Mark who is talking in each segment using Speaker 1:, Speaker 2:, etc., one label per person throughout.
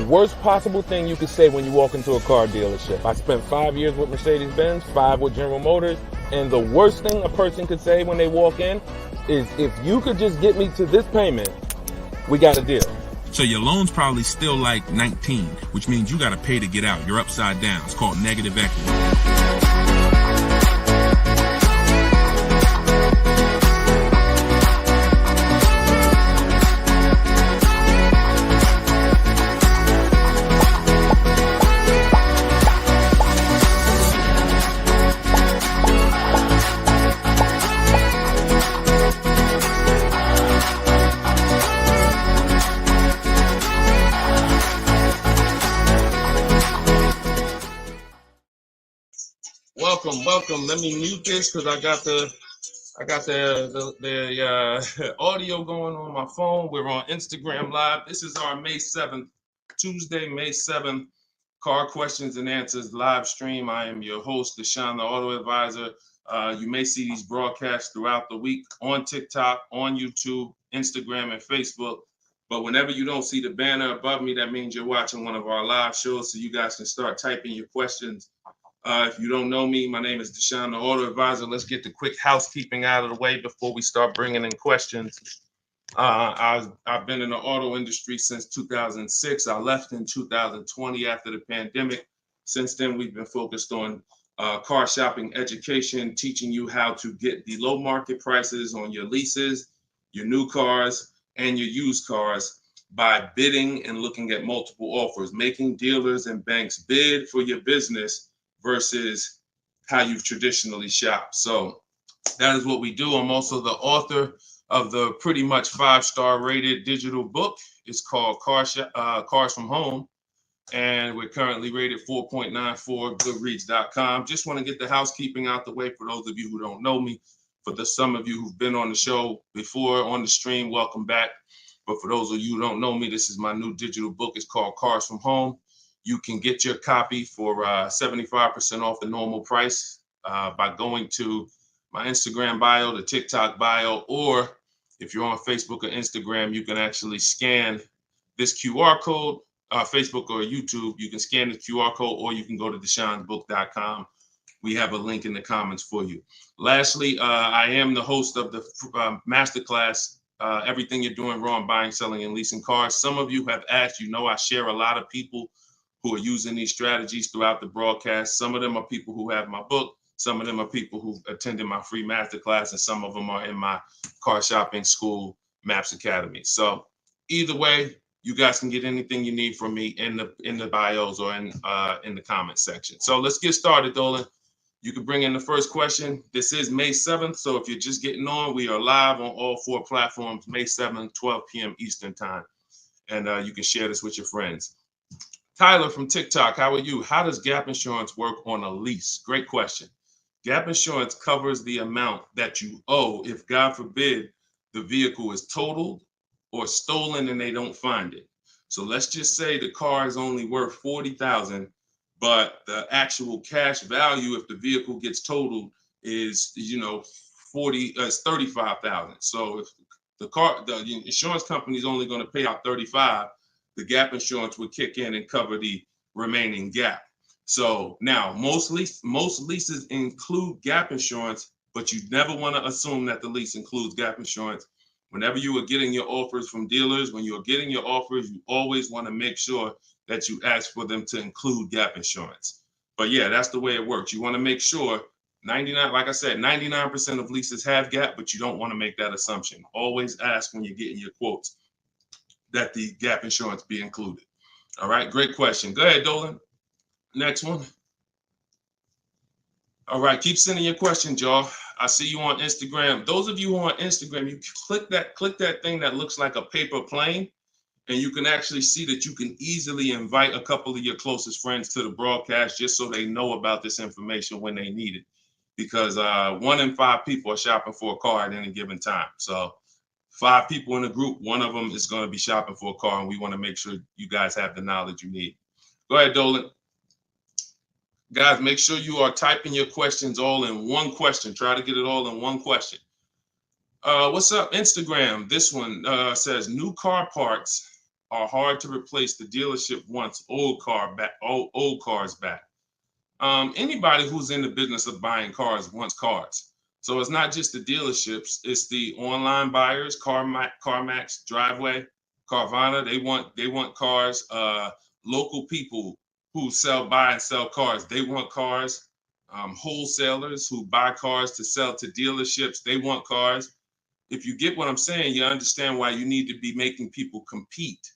Speaker 1: worst possible thing you could say when you walk into a car dealership. I spent 5 years with Mercedes-Benz, 5 with General Motors, and the worst thing a person could say when they walk in is, if you could just get me to this payment, we got a deal.
Speaker 2: So your loan's probably still like 19, which means you got to pay to get out. You're upside down. It's called negative equity.
Speaker 1: Welcome. Let me mute this because I got the audio going on my phone. We're on Instagram Live. This is our May 7th, Tuesday, May 7th, Car Questions and Answers live stream. I am your host, Deshone the Auto Advisor. You may see these broadcasts throughout the week on TikTok, on YouTube, Instagram, and Facebook. But whenever you don't see the banner above me, that means you're watching one of our live shows, so you guys can start typing your questions. If you don't know me, my name is Deshone the Auto Advisor. Let's get the quick housekeeping out of the way before we start bringing in questions. I've been in the auto industry since 2006. I left in 2020 after the pandemic. Since then, we've been focused on car shopping education, teaching you how to get the low market prices on your leases, your new cars, and your used cars by bidding and looking at multiple offers, making dealers and banks bid for your business versus how you've traditionally shopped. So that is what we do. I'm also the author of the pretty much 5-star rated digital book. It's called Cars from Home, and we're currently rated 4.94, goodreads.com. Just want to get the housekeeping out the way for those of you who don't know me. For some of you who've been on the show before on the stream, welcome back. But for those of you who don't know me, this is my new digital book. It's called Cars from Home. You can get your copy for 75% off the normal price by going to my Instagram bio, the TikTok bio, or if you're on Facebook or Instagram, you can actually scan this QR code, Facebook or YouTube. You can scan the QR code, or you can go to Deshone'sBook.com. We have a link in the comments for you. Lastly, I am the host of the masterclass, Everything You're Doing Wrong, Buying, Selling, and Leasing Cars. Some of you have asked, I share a lot of people who are using these strategies throughout the broadcast. Some of them are people who have my book. Some of them are people who attended my free masterclass, and some of them are in my car shopping school, Maps Academy. So either way, you guys can get anything you need from me in the bios or in the comment section. So let's get started, Dolan. You can bring in the first question. This is May 7th. So if you're just getting on, we are live on all 4 platforms, May 7th, 12 p.m. Eastern time. And you can share this with your friends. Tyler from TikTok, how are you? How does gap insurance work on a lease? Great question. Gap insurance covers the amount that you owe if, God forbid, the vehicle is totaled or stolen and they don't find it. So let's just say the car is only worth $40,000, but the actual cash value if the vehicle gets totaled is, $35,000. So if the insurance company is only going to pay out $35,000, the gap insurance would kick in and cover the remaining gap. So now most leases include gap insurance, but you never want to assume that the lease includes gap insurance. Whenever you are getting your offers from dealers, when you're getting your offers, you always want to make sure that you ask for them to include gap insurance. But yeah, that's the way it works. You want to make sure 99% of leases have gap, but you don't want to make that assumption. Always ask when you're getting your quotes that the gap insurance be included. All right, great question. Go ahead, Dolan. Next one. All right, keep sending your questions, y'all. I see you on Instagram. Those of you who are on Instagram, you click that thing that looks like a paper plane, and you can actually see that you can easily invite a couple of your closest friends to the broadcast just so they know about this information when they need it. Because 1 in 5 people are shopping for a car at any given time. So 5 people in a group, 1 of them is going to be shopping for a car, and we want to make sure you guys have the knowledge you need. Go ahead, Dolan. Guys, make sure you are typing your questions all in one question. Try to get it all in one question. What's up, Instagram? This one says new car parts are hard to replace. The dealership wants old cars back. Anybody who's in the business of buying cars wants cars. So it's not just the dealerships, it's the online buyers, CarMax, Driveway, Carvana. They want cars. Local people who buy and sell cars, they want cars. Wholesalers who buy cars to sell to dealerships, they want cars. If you get what I'm saying, you understand why you need to be making people compete.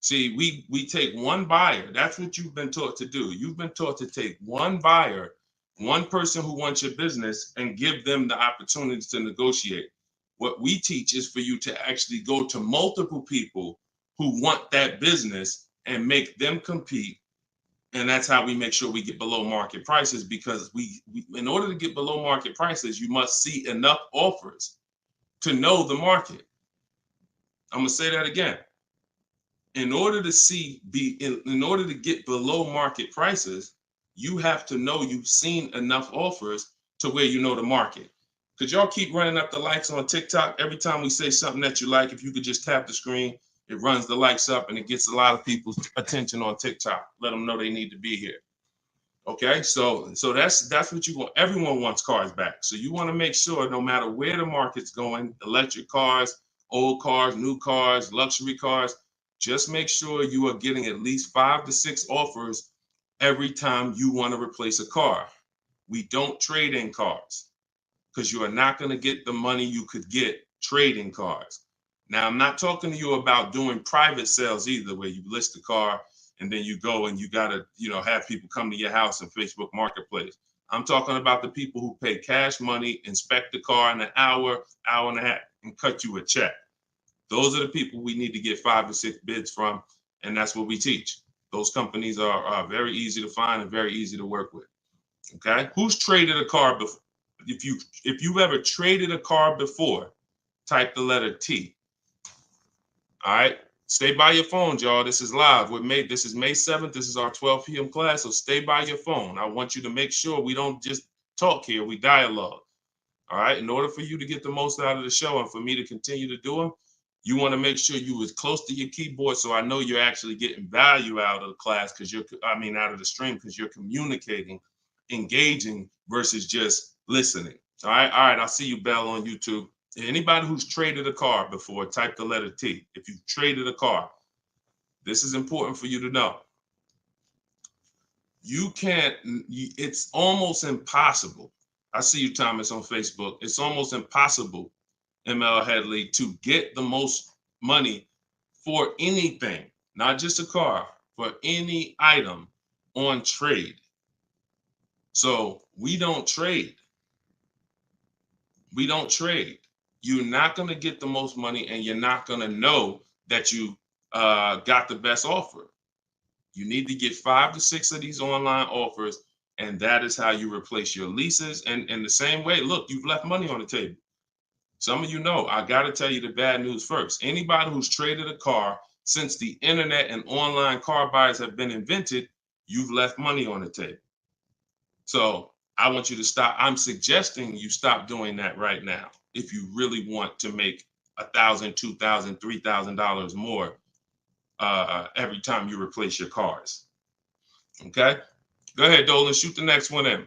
Speaker 1: See, we take one buyer. That's what you've been taught to do. You've been taught to take one buyer, one person who wants your business, and give them the opportunity to negotiate. What we teach is for you to actually go to multiple people who want that business and make them compete. And that's how we make sure we get below market prices, because we in order to get below market prices, you must see enough offers to know the market. I'm gonna say that again. In order to get below market prices, you have to know you've seen enough offers to where you know the market. Could y'all keep running up the likes on TikTok? Every time we say something that you like, if you could just tap the screen, it runs the likes up and it gets a lot of people's attention on TikTok. Let them know they need to be here. Okay, so that's what you want. Everyone wants cars back. So you want to make sure no matter where the market's going, electric cars, old cars, new cars, luxury cars, just make sure you are getting at least 5 to 6 offers every time you want to replace a car. We don't trade in cars because you are not going to get the money you could get trading cars. Now, I'm not talking to you about doing private sales either, where you list the car and then you go and you got to, have people come to your house in Facebook Marketplace. I'm talking about the people who pay cash money, inspect the car in an hour, hour and a half, and cut you a check. Those are the people we need to get 5 or 6 bids from, and that's what we teach. Those companies are very easy to find and very easy to work with. Okay, who's traded a car before? If you've ever traded a car before, type the letter T. All right, stay by your phone, y'all. This is live. This is May 7th. This is our 12 p.m. class, so stay by your phone. I want you to make sure we don't just talk here, we dialogue. All right, in order for you to get the most out of the show and for me to continue to do them, you want to make sure you as close to your keyboard so I know you're actually getting value out of the class, out of the stream, because you're communicating, engaging versus just listening. All right, I'll see you, Bell, on YouTube. Anybody who's traded a car before, type the letter T. If you've traded a car, this is important for you to know. It's almost impossible. I see you, Thomas, on Facebook. It's almost impossible, ML Headley, to get the most money for anything, not just a car, for any item on trade. So we don't trade. We don't trade. You're not going to get the most money, and you're not going to know that you got the best offer. You need to get 5 to 6 of these online offers, and that is how you replace your leases. And in the same way, look, you've left money on the table. Some of you know, I got to tell you the bad news first. Anybody who's traded a car since the internet and online car buyers have been invented, you've left money on the table. So I want you to stop. I'm suggesting you stop doing that right now if you really want to make $1,000, $2,000, $3,000 more every time you replace your cars. Okay? Go ahead, Dolan. Shoot the next one in.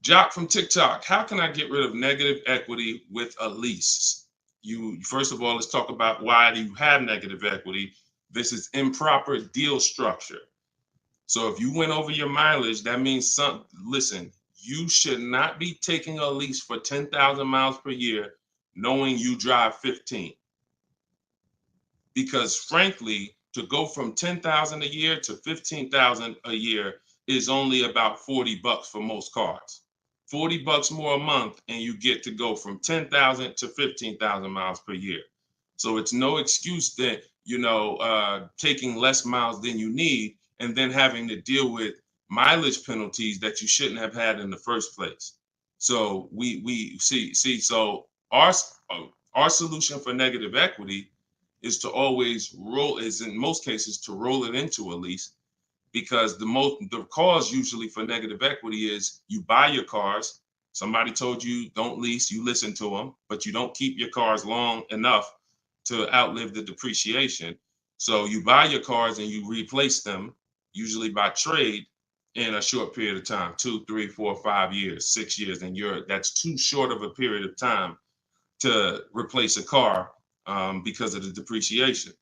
Speaker 1: Jock from TikTok. How can I get rid of negative equity with a lease? First of all, let's talk about why do you have negative equity. This is improper deal structure. So if you went over your mileage, that means listen, you should not be taking a lease for 10,000 miles per year knowing you drive 15. Because frankly, to go from 10,000 a year to 15,000 a year is only about $40 for most cars. $40 more a month, and you get to go from 10,000 to 15,000 miles per year. So it's no excuse that, taking less miles than you need and then having to deal with mileage penalties that you shouldn't have had in the first place. So we see. So our solution for negative equity is to always in most cases to roll it into a lease, because the cause usually for negative equity is you buy your cars. Somebody told you don't lease, you listen to them, but you don't keep your cars long enough to outlive the depreciation. So you buy your cars and you replace them, usually by trade, in a short period of time, 2, 3, 4, 5 years, 6 years, and that's too short of a period of time to replace a car because of the depreciation.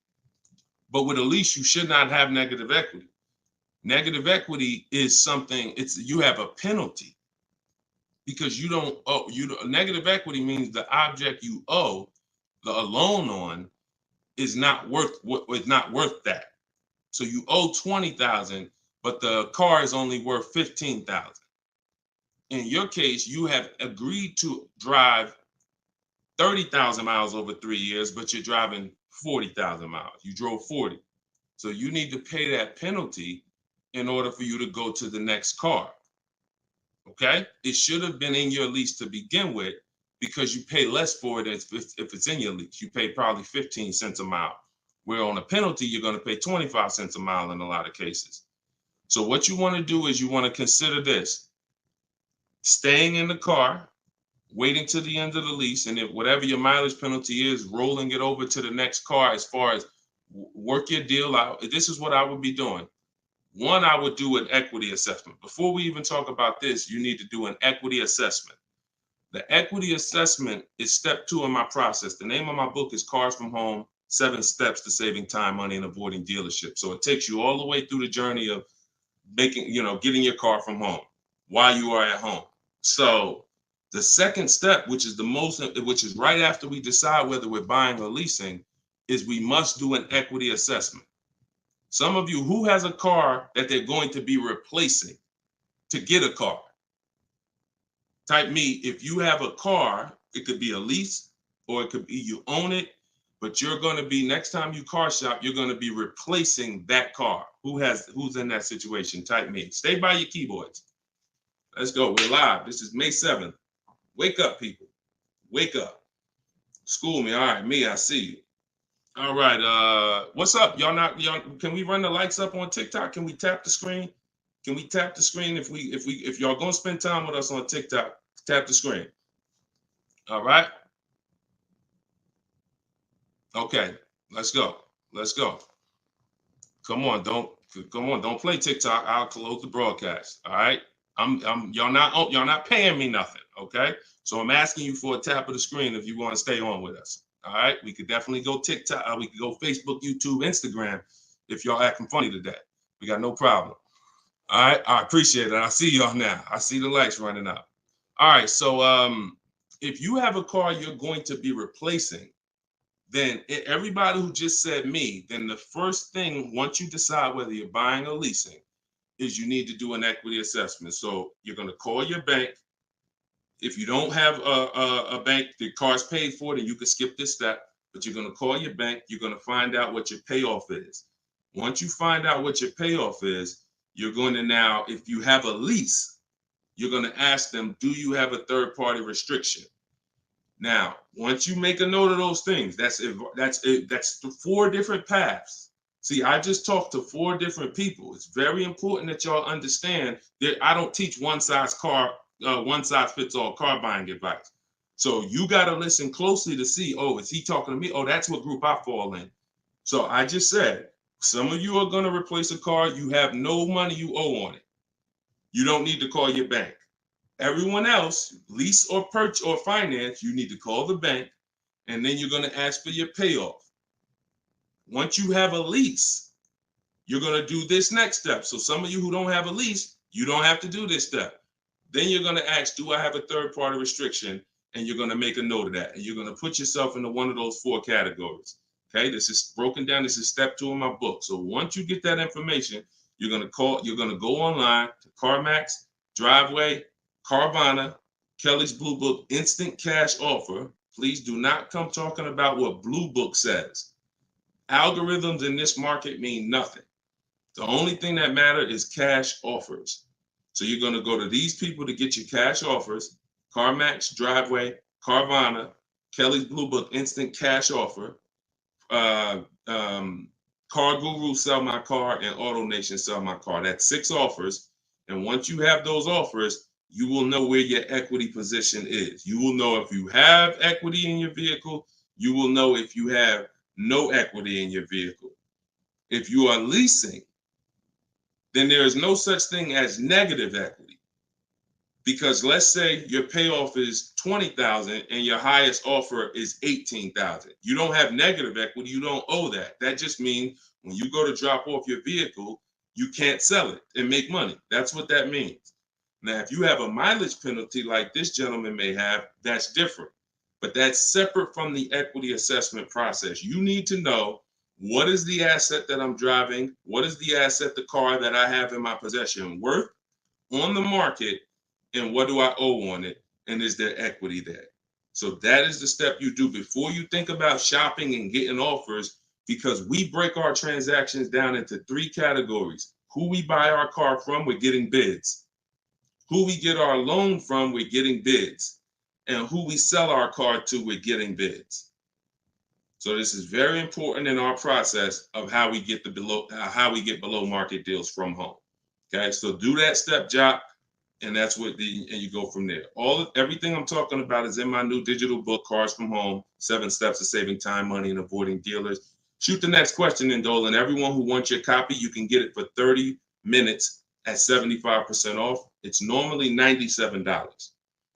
Speaker 1: But with a lease, you should not have negative equity. Negative equity is something, you have a penalty because you don't owe. Negative equity means the object you owe a loan on is not worth that. So you owe 20,000, but the car is only worth 15,000. In your case, you have agreed to drive 30,000 miles over 3 years, but you're driving 40,000 miles. You drove 40. So you need to pay that penalty in order for you to go to the next car. Okay? It should have been in your lease to begin with because you pay less for it if it's in your lease. You pay probably 15 cents a mile, where on a penalty, you're going to pay 25 cents a mile in a lot of cases. So what you want to do is you want to consider this: staying in the car, waiting to the end of the lease, and if whatever your mileage penalty is, rolling it over to the next car as far as work your deal out. This is what I would be doing. One, I would do an equity assessment. Before we even talk about this, you need to do an equity assessment. The equity assessment is step 2 in my process. The name of my book is Cars from Home, 7 Steps to Saving Time, Money, and Avoiding Dealerships. So it takes you all the way through the journey of getting your car from home while you are at home. So the second step, which is right after we decide whether we're buying or leasing, is we must do an equity assessment. Some of you, who has a car that they're going to be replacing to get a car? Type me. If you have a car, it could be a lease or it could be you own it, but you're going to be, next time you car shop, you're going to be replacing that car. Who's in that situation? Type me. Stay by your keyboards. Let's go. We're live. This is May 7th. Wake up, people. Wake up. School me. All right, me, I see you. All right. What's up? Y'all can we run the lights up on TikTok? Can we tap the screen? Can we tap the screen if y'all gonna spend time with us on TikTok? Tap the screen. All right. Okay. Let's go. Let's go. Come on, don't play TikTok. I'll close the broadcast. All right. Y'all not paying me nothing. Okay. So I'm asking you for a tap of the screen if you want to stay on with us. All right. We could definitely go TikTok. We could go Facebook, YouTube, Instagram if y'all acting funny today. We got no problem. All right. I appreciate it. I see y'all now. I see the lights running up. All right. So if you have a car you're going to be replacing, then everybody who just said me, then the first thing, once you decide whether you're buying or leasing, is you need to do an equity assessment. So you're going to call your bank. If you don't have a bank, the car's paid for, then you can skip this step, but you're going to call your bank. You're going to find out what your payoff is. Once you find out what your payoff is, you're going to now, if you have a lease, you're going to ask them, do you have a third-party restriction? Now, once you make a note of those things, that's 4 different paths. See, I just talked to 4 different people. It's very important that y'all understand that I don't teach one size fits all car buying advice. So you got to listen closely to see, oh, is he talking to me? Oh, that's what group I fall in. So I just said, some of you are going to replace a car. You have no money you owe on it. You don't need to call your bank. Everyone else, lease or purchase or finance, you need to call the bank, and then you're going to ask for your payoff. Once you have a lease, you're going to do this next step. So some of you who don't have a lease, you don't have to do this step. Then you're going to ask, do I have a third-party restriction? And you're going to make a note of that. And you're going to put yourself into one of those 4 categories. Okay, this is broken down. This is step 2 in my book. So once you get that information, you're going to go online to CarMax, Driveway, Carvana, Kelly's Blue Book, Instant Cash Offer. Please do not come talking about what Blue Book says. Algorithms in this market mean nothing. The only thing that matters is cash offers. So you're going to go to these people to get your cash offers: CarMax, Driveway, Carvana, Kelly's Blue Book, Instant Cash Offer, Car Guru, Sell My Car, and AutoNation, Sell My Car. That's 6 offers. And once you have those offers, you will know where your equity position is. You will know if you have equity in your vehicle. You will know if you have no equity in your vehicle. If you are leasing, then there is no such thing as negative equity. Because let's say your payoff is $20,000 and your highest offer is $18,000. You don't have negative equity, you don't owe that. That just means when you go to drop off your vehicle, you can't sell it and make money. That's what that means. Now, if you have a mileage penalty like this gentleman may have, that's different. But that's separate from the equity assessment process. You need to know, what is the asset that I'm driving? What is the asset, the car that I have in my possession, worth on the market? And what do I owe on it? And is there equity there? So that is the step you do before you think about shopping and getting offers, because we break our transactions down into 3 categories. Who we buy our car from, we're getting bids. Who we get our loan from, we're getting bids. And who we sell our car to, we're getting bids. So this is very important in our process of how we get below market deals from home. Okay, so do that step, Jock, and that's what and you go from there. Everything I'm talking about is in my new digital book, Cars from Home: 7 Steps to Saving Time, Money, and Avoiding Dealers. Shoot the next question in, Dolan. Everyone who wants your copy, you can get it for 30 minutes at 75% off. It's normally $97.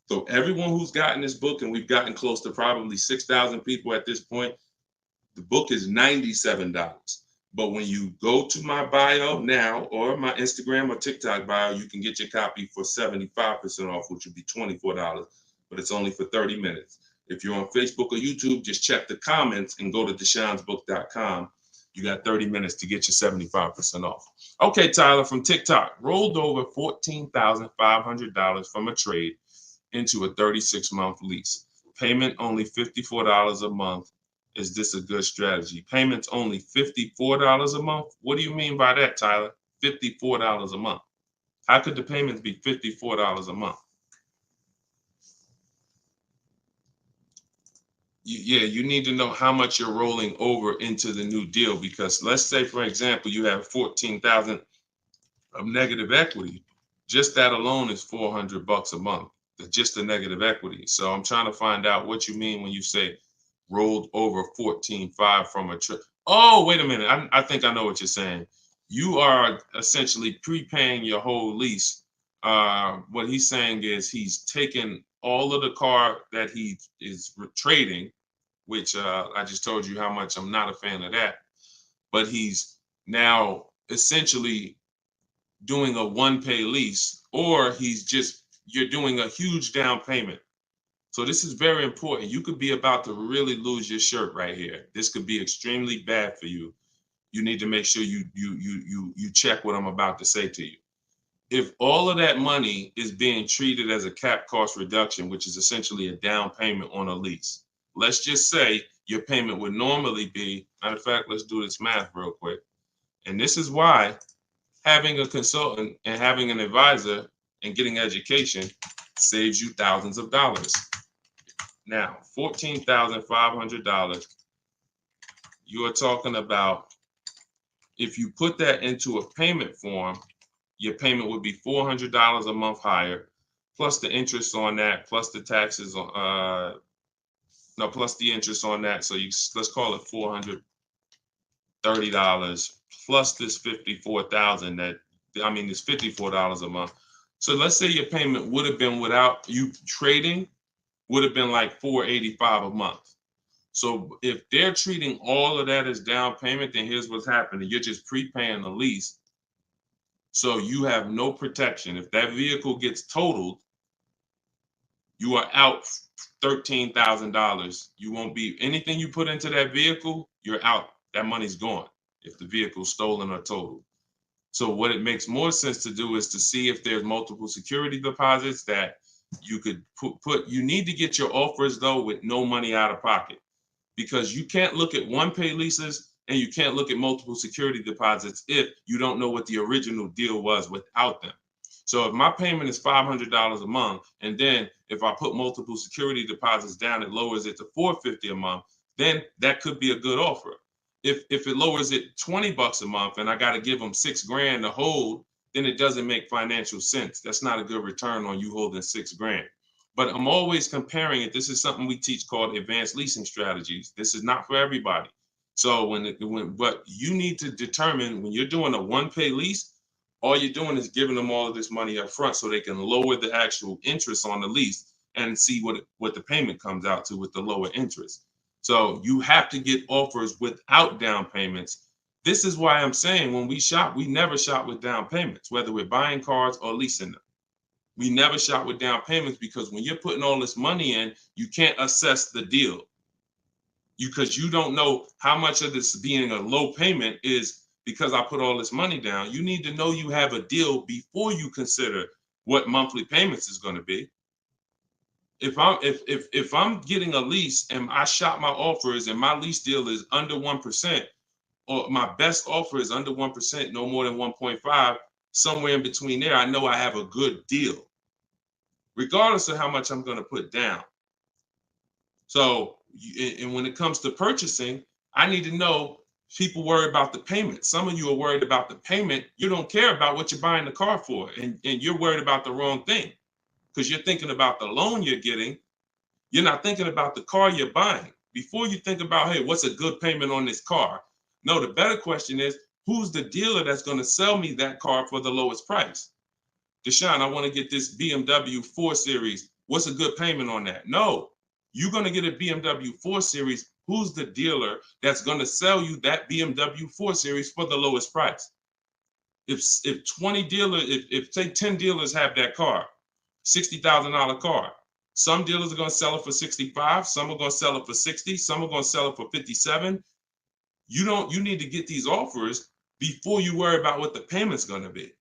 Speaker 1: So everyone who's gotten this book, and we've gotten close to probably 6,000 people at this point, the book is $97. But when you go to my bio now, or my Instagram or TikTok bio, you can get your copy for 75% off, which would be $24, but it's only for 30 minutes. If you're on Facebook or YouTube, just check the comments and go to deshonsbook.com. You got 30 minutes to get your 75% off. Okay, Tyler from TikTok, rolled over $14,500 from a trade into a 36-month lease. Payment only $54 a month. Is this a good strategy? Payments only $54 a month? What do you mean by that, Tyler? $54 a month. How could the payments be $54 a month? You need to know how much you're rolling over into the new deal, because let's say, for example, you have $14,000 of negative equity. Just that alone is $400 a month. Just the negative equity. So I'm trying to find out what you mean when you say rolled over 14.5 from a trip. Oh, wait a minute. I think I know what you're saying. You are essentially prepaying your whole lease. What he's saying is he's taken all of the car that he is trading, which I just told you how much I'm not a fan of that. But he's now essentially doing a one-pay lease, or you're doing a huge down payment. So this is very important. You could be about to really lose your shirt right here. This could be extremely bad for you. You need to make sure you check what I'm about to say to you. If all of that money is being treated as a cap cost reduction, which is essentially a down payment on a lease, let's just say your payment would normally be, matter of fact, let's do this math real quick. And this is why having a consultant and having an advisor and getting education saves you thousands of dollars. Now, $14,500, you are talking about, if you put that into a payment form, your payment would be $400 a month higher, plus the interest on that, plus the taxes, plus the interest on that. So let's call it $430 plus this $54,000 this $54 a month. So let's say your payment would have been, without you trading, would have been like $485 a month. So if they're treating all of that as down payment, then here's what's happening. You're just prepaying the lease. So you have no protection. If that vehicle gets totaled, you are out $13,000. You won't be, anything you put into that vehicle, you're out. That money's gone if the vehicle's stolen or totaled. So what it makes more sense to do is to see if there's multiple security deposits that you could put. You need to get your offers, though, with no money out of pocket, because you can't look at one-pay leases and you can't look at multiple security deposits if you don't know what the original deal was without them. So if my payment is $500 a month, and then if I put multiple security deposits down, it lowers it to $450 a month, then that could be a good offer. If it lowers it $20 a month and I got to give them $6,000 to hold, then it doesn't make financial sense. That's not a good return on you holding $6,000. But I'm always comparing it. This is something we teach called advanced leasing strategies. This is not for everybody. So but you need to determine when you're doing a one-pay lease, all you're doing is giving them all of this money up front so they can lower the actual interest on the lease and see what the payment comes out to with the lower interest. So you have to get offers without down payments. This is why I'm saying when we shop, we never shop with down payments, whether we're buying cars or leasing them. We never shop with down payments because when you're putting all this money in, you can't assess the deal because you don't know how much of this being a low payment is because I put all this money down. You need to know you have a deal before you consider what monthly payments is going to be. If I'm getting a lease and I shop my offers and my lease deal is under 1%, or my best offer is under 1%, no more than 1.5, somewhere in between there, I know I have a good deal, regardless of how much I'm going to put down. So, and when it comes to purchasing, I need to know people worry about the payment. Some of you are worried about the payment. You don't care about what you're buying the car for, and you're worried about the wrong thing because you're thinking about the loan you're getting. You're not thinking about the car you're buying. Before you think about, hey, what's a good payment on this car? No, the better question is, who's the dealer that's going to sell me that car for the lowest price? Deshone, I want to get this BMW 4 Series. What's a good payment on that? No, you're going to get a BMW 4 Series. Who's the dealer that's going to sell you that BMW 4 Series for the lowest price? If 20 dealers, if say 10 dealers have that car, $60,000 car, some dealers are going to sell it for 65, some are going to sell it for 60, some are going to sell it for 57. You need to get these offers before you worry about what the payment's going to be.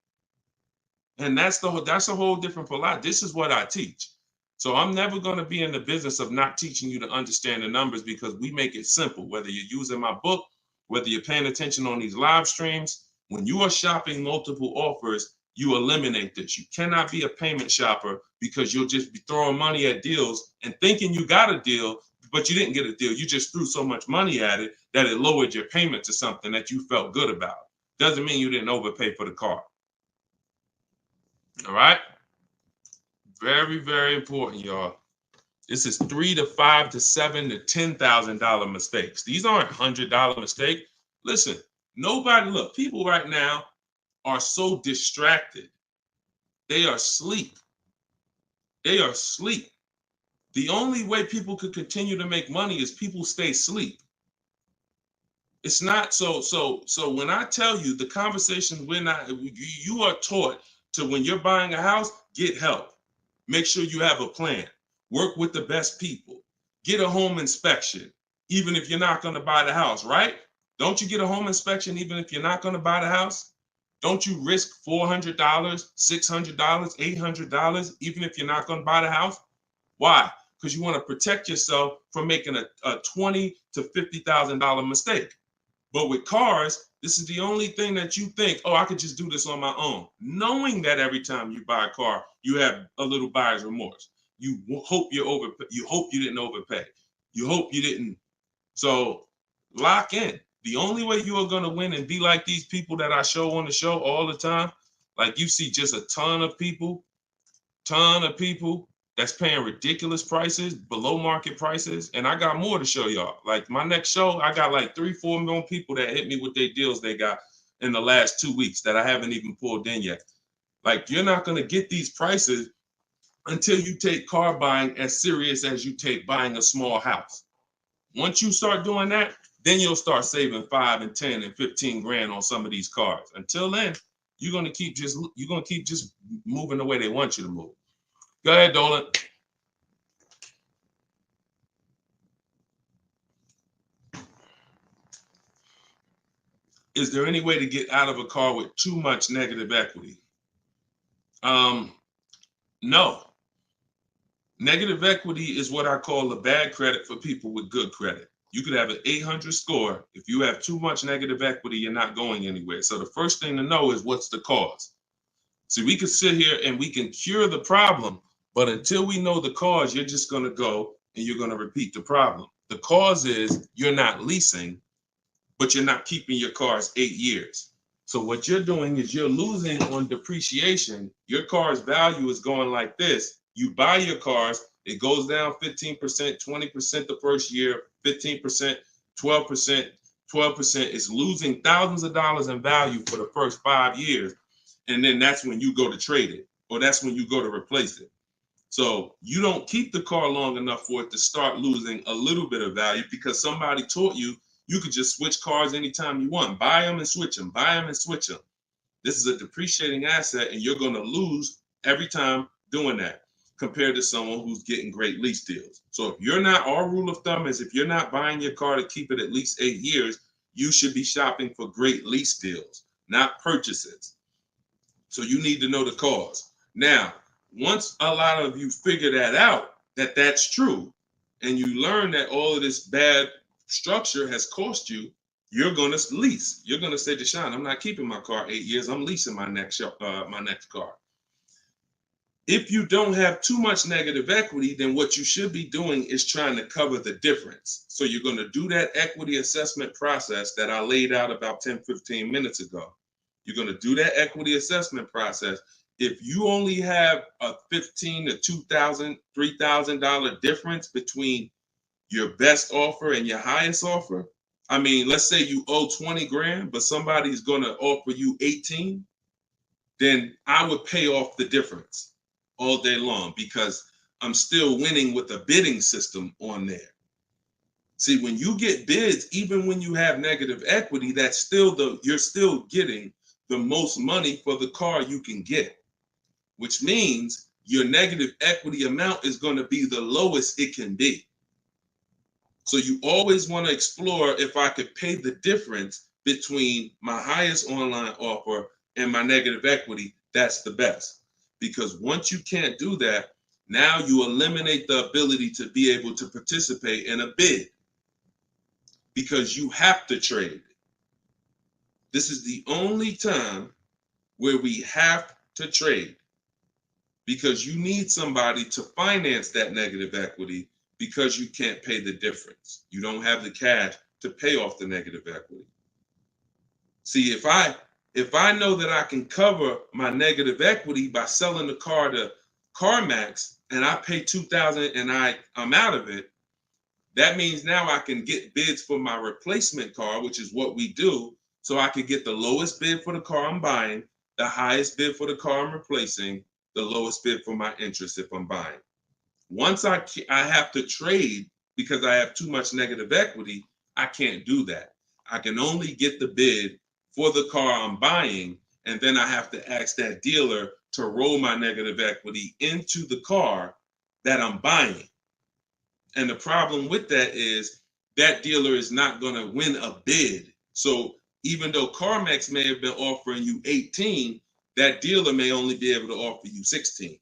Speaker 1: And that's a whole different philosophy. This is what I teach. So I'm never going to be in the business of not teaching you to understand the numbers because we make it simple. Whether you're using my book, whether you're paying attention on these live streams, when you are shopping multiple offers, you eliminate this. You cannot be a payment shopper because you'll just be throwing money at deals and thinking you got a deal, but you didn't get a deal. You just threw so much money at it that it lowered your payment to something that you felt good about. Doesn't mean you didn't overpay for the car. All right? Very, very important, y'all. This is $3,000 to $5,000 to $7,000 to $10,000 mistakes. These aren't $100 mistakes. Listen, look, people right now are so distracted. They are asleep. They are asleep. The only way people could continue to make money is people stay asleep. It's not so when I tell you the conversation, you are taught to, when you're buying a house, get help. Make sure you have a plan. Work with the best people. Get a home inspection, even if you're not going to buy the house, right? Don't you get a home inspection even if you're not going to buy the house? Don't you risk $400, $600, $800, even if you're not going to buy the house? Why? Because you want to protect yourself from making a $20,000 to $50,000 mistake. But with cars, this is the only thing that you think, oh, I could just do this on my own. Knowing that every time you buy a car, you have a little buyer's remorse. You hope you hope you didn't overpay. You hope you didn't. So lock in. The only way you are going to win and be like these people that I show on the show all the time, like you see just a ton of people that's paying ridiculous prices, below market prices. And I got more to show y'all. Like my next show, I got like 3-4 million people that hit me with their deals they got in the last 2 weeks that I haven't even pulled in yet. Like you're not going to get these prices until you take car buying as serious as you take buying a small house. Once you start doing that, then you'll start saving 5 and 10 and 15 grand on some of these cars. Until then, you're gonna keep just moving the way they want you to move. Go ahead, Dolan. Is there any way to get out of a car with too much negative equity? No. Negative equity is what I call a bad credit for people with good credit. You could have an 800 score. If you have too much negative equity, you're not going anywhere. So the first thing to know is what's the cause. See, we could sit here and we can cure the problem, but until we know the cause, you're just going to go and you're going to repeat the problem. The cause is you're not leasing, but you're not keeping your cars 8 years. So what you're doing is you're losing on depreciation. Your car's value is going like this. You buy your cars, it goes down 15%, 20% the first year, 15%, 12%, 12% is losing thousands of dollars in value for the first 5 years. And then that's when you go to trade it, or that's when you go to replace it. So you don't keep the car long enough for it to start losing a little bit of value because somebody taught you could just switch cars anytime you want. Buy them and switch them, buy them and switch them. This is a depreciating asset, and you're going to lose every time doing that compared to someone who's getting great lease deals. So if you're not, our rule of thumb is if you're not buying your car to keep it at least 8 years, you should be shopping for great lease deals, not purchases. So you need to know the cause. Now, once a lot of you figure that out, that that's true, and you learn that all of this bad structure has cost you, you're going to lease. You're going to say, Deshone, I'm not keeping my car 8 years. I'm leasing my next car. If you don't have too much negative equity, then what you should be doing is trying to cover the difference. So you're going to do that equity assessment process that I laid out about 10, 15 minutes ago. You're going to do that equity assessment process. If you only have a $1,500 to $2,000, $3,000 difference between your best offer and your highest offer, I mean, let's say you owe 20 grand, but somebody's going to offer you 18, then I would pay off the difference all day long because I'm still winning with a bidding system on there. See, when you get bids, even when you have negative equity, that's still you're still getting the most money for the car you can get, which means your negative equity amount is going to be the lowest it can be. So you always want to explore if I could pay the difference between my highest online offer and my negative equity, that's the best. Because once you can't do that, now you eliminate the ability to be able to participate in a bid because you have to trade. This is the only time where we have to trade because you need somebody to finance that negative equity because you can't pay the difference. You don't have the cash to pay off the negative equity. See, if I know that I can cover my negative equity by selling the car to CarMax and I pay $2,000 and I'm out of it, that means now I can get bids for my replacement car, which is what we do. So I can get the lowest bid for the car I'm buying, the highest bid for the car I'm replacing, the lowest bid for my interest if I'm buying. Once I have to trade because I have too much negative equity, I can't do that. I can only get the bid for the car I'm buying, and then I have to ask that dealer to roll my negative equity into the car that I'm buying. And the problem with that is that dealer is not going to win a bid. So even though CarMax may have been offering you 18, that dealer may only be able to offer you 16.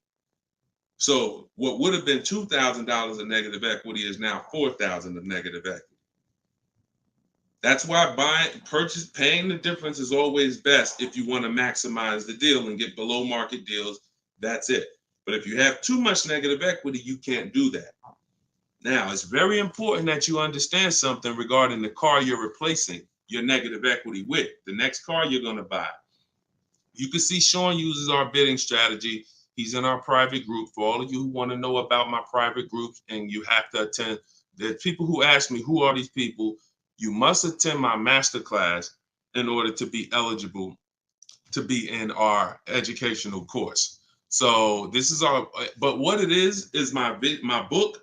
Speaker 1: So what would have been $2,000 of negative equity is now $4,000 of negative equity. That's why paying the difference is always best if you want to maximize the deal and get below market deals. That's it. But if you have too much negative equity, you can't do that. Now, it's very important that you understand something regarding the car you're replacing your negative equity with, the next car you're going to buy. You can see Sean uses our bidding strategy. He's in our private group. For all of you who want to know about my private groups and you have to attend, there's people who ask me, who are these people? You must attend my masterclass in order to be eligible to be in our educational course. So this is but what it is my book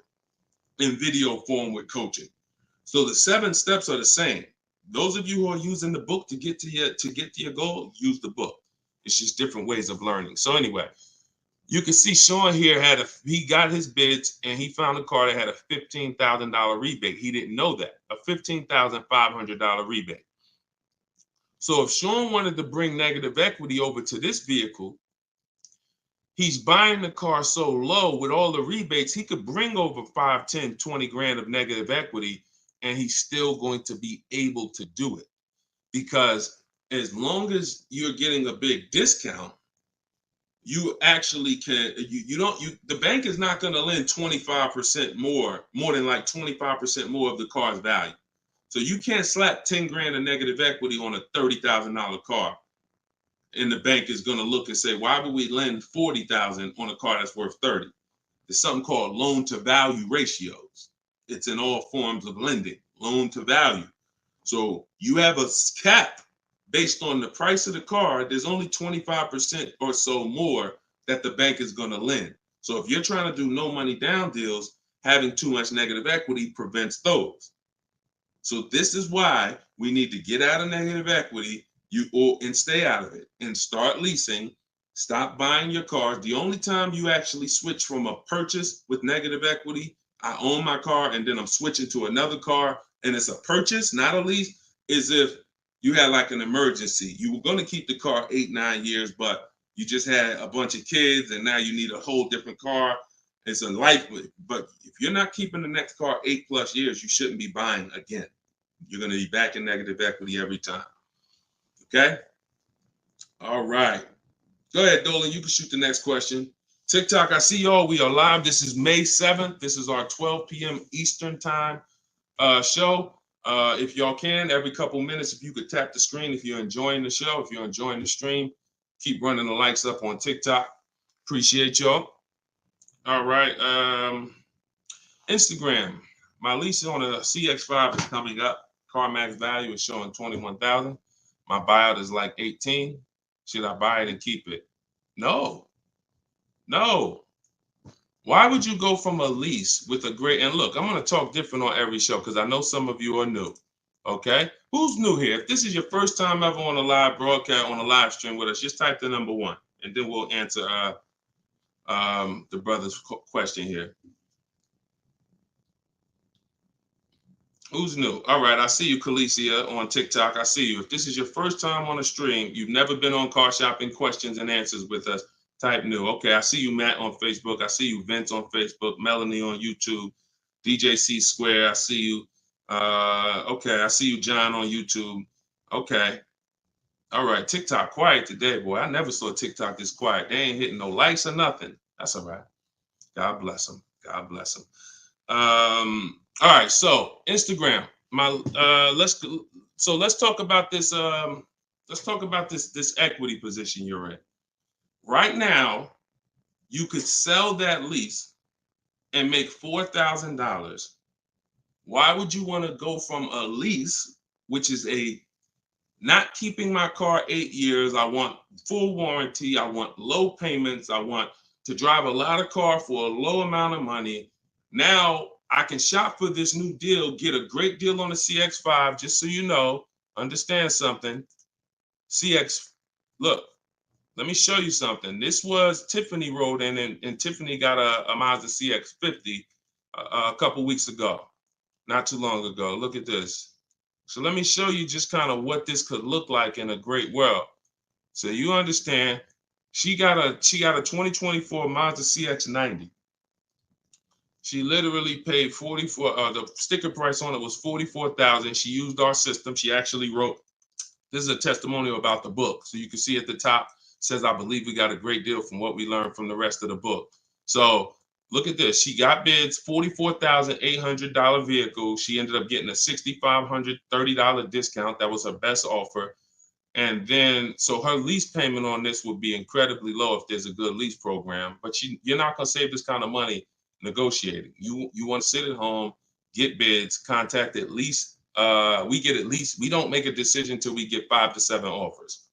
Speaker 1: in video form with coaching. So the 7 steps are the same. Those of you who are using the book to get to your goal, use the book. It's just different ways of learning. So anyway, you can see Sean here he got his bids and he found a car that had a $15,000 rebate. He didn't know that, a $15,500 rebate. So if Sean wanted to bring negative equity over to this vehicle, he's buying the car so low with all the rebates, he could bring over 5, 10, 20 grand of negative equity and he's still going to be able to do it. Because as long as you're getting a big discount, you actually can, the bank is not going to lend 25% more than like 25% more of the car's value. So you can't slap 10 grand of negative equity on a $30,000 car. And the bank is going to look and say, why would we lend $40,000 on a car that's worth 30? There's something called loan to value ratios. It's in all forms of lending, loan to value. So you have a cap based on the price of the car. There's only 25% or so more that the bank is going to lend. So if you're trying to do no money down deals, having too much negative equity prevents those. So this is why we need to get out of negative equity and stay out of it and start leasing. Stop buying your cars. The only time you actually switch from a purchase with negative equity, I own my car and then I'm switching to another car and it's a purchase, not a lease, is if you had like an emergency. You were going to keep the car 8-9 years, but you just had a bunch of kids and now you need a whole different car. It's a life, but if you're not keeping the next car 8+ years, you shouldn't be buying again. You're going to be back in negative equity every time. Okay? All right. Go ahead, Dolan. You can shoot the next question. TikTok, I see y'all. We are live. This is May 7th. This is our 12 p.m. Eastern time show. If y'all can, every couple minutes, if you could tap the screen, if you're enjoying the show, if you're enjoying the stream, keep running the likes up on TikTok. Appreciate y'all. All right. Instagram. My lease on a CX5 is coming up. Car max value is showing 21,000. My buyout is like 18. Should I buy it and keep it? No. Why would you go from a lease with a great, and look, I'm going to talk different on every show because I know some of you are new. Okay? Who's new here? If this is your first time ever on a live broadcast, on a live stream with us, just type the number 1 and then we'll answer the brother's question here. Who's new? All right, I see you, Khaleesi, on TikTok. I see you. If this is your first time on a stream, you've never been on Car Shopping Questions and Answers with us, type new. Okay, I see you, Matt, on Facebook. I see you, Vince, on Facebook. Melanie on YouTube. DJC Square, I see you. Okay, I see you, John, on YouTube. Okay. All right, TikTok quiet today, boy. I never saw TikTok this quiet. They ain't hitting no likes or nothing. That's all right. God bless them. God bless them. All right, so Instagram. Let's talk about this. Let's talk about this equity position you're in. Right now, you could sell that lease and make $4,000. Why would you want to go from a lease, which is a not keeping my car 8 years? I want full warranty. I want low payments. I want to drive a lot of car for a low amount of money. Now I can shop for this new deal, get a great deal on the CX5, just so you know, understand something. CX, look, let me show you something. This was Tiffany rode in, and Tiffany got a Mazda CX50 a couple weeks ago, not too long ago. Look at this. So let me show you just kind of what this could look like in a great world. So you understand, she got a 2024 Mazda CX90. She literally paid 44. The sticker price on it was 44,000. She used our system. She actually wrote. This is a testimonial about the book, so you can see at the top says, "I believe we got a great deal from what we learned from the rest of the book." So look at this. She got bids, $44,800 vehicle. She ended up getting a $6,530 discount. That was her best offer. And then, so her lease payment on this would be incredibly low if there's a good lease program. But you're not going to save this kind of money negotiating. You want to sit at home, get bids, contact at least. We don't make a decision until we get 5 to 7 offers.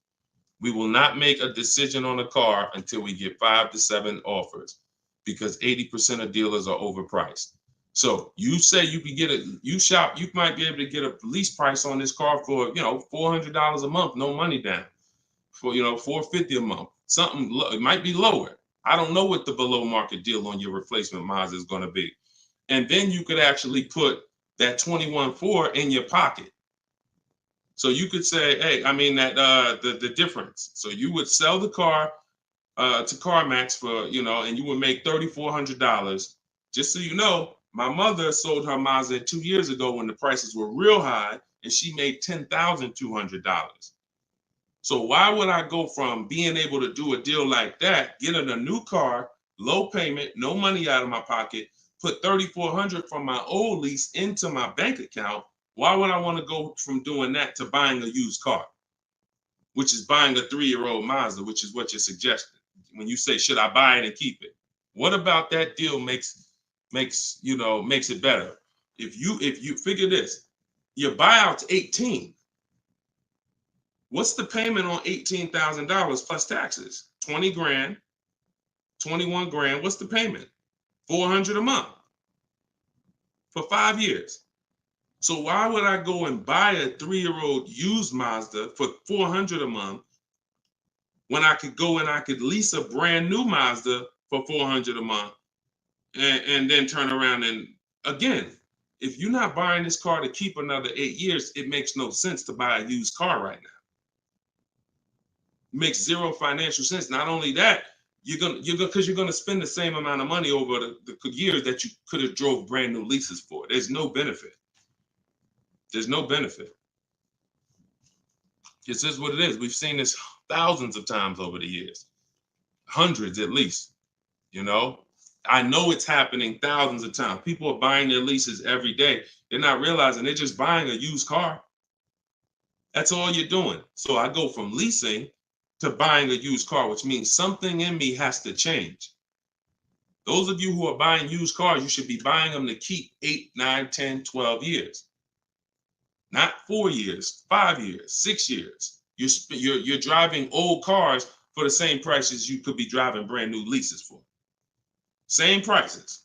Speaker 1: We will not make a decision on a car until we get 5 to 7 offers, because 80% of dealers are overpriced. So you say you can get you might be able to get a lease price on this car for, $400 a month, no money down, for, $450 a month. Something, it might be lower. I don't know what the below market deal on your replacement Mazda is going to be. And then you could actually put that 21.4 in your pocket. So you could say, hey, the difference. So you would sell the car to CarMax for, and you would make $3,400. Just so you know, my mother sold her Mazda 2 years ago when the prices were real high, and she made $10,200. So why would I go from being able to do a deal like that, getting a new car, low payment, no money out of my pocket, put $3,400 from my old lease into my bank account? Why would I want to go from doing that to buying a used car, which is buying a 3-year-old Mazda, which is what you're suggesting when you say, should I buy it and keep it? What about that deal makes it better? If you figure this, Your buyout's 18. What's the payment on $18,000 plus taxes? 20 grand, 21 grand. What's the payment? 400 a month for 5 years. So why would I go and buy a 3-year-old used Mazda for 400 a month when I could go and I could lease a brand new Mazda for 400 a month and then turn around and again, if you're not buying this car to keep another 8 years, it makes no sense to buy a used car right now. It makes zero financial sense. Not only that, you're gonna spend the same amount of money over the years that you could have drove brand new leases for. There's no benefit. There's no benefit. This is what it is. We've seen this thousands of times over the years, hundreds at least. You know, I know it's happening thousands of times. People are buying their leases every day. They're not realizing they're just buying a used car. That's all you're doing. So I go from leasing to buying a used car, which means something in me has to change. Those of you who are buying used cars, you should be buying them to keep 8, 9, 10, 12 years. Not 4 years, 5 years, 6 years. You're driving old cars for the same prices you could be driving brand new leases for. Same prices.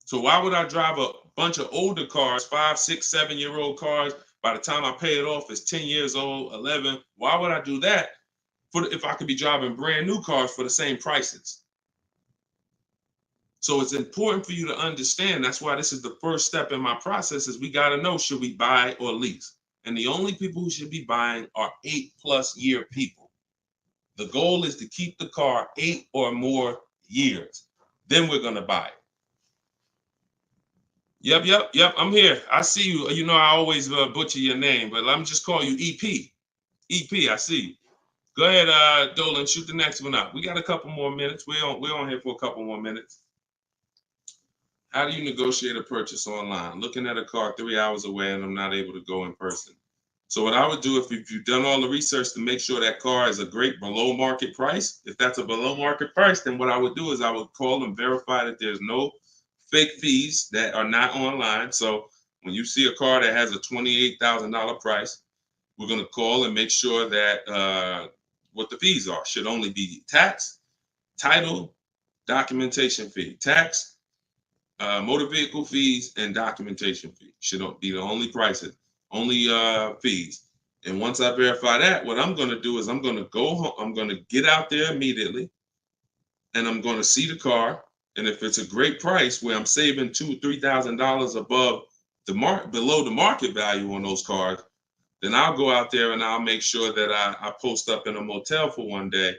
Speaker 1: So why would I drive a bunch of older cars, 5, 6, 7-year-old cars? By the time I pay it off, it's 10 years old, 11. Why would I do that if I could be driving brand new cars for the same prices? So it's important for you to understand. That's why this is the first step in my process is we got to know, should we buy or lease? And the only people who should be buying are 8+ year people. The goal is to keep the car 8 or more years. Then we're going to buy it. Yep. I'm here. I see you. You know, I always butcher your name, but let me just call you EP. EP, I see you. Go ahead, Dolan, shoot the next one up. We got a couple more minutes. We're on here for a couple more minutes. How do you negotiate a purchase online? Looking at a car 3 hours away and I'm not able to go in person. So what I would do, if you've done all the research to make sure that car is a great below market price, if that's a below market price, then what I would do is I would call and verify that there's no fake fees that are not online. So when you see a car that has a $28,000 price, we're going to call and make sure that what the fees are. Should only be tax, title, documentation fee. Tax, motor vehicle fees, and documentation fee should be the only prices, only fees. And once I verify that, what I'm going to do is I'm going to go home. I'm going to get out there immediately, and I'm going to see the car. And if it's a great price where I'm saving $2,000-3,000 above below the market value on those cars, then I'll go out there and I'll make sure that I post up in a motel for one day,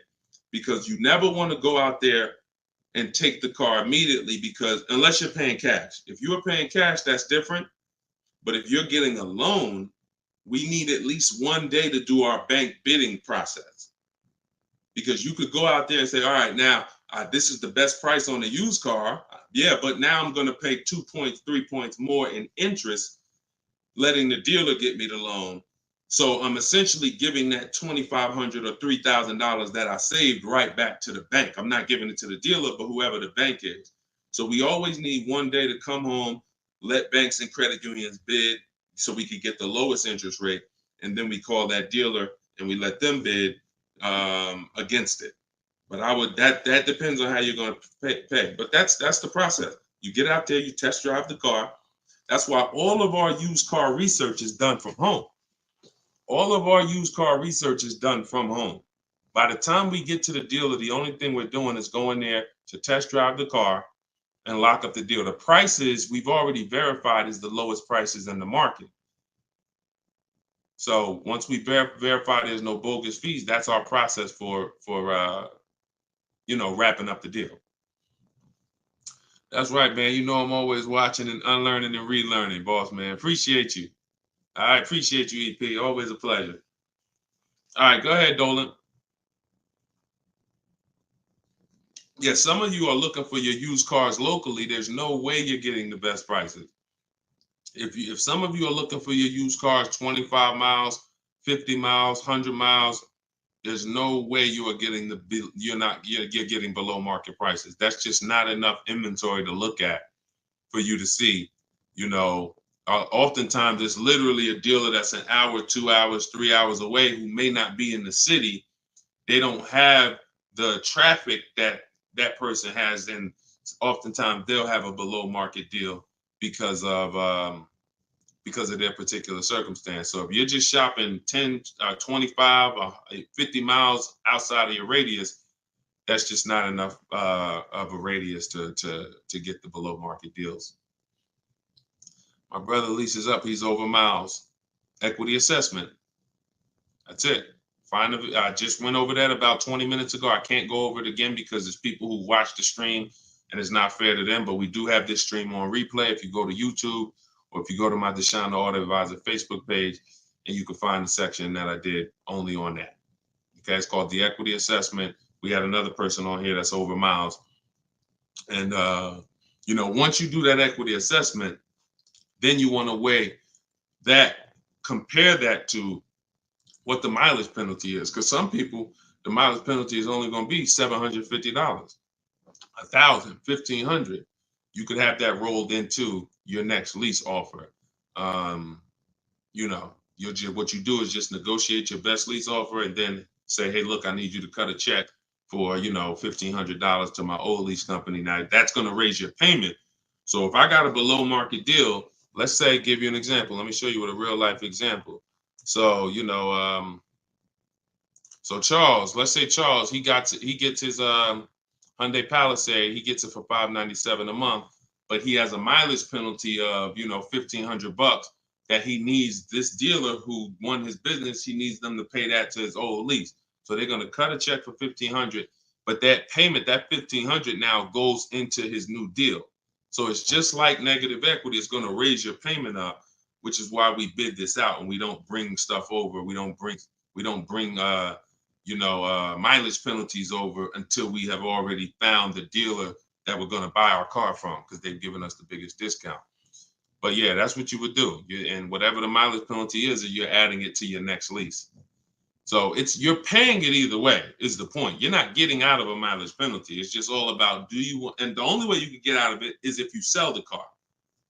Speaker 1: because you never want to go out there and take the car immediately, because unless you're paying cash. If you are paying cash, that's different. But if you're getting a loan, we need at least one day to do our bank bidding process. Because you could go out there and say, all right, now this is the best price on a used car. Yeah, but now I'm going to pay 2 points, 3 points more in interest, letting the dealer get me the loan. So I'm essentially giving that $2,500 or $3,000 that I saved right back to the bank. I'm not giving it to the dealer, but whoever the bank is. So we always need one day to come home, let banks and credit unions bid so we can get the lowest interest rate. And then we call that dealer and we let them bid against it. But that depends on how you're going to pay. But that's the process. You get out there, you test drive the car. That's why all of our used car research is done from home. All of our used car research is done from home. By the time we get to the dealer, the only thing we're doing is going there to test drive the car and lock up the deal. The prices we've already verified is the lowest prices in the market. So once we verify there's no bogus fees, that's our process for wrapping up the deal. That's right, man. You know I'm always watching and unlearning and relearning, boss man. Appreciate you. I appreciate you, EP. Always a pleasure. All right, go ahead, Dolan. Yeah, some of you are looking for your used cars locally. There's no way you're getting the best prices. If some of you are looking for your used cars 25 miles, 50 miles, 100 miles, there's no way you are getting you're getting below market prices. That's just not enough inventory to look at for you to see, Oftentimes, it's literally a dealer that's an hour, 2 hours, 3 hours away who may not be in the city. They don't have the traffic that that person has, and oftentimes they'll have a below market deal because of their particular circumstance. So if you're just shopping 10, 25, 50 miles outside of your radius, that's just not enough of a radius to get the below market deals. My brother leases up, he's over miles. Equity assessment. That's it. I just went over that about 20 minutes ago. I can't go over it again because there's people who watch the stream and it's not fair to them, but we do have this stream on replay. If you go to YouTube or if you go to my Deshone the Auto Advisor Facebook page, and you can find the section that I did only on that. Okay, it's called the equity assessment. We had another person on here that's over miles. And, once you do that equity assessment, then you want to weigh that, compare that to what the mileage penalty is. Because some people, the mileage penalty is only going to be $750, $1,000, $1,500. You could have that rolled into your next lease offer. What you do is just negotiate your best lease offer and then say, hey, look, I need you to cut a check for, $1,500 to my old lease company. Now that's going to raise your payment. So if I got a below market deal, let's say, give you an example. Let me show you with a real life example. So, so Charles, let's say Charles, he gets his Hyundai Palisade, he gets it for $597 a month, but he has a mileage penalty of, $1,500 that he needs. This dealer who won his business, he needs them to pay that to his old lease. So they're going to cut a check for $1,500, but that payment, that $1,500 now goes into his new deal. So it's just like negative equity. It's going to raise your payment up, which is why we bid this out and we don't bring stuff over. We don't bring mileage penalties over until we have already found the dealer that we're going to buy our car from, because they've given us the biggest discount. But yeah, that's what you would do. And whatever the mileage penalty is, you're adding it to your next lease. So you're paying it either way is the point. You're not getting out of a mileage penalty. It's just all about and the only way you can get out of it is if you sell the car.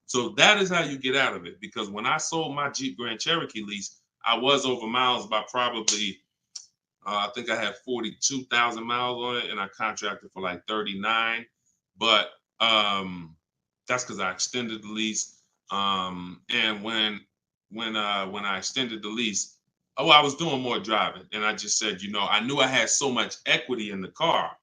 Speaker 1: So that is how you get out of it. Because when I sold my Jeep Grand Cherokee lease, I was over miles by probably, I think I had 42,000 miles on it, and I contracted for like 39. But that's because I extended the lease. And when I extended the lease, I was doing more driving, and I just said, I knew I had so much equity in the car,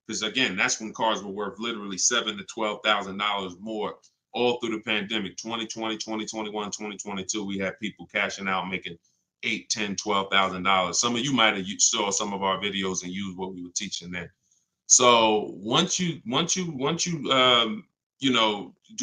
Speaker 1: because again, that's when cars were worth literally $7,000 to $12,000 more all through the pandemic. 2020, 2021, 2022, we had people cashing out, making $8,000, $10,000, $12,000. Some of you might have saw some of our videos and used what we were teaching then. So once you do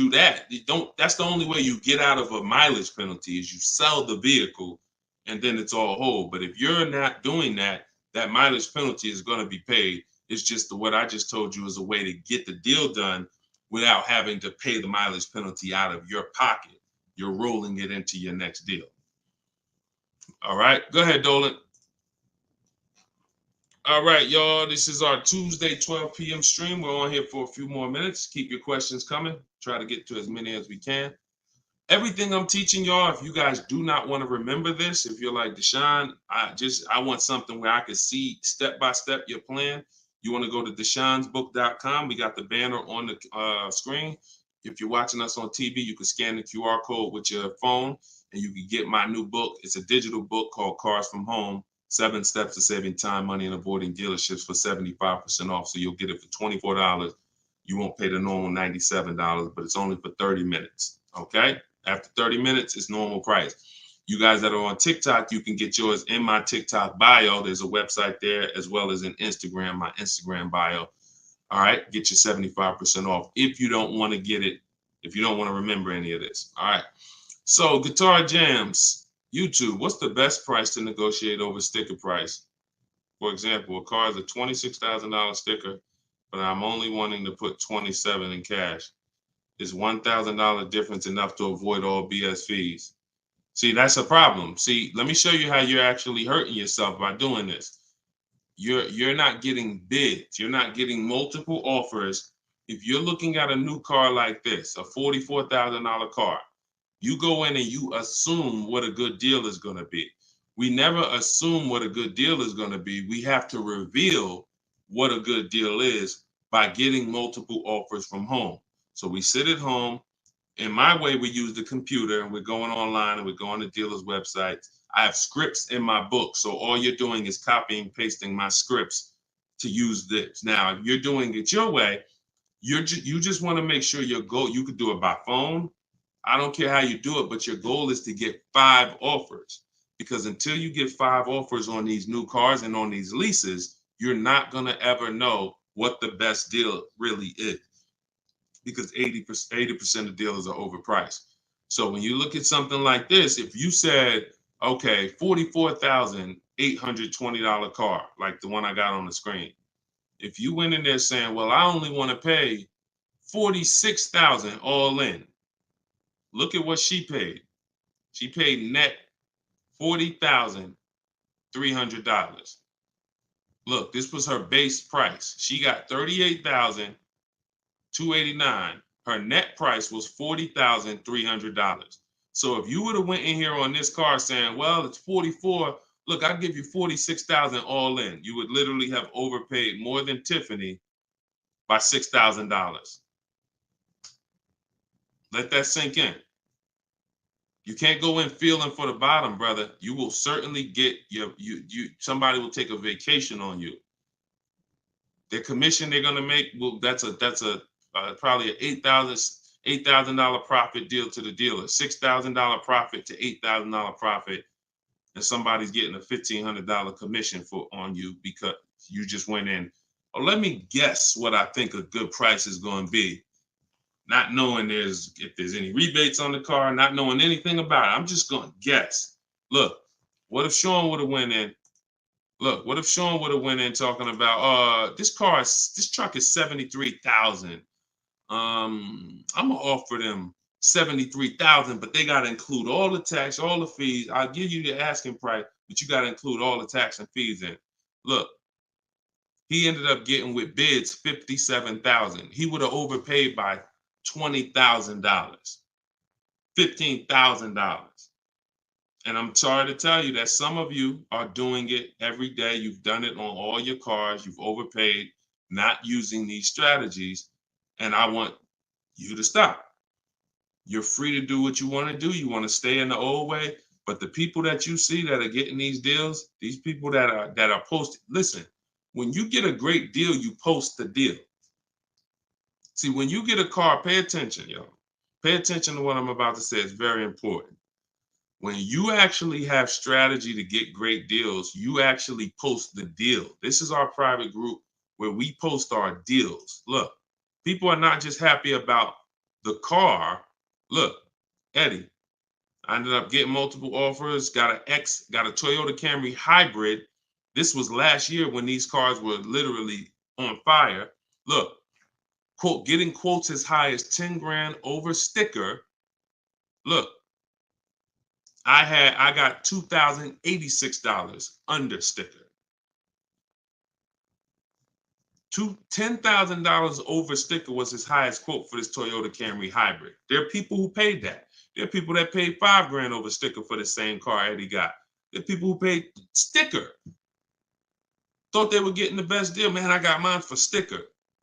Speaker 1: that, that's the only way you get out of a mileage penalty is you sell the vehicle, and then it's all whole. But if you're not doing that, that mileage penalty is going to be paid. It's just what I just told you is a way to get the deal done without having to pay the mileage penalty out of your pocket. You're rolling it into your next deal. All right, go ahead, Dolan. All right, y'all, this is our Tuesday 12 p.m. stream. We're on here for a few more minutes. Keep your questions coming. Try to get to as many as we can. Everything I'm teaching y'all, if you guys do not want to remember this, if you're like, Deshone, I want something where I can see step-by-step your plan, you want to go to deshonesbook.com. We got the banner on the screen. If you're watching us on TV, you can scan the QR code with your phone, and you can get my new book. It's a digital book called Cars from Home, 7 Steps to Saving Time, Money, and Avoiding Dealerships for 75% off. So you'll get it for $24. You won't pay the normal $97, but it's only for 30 minutes, okay? After 30 minutes, it's normal price. You guys that are on TikTok, you can get yours in my TikTok bio. There's a website there, as well as in Instagram, my Instagram bio. All right, get your 75% off if you don't want to get it, if you don't want to remember any of this. All right, so Guitar Jams, YouTube, what's the best price to negotiate over sticker price? For example, a car is a $26,000 sticker, but I'm only wanting to put $27,000 in cash. Is $1,000 difference enough to avoid all BS fees? See, that's a problem. See, let me show you how you're actually hurting yourself by doing this. You're not getting bids. You're not getting multiple offers. If you're looking at a new car like this, a $44,000 car, You go in and you assume what a good deal is going to be. We never assume what a good deal is going to be. We have to reveal what a good deal is by getting multiple offers from home. So we sit at home. In my way, we use the computer and we're going online and we're going to dealers' websites. I have scripts in my book. So all you're doing is copying, pasting my scripts to use this. Now, if you're doing it your way, you just want to make sure your goal, you could do it by phone. I don't care how you do it, but your goal is to get 5 offers, because until you get 5 offers on these new cars and on these leases, you're not going to ever know what the best deal really is, because 80% of dealers are overpriced. So when you look at something like this, if you said, okay, $44,820 car, like the one I got on the screen, if you went in there saying, well, I only want to pay $46,000 all in, look at what she paid. She paid net $40,300. Look, this was her base price. She got $38,289. Her net price was $40,300. So if you would have went in here on this car saying, well, it's 44, look, I'll give you 46,000 all in, you would literally have overpaid more than Tiffany by $6,000. Let that sink in. You can't go in feeling for the bottom, brother. You will certainly get somebody will take a vacation on you. Their commission they're gonna make, well, that's probably an $8,000 profit deal to the dealer, $6,000 profit to $8,000 profit, and somebody's getting a $1,500 commission on you because you just went in. Oh, let me guess what I think a good price is going to be. Not knowing if there's any rebates on the car, not knowing anything about it. I'm just going to guess. Look, what if Sean would have went in? Look, what if Sean would have went in talking about, this truck is $73,000. I'm gonna offer them $73,000, but they gotta include all the tax, all the fees. I'll give you the asking price, but you gotta include all the tax and fees in. Look, he ended up getting with bids $57,000. He would have overpaid by $20,000, $15,000. And I'm sorry to tell you that some of you are doing it every day. You've done it on all your cars. You've overpaid, not using these strategies. And I want you to stop. You're free to do what you want to do. You want to stay in the old way. But the people that you see that are getting these deals, these people that are posting, listen, when you get a great deal, you post the deal. See, when you get a car, pay attention, y'all. Pay attention to what I'm about to say. It's very important. When you actually have strategy to get great deals, you actually post the deal. This is our private group where we post our deals. Look, people are not just happy about the car. Look, Eddie, I ended up getting multiple offers, got a Toyota Camry hybrid. This was last year when these cars were literally on fire. Look, quote, getting quotes as high as 10 grand over sticker. Look, I got $2,086 under sticker. $10,000 over sticker was his highest quote for this Toyota Camry hybrid. There are people who paid that. There are people that paid 5 grand over sticker for the same car Eddie got. There are people who paid sticker. Thought they were getting the best deal. Man, I got mine for sticker.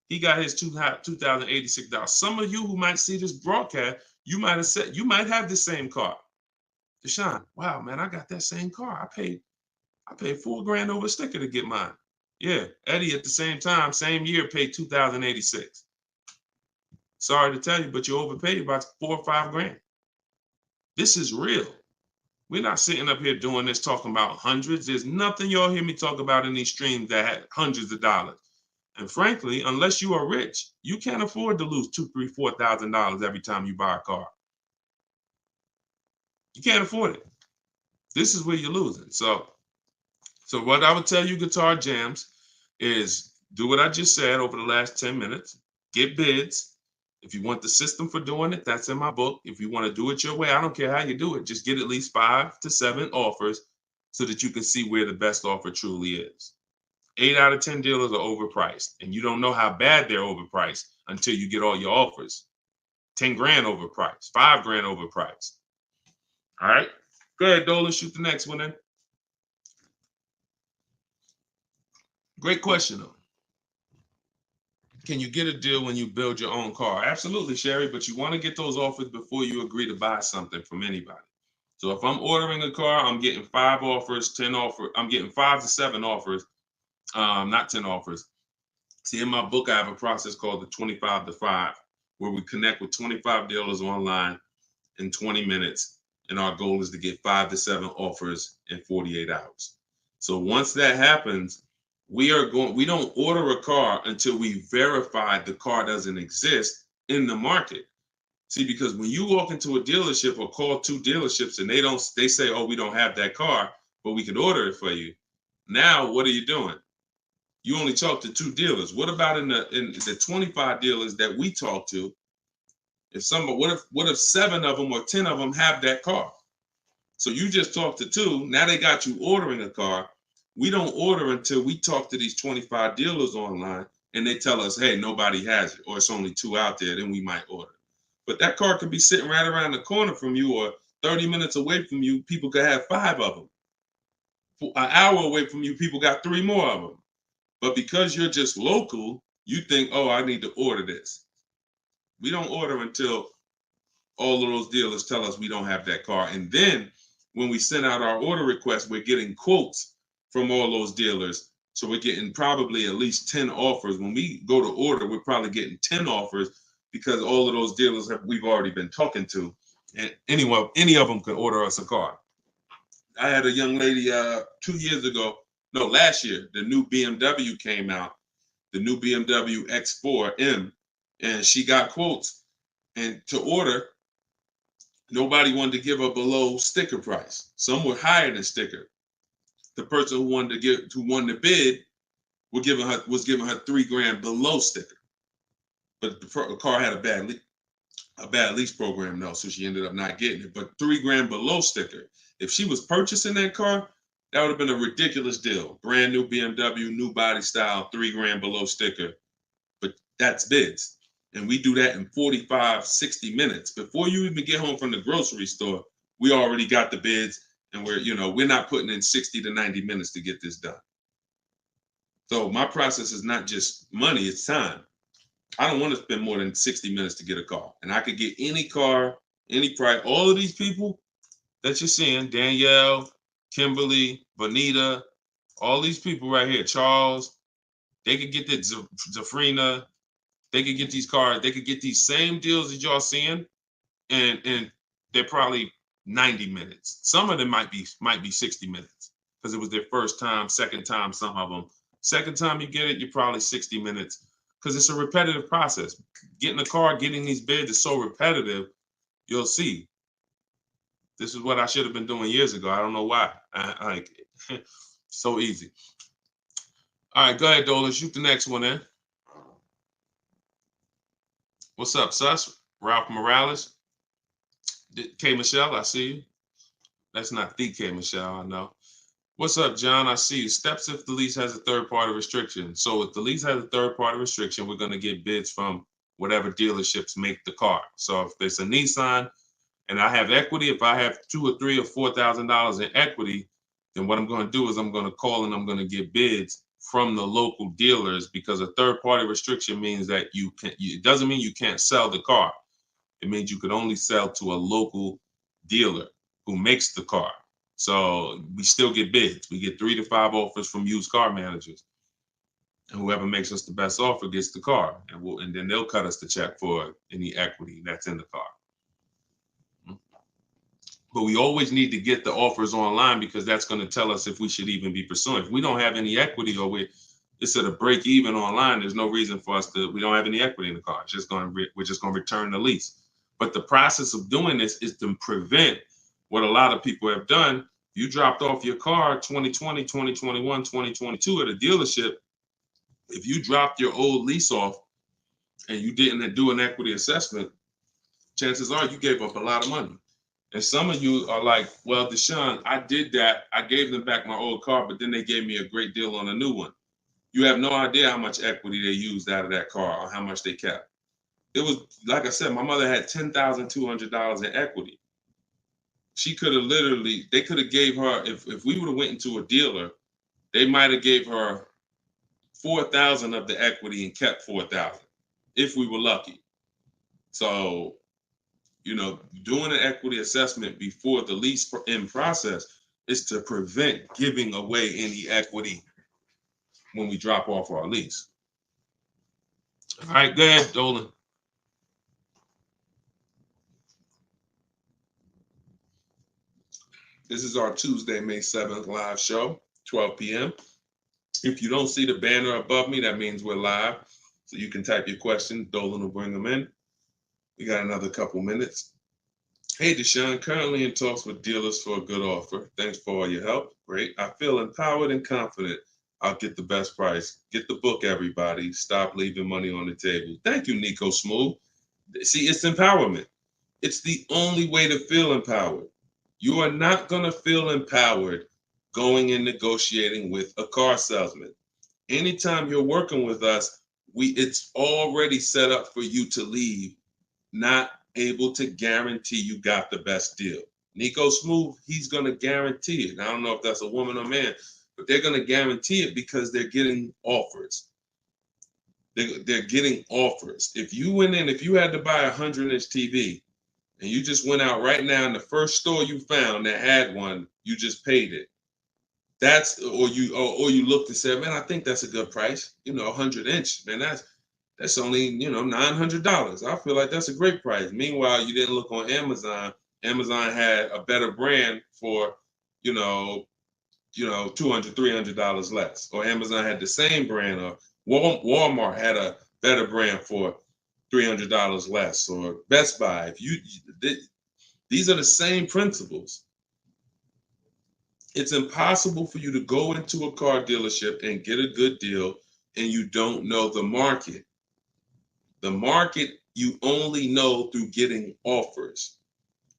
Speaker 1: He got his $2,086. Some of you who might see this broadcast, you might have the same car. Deshone, wow, man, I got that same car. I paid 4 grand over sticker to get mine. Yeah, Eddie at the same time, same year, paid $2,086. Sorry to tell you, but you overpaid by 4 or 5 grand. This is real. We're not sitting up here doing this talking about hundreds. There's nothing y'all hear me talk about in these streams that had hundreds of dollars. And frankly, unless you are rich, you can't afford to lose $2,000, $3,000, $4,000 every time you buy a car. You can't afford it. This is where you're losing. So what I would tell you, Guitar Jams, is do what I just said over the last 10 minutes. Get bids. If you want the system for doing it, that's in my book. If you want to do it your way, I don't care how you do it. Just get at least 5 to 7 offers so that you can see where the best offer truly is. 8 out of 10 dealers are overpriced, and you don't know how bad they're overpriced until you get all your offers. 10 grand overpriced, 5 grand overpriced. All right. Go ahead, Dolan. Shoot the next one in. Great question, though. Can you get a deal when you build your own car? Absolutely, Sherry, but you want to get those offers before you agree to buy something from anybody. So if I'm ordering a car, I'm getting 5 offers, 10 offers. I'm getting 5 to 7 offers, not 10 offers. See, in my book, I have a process called the 25 to 5, where we connect with 25 dealers online in 20 minutes. And our goal is to get 5 to 7 offers in 48 hours. So once that happens, we don't order a car until we verify the car doesn't exist in the market. See, because when you walk into a dealership or call 2 dealerships and they say, oh, we don't have that car, but we could order it for you. Now, what are you doing? You only talk to 2 dealers. What about in the 25 dealers that we talk to? What if 7 of them or 10 of them have that car? So you just talked to 2. Now they got you ordering a car. We don't order until we talk to these 25 dealers online and they tell us, hey, nobody has it, or it's only 2 out there, then we might order. But that car could be sitting right around the corner from you, or 30 minutes away from you. People could have 5 of them. An hour away from you, people got 3 more of them. But because you're just local, you think, oh, I need to order this. We don't order until all of those dealers tell us we don't have that car. And then when we send out our order request, we're getting quotes from all those dealers. So we're getting probably at least 10 offers. When we go to order, we're probably getting 10 offers because all of those dealers we've already been talking to. And any of them could order us a car. I had a young lady 2 years ago, no, last year, the new BMW came out, the new BMW X4M, and she got quotes. And to order, nobody wanted to give her below sticker price. Some were higher than sticker. The person who won the bid was giving her $3,000 below sticker. But the car had a bad lease program though, so she ended up not getting it. But $3,000 below sticker. If she was purchasing that car, that would have been a ridiculous deal. Brand new BMW, new body style, $3,000 below sticker. But that's bids. And we do that in 45, 60 minutes. Before you even get home from the grocery store, we already got the bids, and we're not putting in 60 to 90 minutes to get this done. So my process is not just money, it's time. I don't want to spend more than 60 minutes to get a car. And I could get any car, any price. All of these people that you're seeing, Danielle, Kimberly, Bonita, all these people right here, Charles, they could get that Zafrina, they could get these cars, they could get these same deals that y'all seeing, and they're probably 90 minutes. Some of them might be 60 minutes because it was their first time, second time, some of them. Second time you get it, you're probably 60 minutes because it's a repetitive process. Getting a car, getting these bids is so repetitive, you'll see. This is what I should have been doing years ago. I don't know why. So easy. All right, go ahead, Dolan. Shoot the next one in. What's up, Sus? Ralph Morales. K. Michelle, I see you. That's not the K. Michelle, I know. What's up, John? I see you. Steps if the lease has a third-party restriction. So if the lease has a third-party restriction, we're going to get bids from whatever dealerships make the car. So if there's a Nissan and I have equity, if I have $2,000 or $3,000 or $4,000 in equity, then what I'm going to do is I'm going to call and I'm going to get bids from the local dealers, because a third-party restriction means that it doesn't mean you can't sell the car. It means you could only sell to a local dealer who makes the car. So we still get bids. We get 3 to 5 offers from used car managers. And whoever makes us the best offer gets the car. And then they'll cut us the check for any equity that's in the car. But we always need to get the offers online, because that's going to tell us if we should even be pursuing. If we don't have any equity, or it's at a break even online, there's no reason for us we don't have any equity in the car. We're just going to return the lease. But the process of doing this is to prevent what a lot of people have done. You dropped off your car 2020, 2021, 2022 at a dealership. If you dropped your old lease off and you didn't do an equity assessment, chances are you gave up a lot of money. And some of you are like, well, Deshone, I did that. I gave them back my old car, but then they gave me a great deal on a new one. You have no idea how much equity they used out of that car or how much they kept. It was, like I said, my mother had $10,200 in equity. She could have literally, they could have gave her, if we would have went into a dealer, they might have gave her 4,000 of the equity and kept 4,000 if we were lucky. So, doing an equity assessment before the lease in process is to prevent giving away any equity when we drop off our lease. All right, go ahead, Dolan. This is our Tuesday, May 7th live show, 12 p.m. If you don't see the banner above me, that means we're live. So you can type your question. Dolan will bring them in. We got another couple minutes. Hey, Deshone, currently in talks with dealers for a good offer. Thanks for all your help. Great. I feel empowered and confident I'll get the best price. Get the book, everybody. Stop leaving money on the table. Thank you, Nico Smooth. See, it's empowerment. It's the only way to feel empowered. You are not going to feel empowered going and negotiating with a car salesman. Anytime you're working with us, it's already set up for you to leave not able to guarantee you got the best deal. Nico Smooth, he's going to guarantee it. I don't know if that's a woman or man, but they're going to guarantee it because they're getting offers. They're getting offers. If you went in, if you had to buy a 100-inch TV and you just went out right now in the first store you found that had one, you just paid it. Or you looked and said, man, I think that's a good price. 100-inch, man, that's only, $900. I feel like that's a great price. Meanwhile, you didn't look on Amazon. Amazon had a better brand for, $200, $300 less. Or Amazon had the same brand, or Walmart had a better brand for $300 less, or Best Buy. These are the same principles. It's impossible for you to go into a car dealership and get a good deal and you don't know the market. The market you only know through getting offers.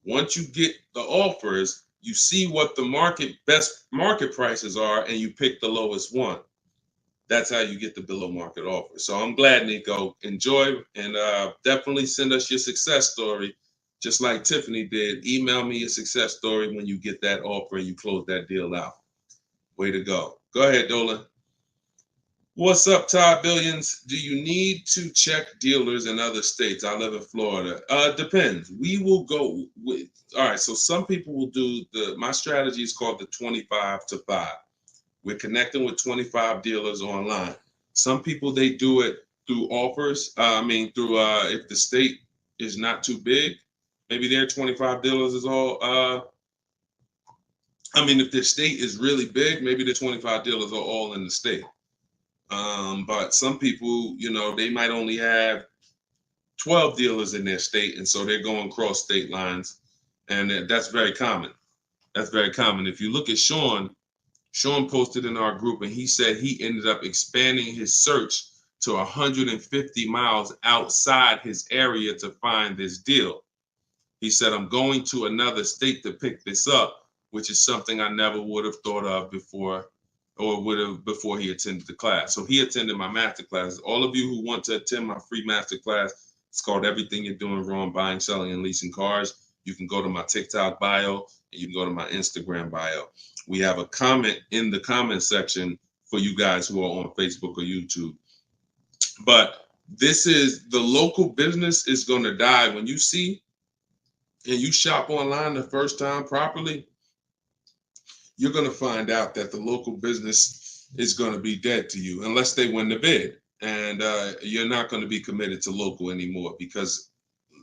Speaker 1: Once you get the offers, you see what the best market prices are and you pick the lowest one. That's how you get the below market offer. So I'm glad, Nico. Enjoy, and definitely send us your success story. Just like Tiffany did, email me your success story when you get that offer and you close that deal out. Way to go. Go ahead, Dolan. What's up, Todd Billions? Do you need to check dealers in other states? I live in Florida. Depends. We will go with, all right, so some people will do my strategy is called the 25 to 5. We're connecting with 25 dealers online. Some people, they do it through offers. Through if the state is not too big, maybe their 25 dealers is all. If their state is really big, maybe the 25 dealers are all in the state. But some people, they might only have 12 dealers in their state, and so they're going cross state lines, and that's very common. That's very common. If you look at Sean posted in our group, and he said he ended up expanding his search to 150 miles outside his area to find this deal. He said, I'm going to another state to pick this up, which is something I never would have thought of before, or would have before he attended the class. So he attended my master class. All of you who want to attend my free master class, it's called Everything You're Doing Wrong, Buying, Selling, and Leasing Cars. You can go to my TikTok bio, and you can go to my Instagram bio. We have a comment in the comment section for you guys who are on Facebook or YouTube. But this is, the local business is going to die. When you see and you shop online the first time properly, you're going to find out that the local business is going to be dead to you unless they win the bid. And you're not going to be committed to local anymore, because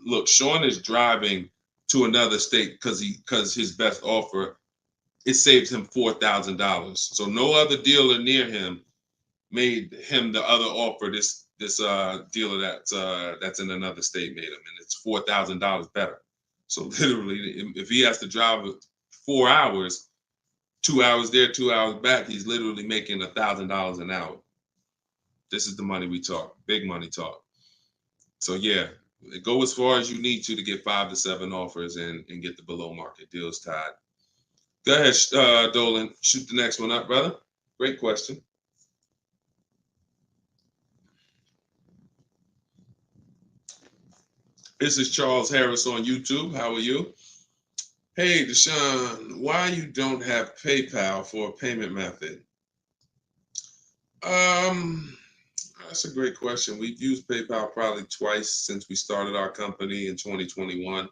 Speaker 1: look, Sean is driving to another state because his best offer, it saves him $4,000. So no other dealer near him made him the other offer. This dealer that's in another state made him, and it's $4,000 better. So literally, if he has to drive 4 hours, 2 hours there, 2 hours back, he's literally making $1,000 an hour. This is the money we talk, big money talk. So yeah, go as far as you need to get 5 to 7 offers and get the below market deals tied. Go ahead, Dolan, shoot the next one up, brother. Great question. This is Charles Harris on YouTube. How are you? Hey, Deshone, why you don't have PayPal for a payment method? Um, that's a great question. We've used PayPal probably twice since we started our company in 2021.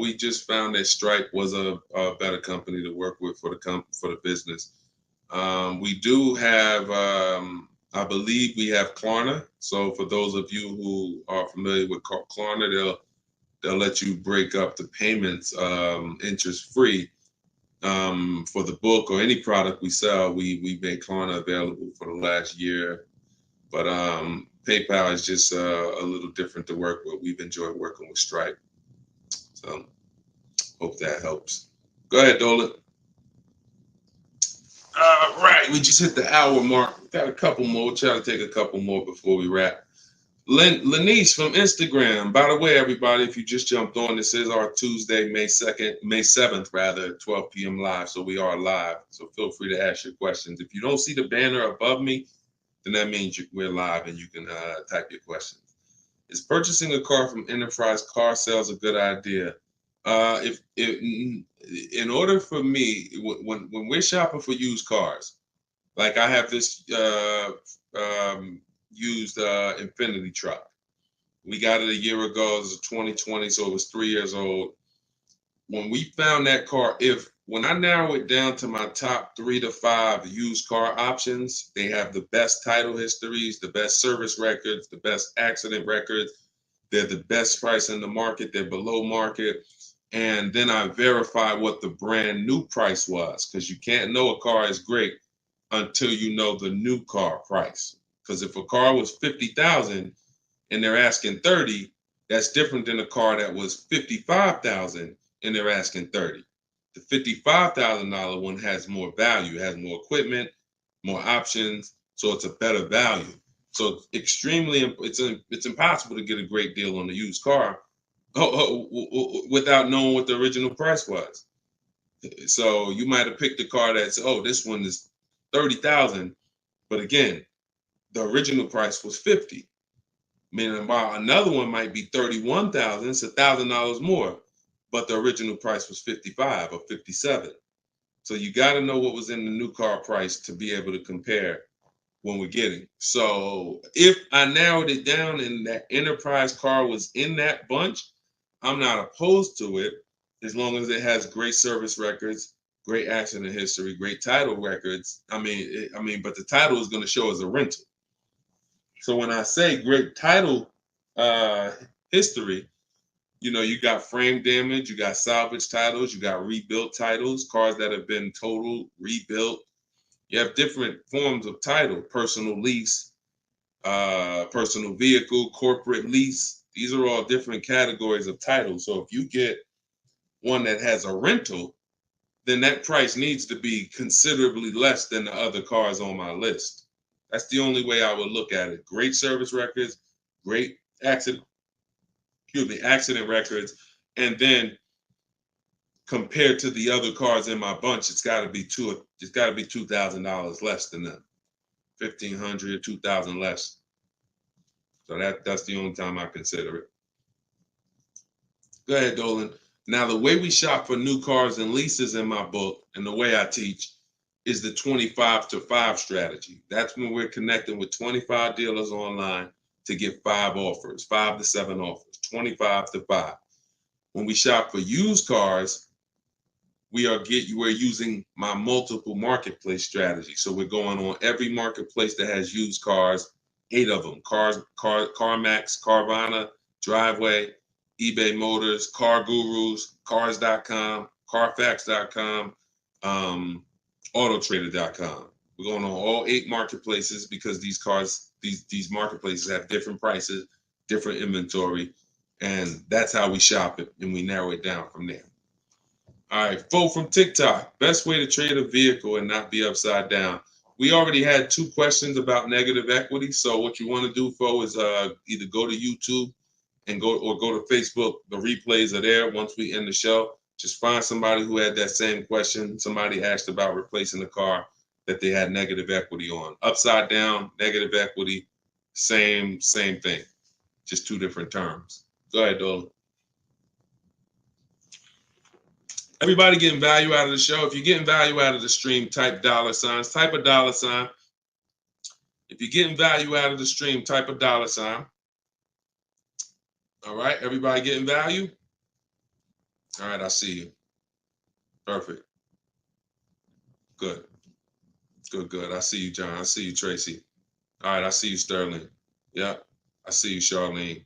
Speaker 1: We just found that Stripe was a better company to work with for the business. We do have, I believe we have Klarna. So for those of you who are familiar with Klarna, they'll let you break up the payments interest free. For the book or any product we sell, we make Klarna available for the last year. But PayPal is just a little different to work with. We've enjoyed working with Stripe. So hope that helps. Go ahead, Dolan. Right, we just hit the hour mark. Got a couple more. We'll try to take a couple more before we wrap. Lenice from Instagram. By the way, everybody, if you just jumped on, this is our Tuesday, May 7th, rather, 12 p.m. live. So we are live. So feel free to ask your questions. If you don't see the banner above me, then that means we're live and you can type your questions. Is purchasing a car from Enterprise Car Sales a good idea? If in order for me, when we're shopping for used cars, like I have this used Infinity truck. We got it a year ago. It was 2020, so it was 3 years old. When we found that car, when I narrow it down to my top 3 to 5 used car options, they have the best title histories, the best service records, the best accident records. They're the best price in the market. They're below market. And then I verify what the brand new price was, because you can't know a car is great until you know the new car price. Because if a car was 50,000 and they're asking 30, that's different than a car that was 55,000 and they're asking 30. The $55,000 one has more value, has more equipment, more options, so it's a better value. So it's impossible to get a great deal on a used car without knowing what the original price was. So you might have picked a car that's, this one is 30,000, but again, the original price was 50. Meaning, while another one might be 31,000, it's $1,000 more, but the original price was 55 or 57. So you got to know what was in the new car price to be able to compare when we're getting. So if I narrowed it down and that Enterprise car was in that bunch, I'm not opposed to it as long as it has great service records, great accident history, great title records. But the title is going to show as a rental. So when I say great title history, you got frame damage, you got salvage titles, you got rebuilt titles, cars that have been totaled, rebuilt. You have different forms of title: personal lease, personal vehicle, corporate lease. These are all different categories of title. So if you get one that has a rental, then that price needs to be considerably less than the other cars on my list. That's the only way I would look at it. Great service records, great accident records, and then compared to the other cars in my bunch, it's got to be $2,000 less than them. 1,500, 2,000 less. So that's the only time I consider it. Go ahead, Dolan. Now, the way we shop for new cars and leases in my book, and the way I teach, is the 25 to 5 strategy. That's when we're connecting with 25 dealers online to get 5 offers, 5 to 7 offers, 25 to 5. When we shop for used cars, we're using my multiple marketplace strategy. So we're going on every marketplace that has used cars, 8 of them: CarMax, Carvana, Driveway, eBay Motors, Car Gurus, Cars.com, Carfax.com, Autotrader.com. We're going on all 8 marketplaces because these marketplaces have different prices, different inventory, and that's how we shop it, and we narrow it down from there. All right, Fo from TikTok. Best way to trade a vehicle and not be upside down. We already had 2 questions about negative equity. So what you want to do, Fo, is either go to YouTube and go to Facebook. The replays are there once we end the show. Just find somebody who had that same question. Somebody asked about replacing a car that they had negative equity on. Upside down, negative equity, same thing. Just 2 different terms. Go ahead, Dolan. Everybody getting value out of the show. If you're getting value out of the stream, type $signs, type a $sign. If you're getting value out of the stream, type a $sign. All right, everybody getting value? All right, I see you. Perfect. Good. Good. I see you, John. I see you, Tracy. All right, I see you, Sterling. Yep. I see you, Charlene.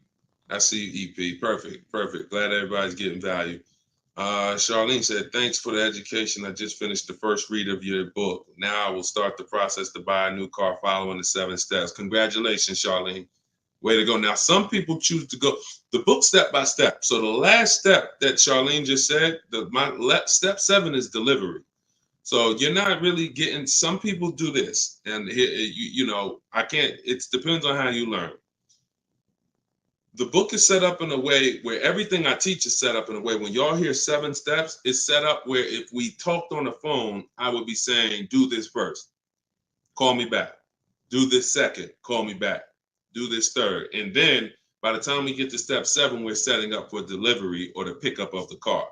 Speaker 1: I see you, EP. Perfect. Glad everybody's getting value. Charlene said, thanks for the education. I just finished the first read of your book. Now I will start the process to buy a new car following the 7 steps. Congratulations, Charlene. Way to go. Now, some people choose to go the book step by step. So the last step that Charlene just said, step 7 is delivery. So you're not really getting, some people do this. And I can't, it depends on how you learn. The book is set up in a way where everything I teach is set up in a way when y'all hear 7 steps, it's set up where if we talked on the phone, I would be saying, do this first, call me back. Do this second, call me back. Do this third. And then by the time we get to step 7, we're setting up for delivery or the pickup of the car.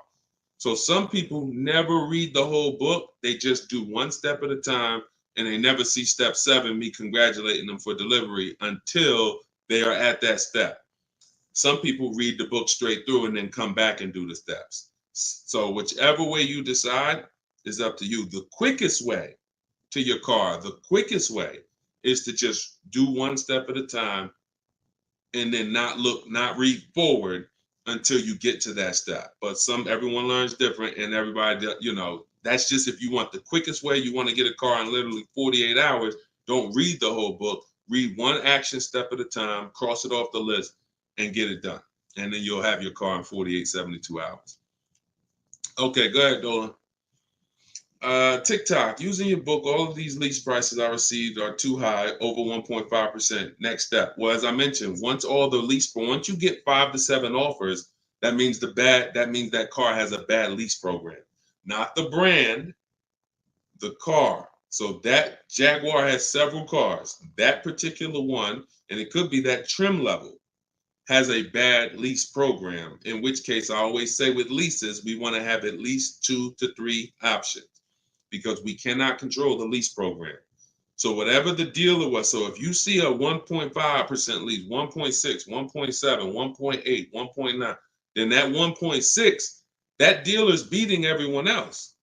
Speaker 1: So some people never read the whole book. They just do 1 step at a time and they never see step 7, me congratulating them for delivery until they are at that step. Some people read the book straight through and then come back and do the steps. So whichever way you decide is up to you. The quickest way to your car, the quickest way is to just do 1 step at a time and then not read forward until you get to that step. But everyone learns different, and everybody, that's just if you want the quickest way, you want to get a car in literally 48 hours, don't read the whole book. Read 1 action step at a time, cross it off the list, and get it done. And then you'll have your car in 48, 72 hours. Okay, go ahead, Dolan. TikTok, using your book, all of these lease prices I received are too high, over 1.5%. Next step. Well, as I mentioned, once you get 5 to 7 offers, that means that car has a bad lease program. Not the brand, the car. So that Jaguar has several cars. That particular one, and it could be that trim level, has a bad lease program, in which case I always say with leases, we want to have at least 2 to 3 options, because we cannot control the lease program. So whatever the dealer was, so if you see a 1.5% lease, 1.6, 1.7, 1.8, 1.9, then that 1.6, that dealer's beating everyone else.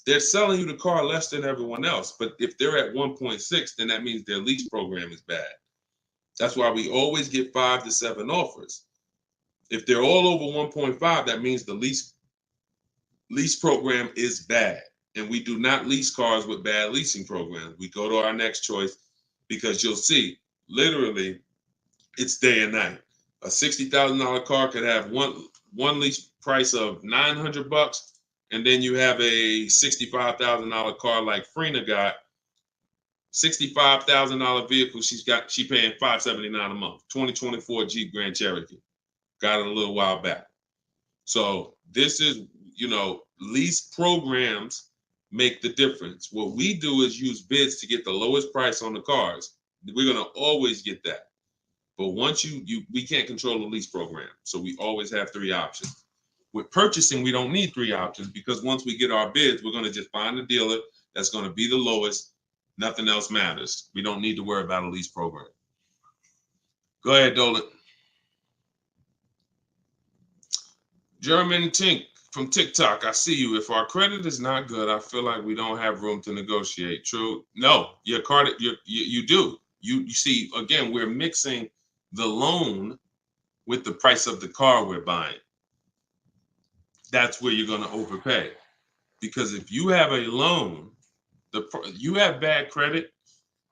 Speaker 1: They're selling you the car less than everyone else. But if they're at 1.6, then that means their lease program is bad. That's why we always get 5 to 7 offers. If they're all over 1.5, that means the lease program is bad. And we do not lease cars with bad leasing programs. We go to our next choice, because you'll see, literally, it's day and night. A $60,000 car could have one lease price of $900, and then you have a $65,000 car like Frena got, $65,000 vehicle. She paying $579 a month. 2024 Jeep Grand Cherokee. Got it a little while back. So this is, lease programs make the difference. What we do is use bids to get the lowest price on the cars. We're gonna always get that. But once we can't control the lease program. So we always have 3 options. With purchasing, we don't need 3 options, because once we get our bids, we're gonna just find a dealer that's gonna be the lowest. Nothing else matters. We don't need to worry about a lease program. Go ahead, Dolan. German Tink from TikTok, I see you. If our credit is not good, I feel like we don't have room to negotiate. True? No, your credit, you do. You see, again, we're mixing the loan with the price of the car we're buying. That's where you're going to overpay. Because if you have a loan, you have bad credit,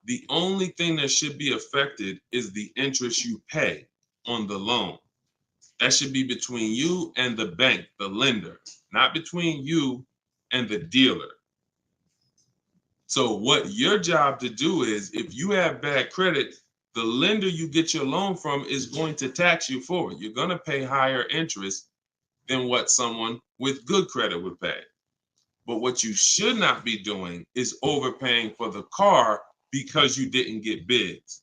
Speaker 1: the only thing that should be affected is the interest you pay on the loan. That should be between you and the bank, the lender, not between you and the dealer. So what your job to do is, if you have bad credit, the lender you get your loan from is going to tax you for it. You're going to pay higher interest than what someone with good credit would pay. But what you should not be doing is overpaying for the car because you didn't get bids.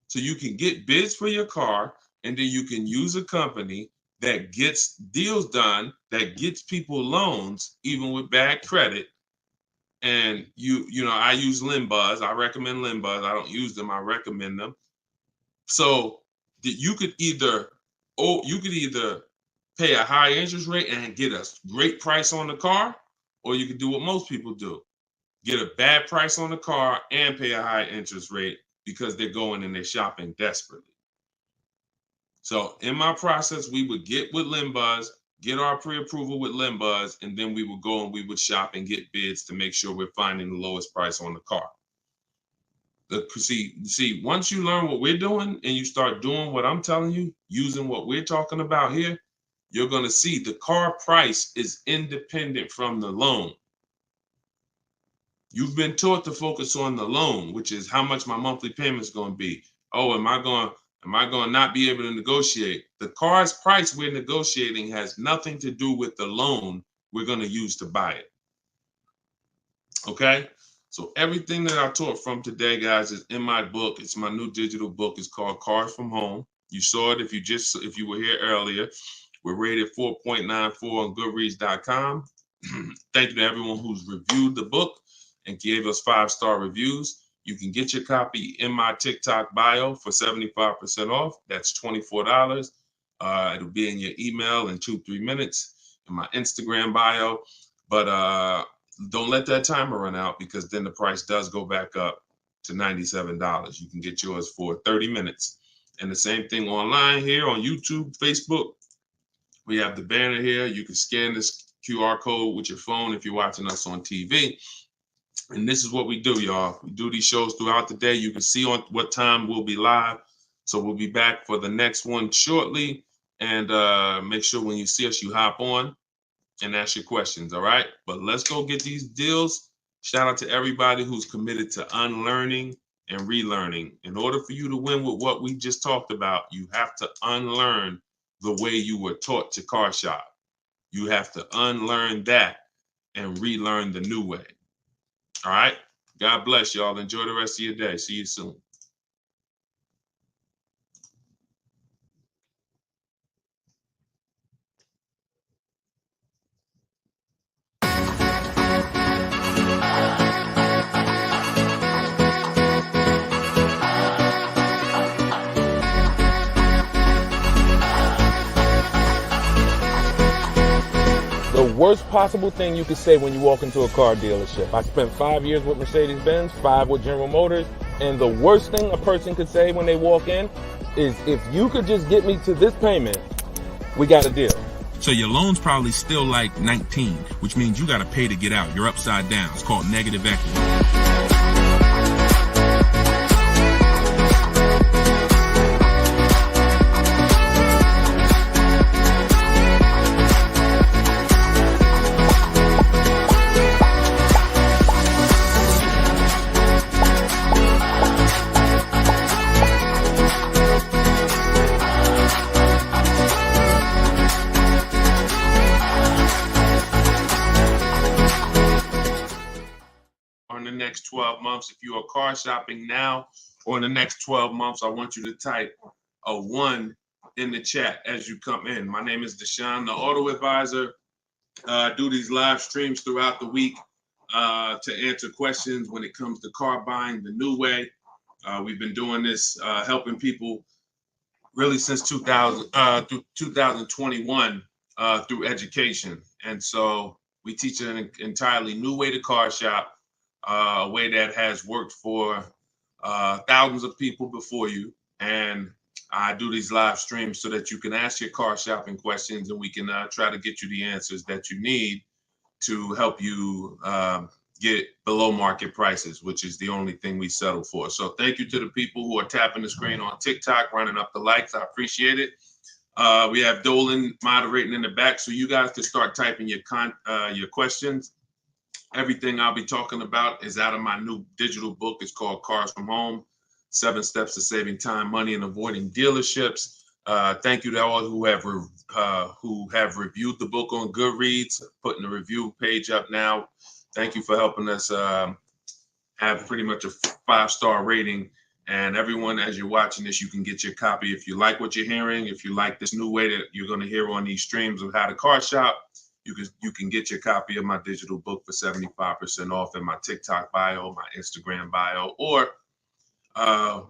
Speaker 1: So you can get bids for your car, and then you can use a company that gets deals done, that gets people loans, even with bad credit. And you know, I use Limbuzz. I recommend Limbuzz. I don't use them. I recommend them. So you could either, pay a high interest rate and get a great price on the car, or you could do what most people do: get a bad price on the car and pay a high interest rate because they're going and they're shopping desperately. So in my process, we would get with Limbuzz, get our pre-approval with Limbuzz, and then we would go and we would shop and get bids to make sure we're finding the lowest price on the car. See, once you learn what we're doing and you start doing what I'm telling you, using what we're talking about here, you're going to see the car price is independent from the loan. You've been taught to focus on the loan, which is how much my monthly payment is going to be. Oh, am I going to not be able to negotiate? The car's price we're negotiating has nothing to do with the loan we're going to use to buy it. Okay? So everything that I taught from today, guys, is in my book. It's my new digital book. It's called Cars from Home. You saw it if you were here earlier. We're rated 4.94 on Goodreads.com. Thank you to everyone who's reviewed the book and gave us 5-star reviews. You can get your copy in my TikTok bio for 75% off. That's $24. It'll be in your email in 2-3 minutes, in my Instagram bio. But don't let that timer run out, because then the price does go back up to $97. You can get yours for 30 minutes. And the same thing online here on YouTube, Facebook. We have the banner here. You can scan this QR code with your phone if you're watching us on TV. And this is what we do, y'all. We do these shows throughout the day. You can see on what time we'll be live. So we'll be back for the next one shortly. And make sure when you see us, you hop on and ask your questions, all right? But let's go get these deals. Shout out to everybody who's committed to unlearning and relearning. In order for you to win with what we just talked about, you have to unlearn the way you were taught to car shop. You have to unlearn that and relearn the new way. All right? God bless y'all. Enjoy the rest of your day. See you soon.
Speaker 2: The worst possible thing you could say when you walk into a car dealership. I spent 5 years with Mercedes-Benz, 5 with General Motors, and the worst thing a person could say when they walk in is, if you could just get me to this payment, we got a deal. So your loan's probably still like 19, which means you got to pay to get out. You're upside down. It's called negative equity.
Speaker 1: In the next 12 months, if you are car shopping now, or in the next 12 months, I want you to type a 1 in the chat as you come in. My name is Deshone the Auto Advisor. I do these live streams throughout the week to answer questions when it comes to car buying the new way. We've been doing this, helping people really since 2021 through education. And so we teach an entirely new way to car shop. A way that has worked for thousands of people before you. And I do these live streams so that you can ask your car shopping questions, and we can try to get you the answers that you need to help you get below market prices, which is the only thing we settle for. So thank you to the people who are tapping the screen on TikTok, running up the likes. I appreciate it. We have Dolan moderating in the back, so you guys can start typing your questions. Everything I'll be talking about is out of my new digital book. It's called Cars from Home, 7 Steps to Saving Time, Money, and Avoiding Dealerships. Thank you to all who have reviewed the book on Goodreads, putting the review page up now. Thank you for helping us have pretty much a 5-star rating And everyone, as you're watching this, you can get your copy. If you like what you're hearing, if you like this new way that you're going to hear on these streams of how to car shop, you can get your copy of my digital book for 75% off in my TikTok bio, my Instagram bio, or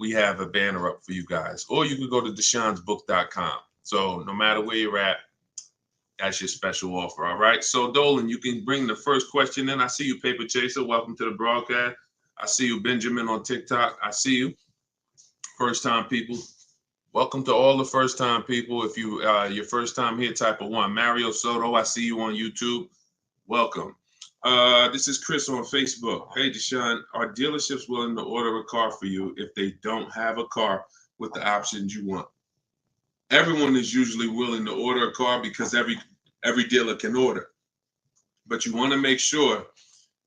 Speaker 1: we have a banner up for you guys. Or you can go to deshonsbook.com. So no matter where you're at, that's your special offer. All right. So Dolan, you can bring the first question in. I see you, Paper Chaser. Welcome to the broadcast. I see you, Benjamin, on TikTok. I see you. First time people. Welcome to all the first time people. If you your first time here, type of 1. Mario Soto, I see you on YouTube. Welcome. This is Chris on Facebook. Hey, Deshone, are dealerships willing to order a car for you if they don't have a car with the options you want? Everyone is usually willing to order a car because every dealer can order. But you want to make sure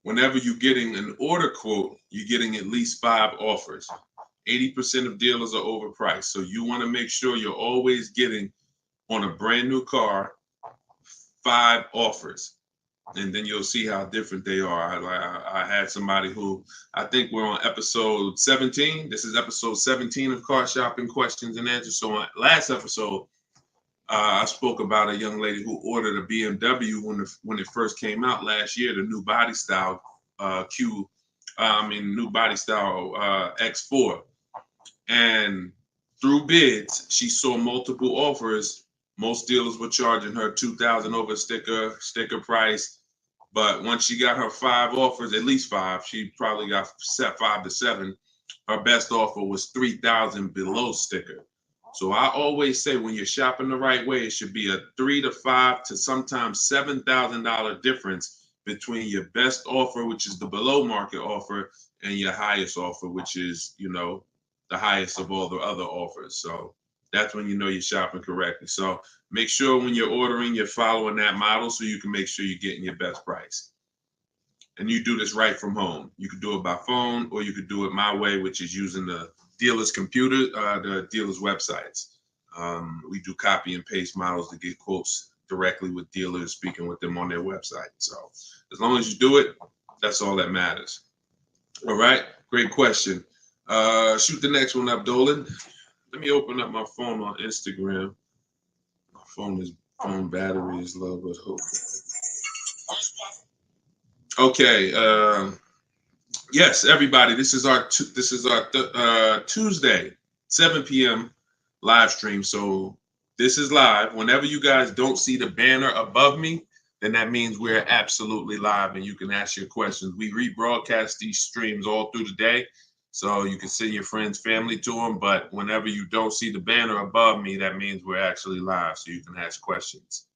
Speaker 1: whenever you're getting an order quote, you're getting at least 5 offers. 80% of dealers are overpriced. So you want to make sure you're always getting on a brand new car 5 offers. And then you'll see how different they are. I had somebody who, I think we're on episode 17. This is episode 17 of Car Shopping Questions and Answers. So on last episode, I spoke about a young lady who ordered a BMW when it first came out last year, the new body style new body style X4. And through bids, she saw multiple offers. Most dealers were charging her $2,000 over sticker price. But once she got her 5 offers, at least 5, she probably got set 5 to 7. Her best offer was $3,000 below sticker. So I always say when you're shopping the right way, it should be a $3,000 to $5,000 to sometimes $7,000 difference between your best offer, which is the below market offer, and your highest offer, which is, the highest of all the other offers. So that's when you know you're shopping correctly. So make sure when you're ordering, you're following that model so you can make sure you're getting your best price. And you do this right from home. You could do it by phone, or you could do it my way, which is using the dealer's computer, the dealer's websites. We do copy and paste models to get quotes directly with dealers, speaking with them on their website. So as long as you do it, that's all that matters. All right, great question. Shoot the next one up, Dolan. Let me open up my phone on Instagram. My phone battery is low, but hope. Okay. Yes, everybody. This is our Tuesday 7 p.m. live stream. So this is live. Whenever you guys don't see the banner above me, then that means we're absolutely live, and you can ask your questions. We rebroadcast these streams all through the day, so you can send your friends, family to them. But whenever you don't see the banner above me, that means we're actually live, so you can ask questions.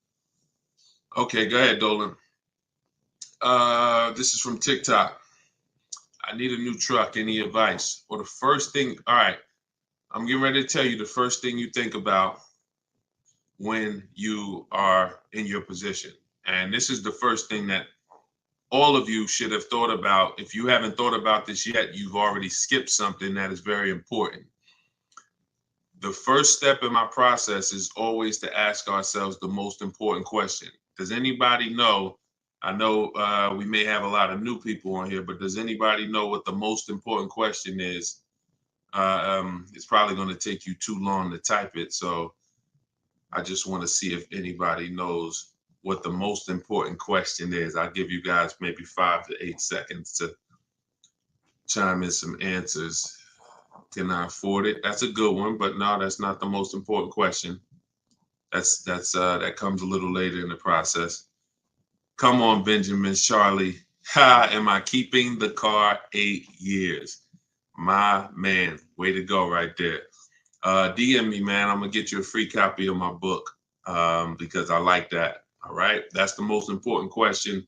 Speaker 1: Okay, go ahead, Dolan. This is from TikTok. I need a new truck. Any advice? Or the first thing, all right, I'm getting ready to tell you the first thing you think about when you are in your position. And this is the first thing that all of you should have thought about. If you haven't thought about this yet, you've already skipped something that is very important. The first step in my process is always to ask ourselves the most important question. Does anybody know? I know we may have a lot of new people on here, but does anybody know what the most important question is? It's probably going to take you too long to type it. So I just want to see if anybody knows what the most important question is. I'll give you guys maybe 5 to 8 seconds to chime in some answers. Can I afford it? That's a good one, but no, that's not the most important question. That comes a little later in the process. Come on, Benjamin, Charlie. Am I keeping the car 8 years? My man, way to go right there. DM me, man. I'm gonna get you a free copy of my book because I like that. All right, that's the most important question.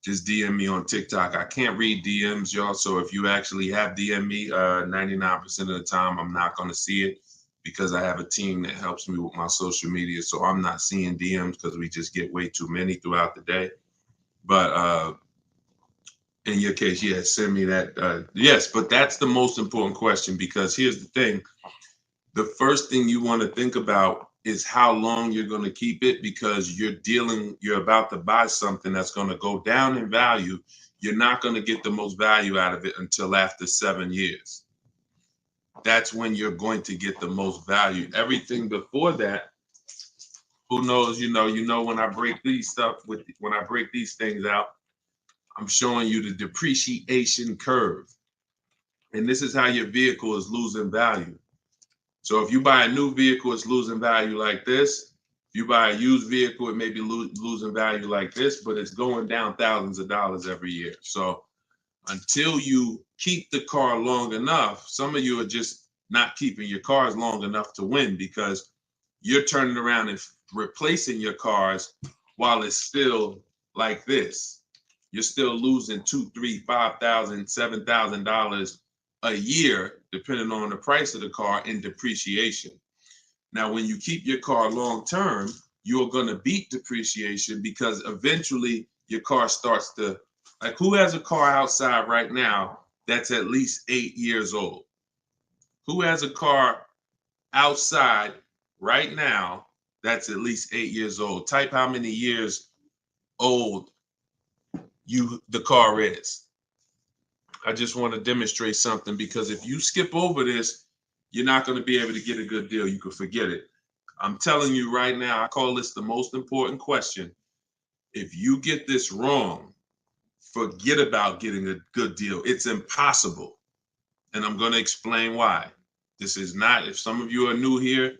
Speaker 1: Just DM me on TikTok. I can't read DMs, y'all. So if you actually have DM me, 99% of the time, I'm not gonna see it because I have a team that helps me with my social media. So I'm not seeing DMs because we just get way too many throughout the day. But in your case, yes, send me that. Yes, but that's the most important question because here's the thing. The first thing you want to think about is how long you're going to keep it because you're about to buy something that's going to go down in value. You're not going to get the most value out of it until after 7 years. that's when you're going to get the most value. Everything before that, who knows, when I break these things out, I'm showing you the depreciation curve. And this is how your vehicle is losing value. So if you buy a new vehicle, it's losing value like this. If you buy a used vehicle, it may be losing value like this, but it's going down thousands of dollars every year. So until you keep the car long enough, some of you are just not keeping your cars long enough to win, because you're turning around and replacing your cars while it's still like this. You're still losing $2,000, $3,000, $5,000, $7,000 a year, depending on the price of the car, in depreciation. Now, when you keep your car long term, you're going to beat depreciation, because eventually your car starts to, like, who has a car outside right now that's at least 8 years old? Who has a car outside right now that's at least 8 years old? Type how many years old the car is. I just want to demonstrate something, because if you skip over this, you're not going to be able to get a good deal. You can forget it. I'm telling you right now, I call this the most important question. If you get this wrong, forget about getting a good deal. It's impossible. And I'm going to explain why. This is not, if some of you are new here,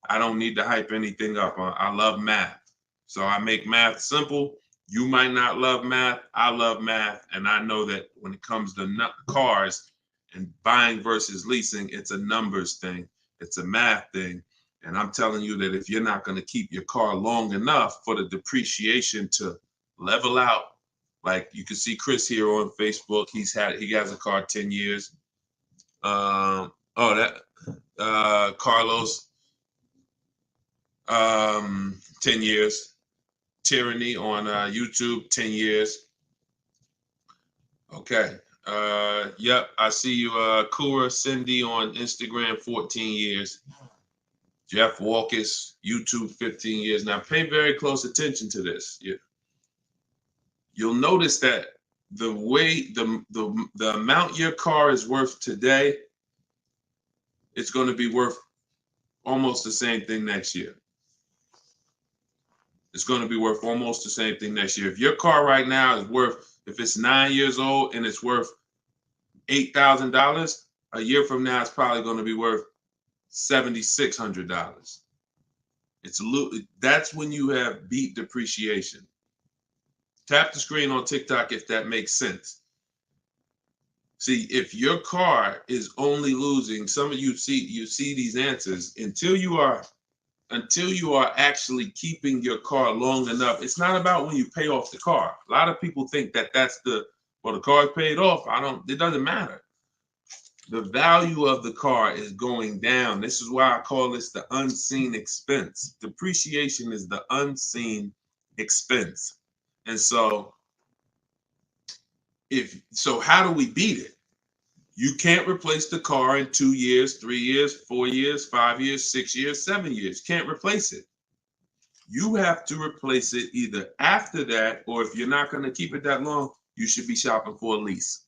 Speaker 1: I don't need to hype anything up. I love math. So I make math simple. You might not love math. I love math. And I know that when it comes to cars and buying versus leasing, it's a numbers thing. It's a math thing. And I'm telling you that if you're not going to keep your car long enough for the depreciation to level out, like you can see Chris here on Facebook, he has a car 10 years. Carlos, 10 years. Tyranny on YouTube, 10 years. Okay. Yep, I see you. Kura Cindy on Instagram, 14 years. Jeff Walkus, YouTube, 15 years. Now pay very close attention to this. You'll notice that the way the amount your car is worth today, it's going to be worth almost the same thing next year. It's going to be worth almost the same thing next year. If your car right now is worth, if it's 9 years old and it's worth $8,000, a year from now it's probably going to be worth $7,600. That's when you have beat depreciation. Tap the screen on TikTok if that makes sense. See, if your car is only losing, some of you see these answers, until you are actually keeping your car long enough. It's not about when you pay off the car. A lot of people think that that's the car's paid off. It doesn't matter. The value of the car is going down. This is why I call this the unseen expense. Depreciation is the unseen expense. And so how do we beat it? You can't replace the car in 2 years, 3 years, 4 years, 5 years, 6 years, 7 years. Can't replace it. You have to replace it either after that, or if you're not going to keep it that long, you should be shopping for a lease.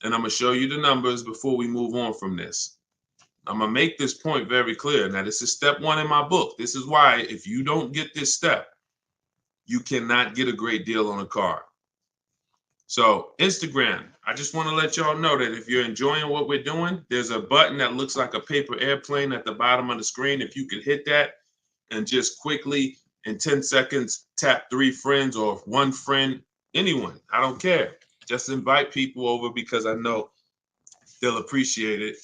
Speaker 1: And I'm going to show you the numbers before we move on from this. I'm going to make this point very clear. Now, this is step 1 in my book. This is why if you don't get this step, you cannot get a great deal on a car. So Instagram, I just want to let y'all know that if you're enjoying what we're doing, there's a button that looks like a paper airplane at the bottom of the screen. If you could hit that and just quickly in 10 seconds, tap 3 friends or 1 friend, anyone, I don't care. Just invite people over, because I know they'll appreciate it.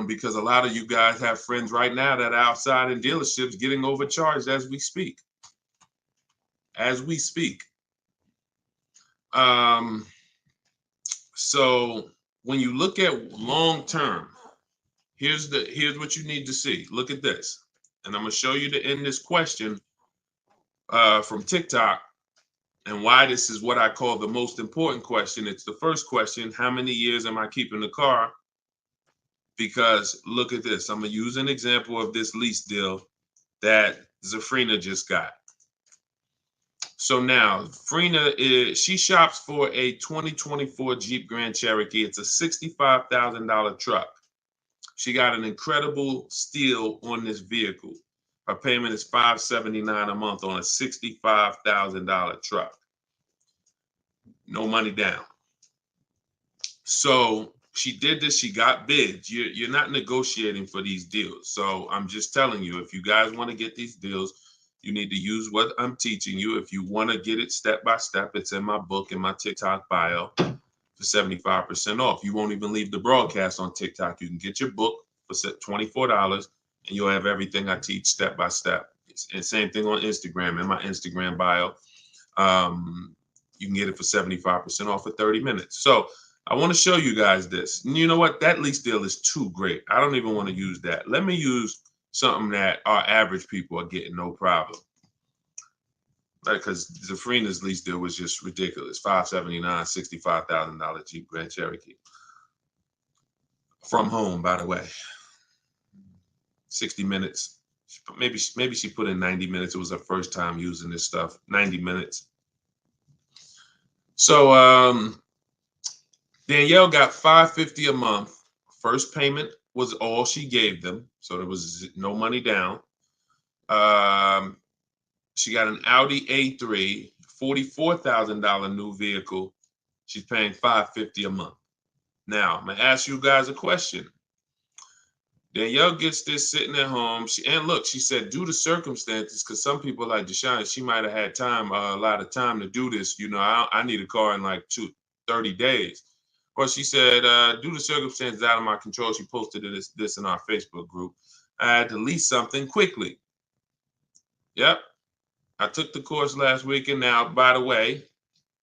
Speaker 1: Because a lot of you guys have friends right now that are outside in dealerships getting overcharged as we speak. So when you look at long term, here's what you need to see. Look at this. And I'm going to show you to end this question from TikTok, and why this is what I call the most important question. It's the first question: how many years am I keeping the car? Because look at this. I'm going to use an example of this lease deal that Zafrina just got. So now Frina she shops for a 2024 Jeep Grand Cherokee. It's a $65,000 truck. She got an incredible steal on this vehicle. Her payment is $579 a month on a $65,000 truck. No money down. So she did this. She got bids. You're not negotiating for these deals. So I'm just telling you, if you guys want to get these deals, you need to use what I'm teaching you. If you want to get it step by step, it's in my book, in my TikTok bio for 75% off. You won't even leave the broadcast on TikTok. You can get your book for $24 and you'll have everything I teach step by step. And same thing on Instagram, in my Instagram bio. You can get it for 75% off for 30 minutes. So I want to show you guys this. And you know what? That lease deal is too great. I don't even want to use that. Let me use something that our average people are getting no problem. Because Zafrina's lease deal was just ridiculous. $579, $65,000 Jeep Grand Cherokee. From home, by the way. 60 minutes. Maybe she put in 90 minutes. It was her first time using this stuff. 90 minutes. So Danielle got $550 a month. First payment was all she gave them. So there was no money down. She got an Audi A3, $44,000 new vehicle. She's paying $550 a month. Now, I'm going to ask you guys a question. Danielle gets this sitting at home. And look, she said, due to circumstances, because some people like Deshone, she might have had time, a lot of time to do this. You know, I need a car in like 30 days. Well, she said, due to circumstances out of my control, she posted this in our Facebook group. I had to lease something quickly. Yep. I took the course last week. And now, by the way,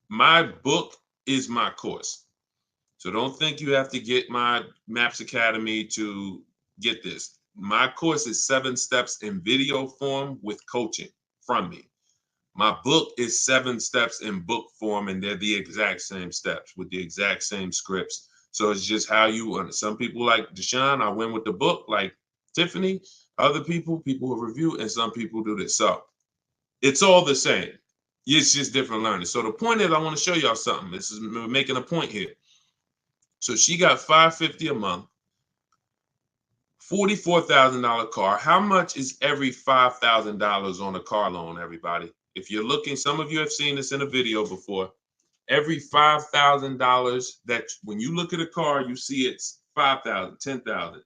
Speaker 1: my book is my course. So don't think you have to get my Maps Academy to get this. My course is 7 steps in video form with coaching from me. My book is 7 steps in book form, and they're the exact same steps with the exact same scripts. So it's just how you, some people like Deshone, I win with the book, like Tiffany, other people who review, and some people do this. So it's all the same. It's just different learning. So the point is, I want to show y'all something. We're making a point here. So she got $550 a month, $44,000 car. How much is every $5,000 on a car loan, everybody? If you're looking, some of you have seen this in a video before. Every $5,000 that when you look at a car, you see it's $5,000, $10,000,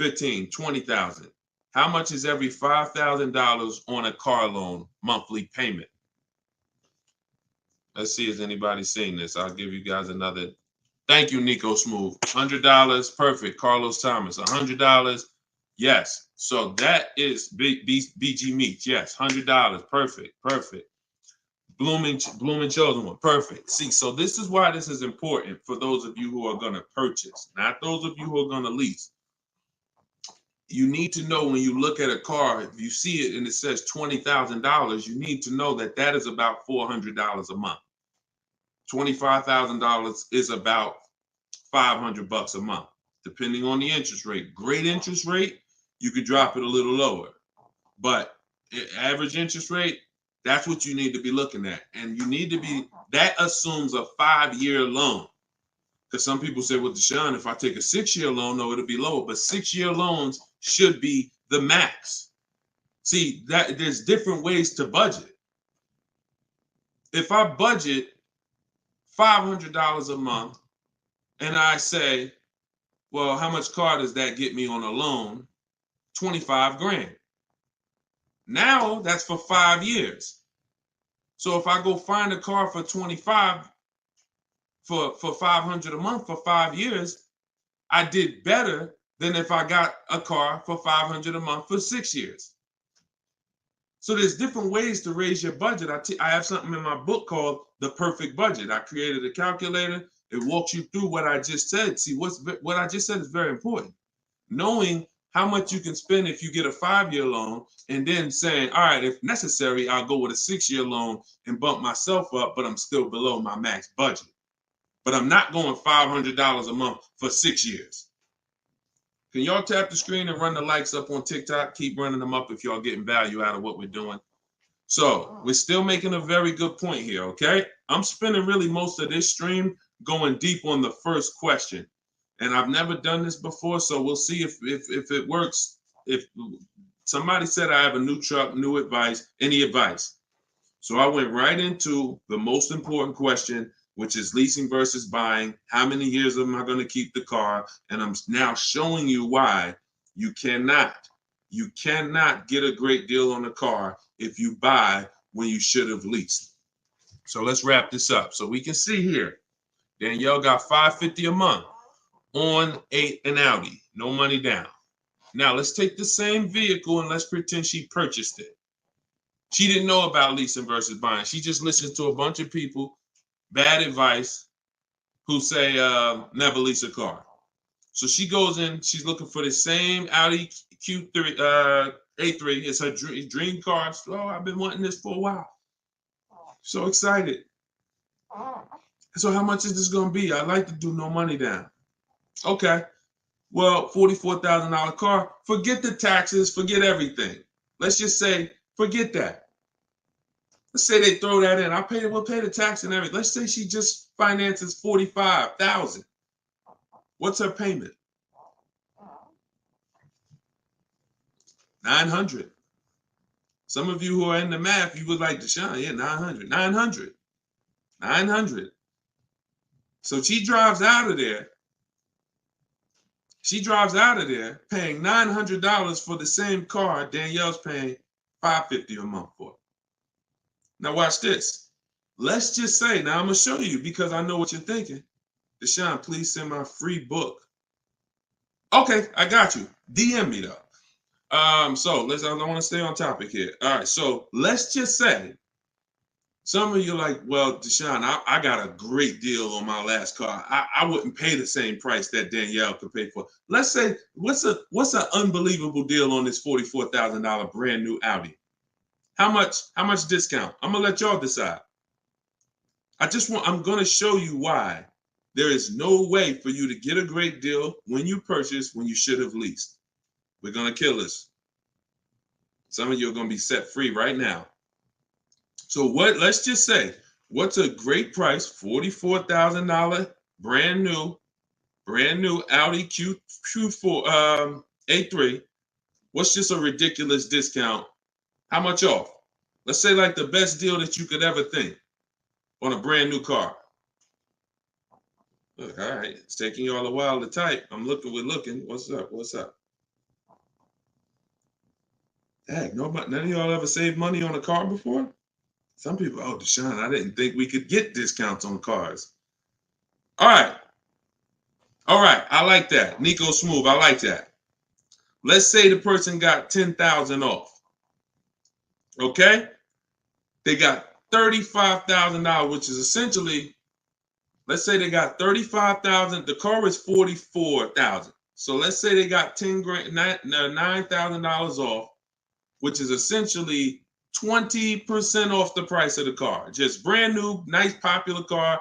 Speaker 1: $15,000, $20,000. How much is every $5,000 on a car loan monthly payment? Let's see if anybody's seen this. I'll give you guys another. Thank you, Nico Smooth. $100, perfect. Carlos Thomas, $100. Yes. So that is BG Meats. Yes, $100. Perfect. Perfect. Blooming Chosen One. Perfect. See, so this is why this is important for those of you who are going to purchase, not those of you who are going to lease. You need to know when you look at a car, if you see it and it says $20,000, you need to know that that is about $400 a month. $25,000 is about $500 a month, depending on the interest rate. Great interest rate, you could drop it a little lower. But average interest rate, that's what you need to be looking at. And you need to be, that assumes a 5-year loan. Because some people say, well, Deshone, if I take a 6-year loan, no, it'll be lower. But 6-year loans should be the max. See, that there's different ways to budget. If I budget $500 a month and I say, well, how much car does that get me on a loan? 25 grand. Now that's for 5 years. So if I go find a car for 25 for $500 a month for 5 years, I did better than if I got a car for $500 a month for 6 years. So there's different ways to raise your budget. I have something in my book called The Perfect Budget. I created a calculator. It walks you through what I just said. See, what I just said is very important. Knowing how much you can spend if you get a 5-year loan, and then saying, all right, if necessary, I'll go with a 6-year loan and bump myself up, but I'm still below my max budget. But I'm not going $500 a month for 6 years. Can y'all tap the screen and run the likes up on TikTok? Keep running them up if y'all getting value out of what we're doing. So we're still making a very good point here, okay? I'm spending really most of this stream going deep on the first question. And I've never done this before, so we'll see if it works. If somebody said I have a new truck, new advice, any advice? So I went right into the most important question, which is leasing versus buying. How many years am I going to keep the car? And I'm now showing you why you cannot get a great deal on a car if you buy when you should have leased. So let's wrap this up. So we can see here, Danielle got $550 a month on an Audi, no money down. Now let's take the same vehicle and let's pretend she purchased it. She didn't know about leasing versus buying. She just listened to a bunch of people, bad advice, who say never lease a car. So she goes in, she's looking for the same Audi Q3, A3. It's her dream car. So, I've been wanting this for a while. So excited. So how much is this going to be? I'd like to do no money down. Okay. Well, $44,000 car. Forget the taxes. Forget everything. Let's just say, forget that. Let's say they throw that in. We'll pay the tax and everything. Let's say she just finances $45,000. What's her payment? $900. Some of you who are in the math, you would like Deshone, yeah, $900. So she drives out of there. She drives out of there paying $900 for the same car Danielle's paying $550 a month for. Now watch this. Let's just say, now I'm going to show you because I know what you're thinking. Deshone, please send my free book. Okay, I got you. DM me though. So I want to stay on topic here. All right, so let's just say some of you are like, well, Deshone, I got a great deal on my last car. I wouldn't pay the same price that Danielle could pay for. Let's say, what's an unbelievable deal on this $44,000 brand new Audi? How much discount? I'm gonna let y'all decide. I'm gonna show you why there is no way for you to get a great deal when you purchase when you should have leased. We're gonna kill this. Some of you are gonna be set free right now. So let's just say, what's a great price? $44,000 brand new Audi Q4 A3. What's just a ridiculous discount? How much off? Let's say like the best deal that you could ever think on a brand new car. Look, all right, it's taking y'all a while to type. We're looking. What's up? Heck, none of y'all ever saved money on a car before? Some people, oh, Deshone, I didn't think we could get discounts on cars. All right, I like that. Nico Smooth, I like that. Let's say the person got $10,000 off. Okay? They got $35,000, which is essentially, let's say they got $35,000. The car is $44,000. So let's say they got $9,000 off, which is essentially 20% off the price of the car. Just brand new, nice, popular car.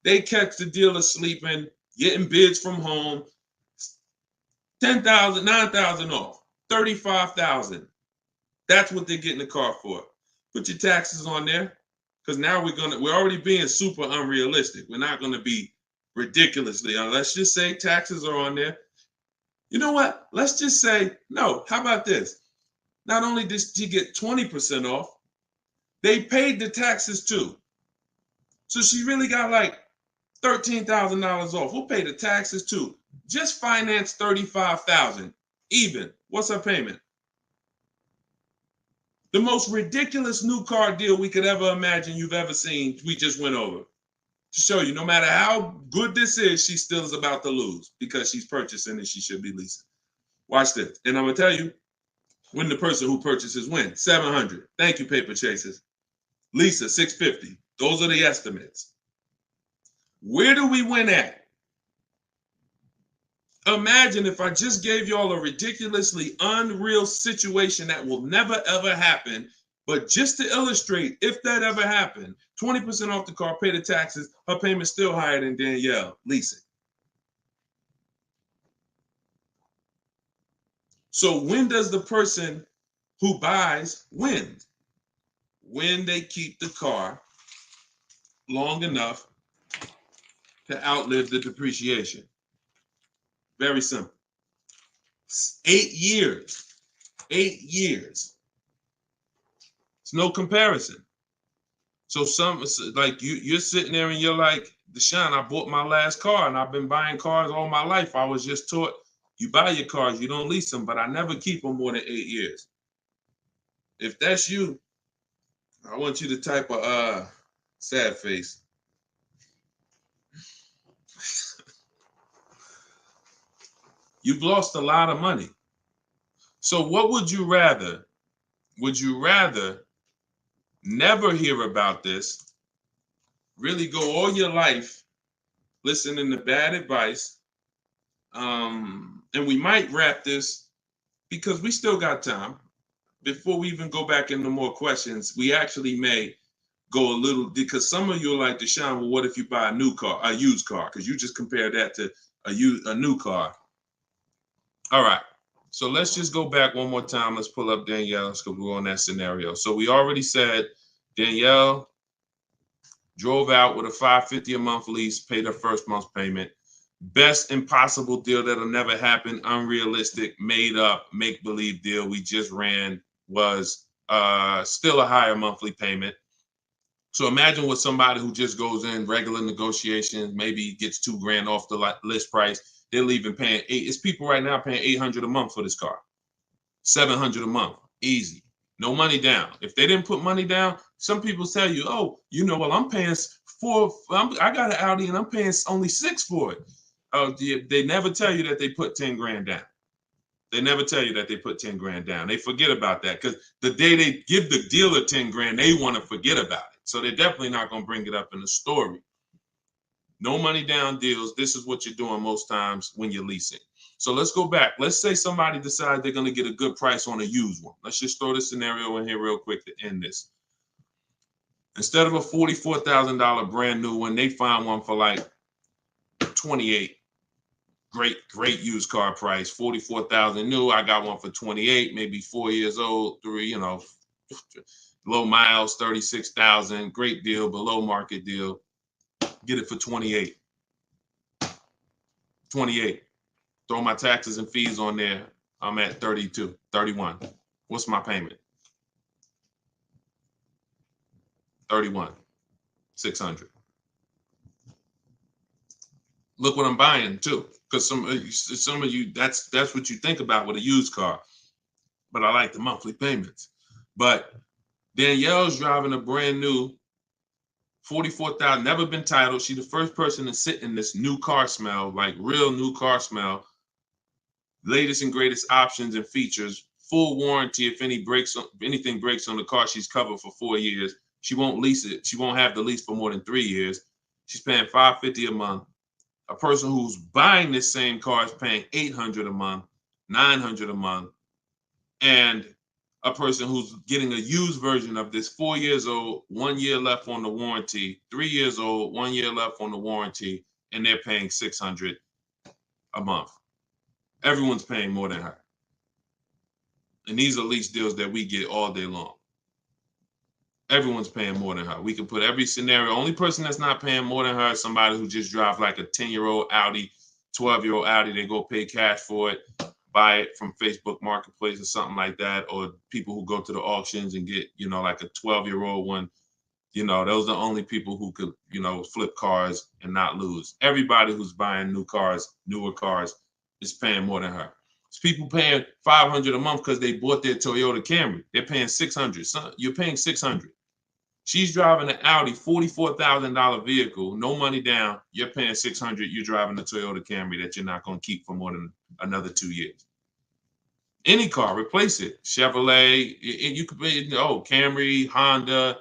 Speaker 1: They catch the dealer sleeping, getting bids from home. $10,000, $9,000 off, $35,000. That's what they're getting the car for. Put your taxes on there, because now we're already being super unrealistic. We're not gonna be ridiculously. Let's just say taxes are on there. You know what? Let's just say no. How about this? Not only did she get 20% off, they paid the taxes too. So she really got like $13,000 off. We'll pay the taxes too. Just finance $35,000 even. What's her payment? The most ridiculous new car deal we could ever imagine you've ever seen, we just went over. To show you, no matter how good this is, she still is about to lose because she's purchasing and she should be leasing. Watch this. And I'm going to tell you, when the person who purchases wins, $700. Thank you, paper chasers. Lisa, $650. Those are the estimates. Where do we win at? Imagine if I just gave y'all a ridiculously unreal situation that will never ever happen, but just to illustrate, if that ever happened, 20% off the car, pay the taxes, her payment's still higher than Danielle leasing. So when does the person who buys win? When they keep the car long enough to outlive the depreciation. Very simple. 8 years. 8 years. It's no comparison. So like you're sitting there and you're like, Deshone, I bought my last car and I've been buying cars all my life. I was just taught you buy your cars, you don't lease them, but I never keep them more than 8 years. If that's you, I want you to type a sad face. You've lost a lot of money. So what would you rather? Would you rather never hear about this, really go all your life listening to bad advice? And we might wrap this because we still got time. Before we even go back into more questions, we actually may go a little, because some of you are like, Deshone, well, what if you buy a new car, a used car? Because you just compared that to a new car. All right. So let's just go back one more time. Let's pull up Danielle because we're on that scenario. So we already said Danielle drove out with a $550 a month lease, paid her first month's payment. Best impossible deal that'll never happen, unrealistic, made up, make-believe deal we just ran was still a higher monthly payment. So imagine with somebody who just goes in regular negotiations, maybe gets $2,000 off the list price. They're leaving paying it's people right now paying $800 a month for this car, $700 a month, easy, no money down. If they didn't put money down, some people tell you, oh, you know, well, I'm paying I got an Audi and I'm paying only $6,000 for it. They never tell you that they put 10 grand down. They never tell you that they put 10 grand down. They forget about that because the day they give the dealer 10 grand, they want to forget about it. So they're definitely not going to bring it up in the story. No money down deals. This is what you're doing most times when you're leasing. So let's go back. Let's say somebody decides they're going to get a good price on a used one. Let's just throw this scenario in here real quick to end this. Instead of a $44,000 brand new one, they find one for like 28. Great used car price, 44,000 new. I got one for 28, maybe 4 years old, low miles, 36,000. Great deal, below market deal. Get it for 28. 28. Throw my taxes and fees on there. I'm at 32, 31. What's my payment? 31, 600. Look what I'm buying too, because some of you that's what you think about with a used car. But I like the monthly payments. But Danielle's driving a brand new 44,000, never been titled. She's the first person to sit in this new car smell, like real new car smell. Latest and greatest options and features, full warranty. If anything breaks on the car, she's covered for 4 years. She won't lease it. She won't have the lease for more than 3 years. She's paying $550 a month. A person who's buying this same car is paying $800 a month, $900 a month, and a person who's getting a used version of this, 4 years old, 1 year left on the warranty, 3 years old, 1 year left on the warranty, and they're paying $600 a month. Everyone's paying more than her. And these are lease deals that we get all day long. Everyone's paying more than her. We can put every scenario. Only person that's not paying more than her is somebody who just drives like a 10-year-old Audi, 12-year-old Audi. They go pay cash for it, buy it from Facebook Marketplace or something like that, or people who go to the auctions and get, like a 12-year-old one. Those are the only people who could, flip cars and not lose. Everybody who's buying new cars, newer cars, is paying more than her. It's people paying $500 a month because they bought their Toyota Camry. They're paying $600. So you're paying $600. She's driving an Audi, $44,000 vehicle, no money down. You're paying $600. You're driving a Toyota Camry that you're not going to keep for more than another 2 years. Any car, replace it. Chevrolet, you could pay, Camry, Honda.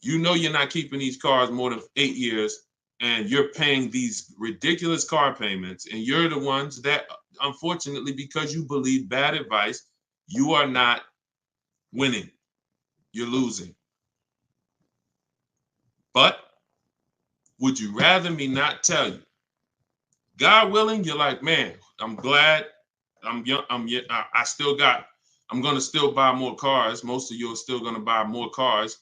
Speaker 1: You're not keeping these cars more than 8 years, and you're paying these ridiculous car payments, and you're the ones that, unfortunately, because you believe bad advice, you are not winning. You're losing. But would you rather me not tell you? God willing, you're like, man, I'm glad I'm young. I'm going to still buy more cars. Most of you are still going to buy more cars.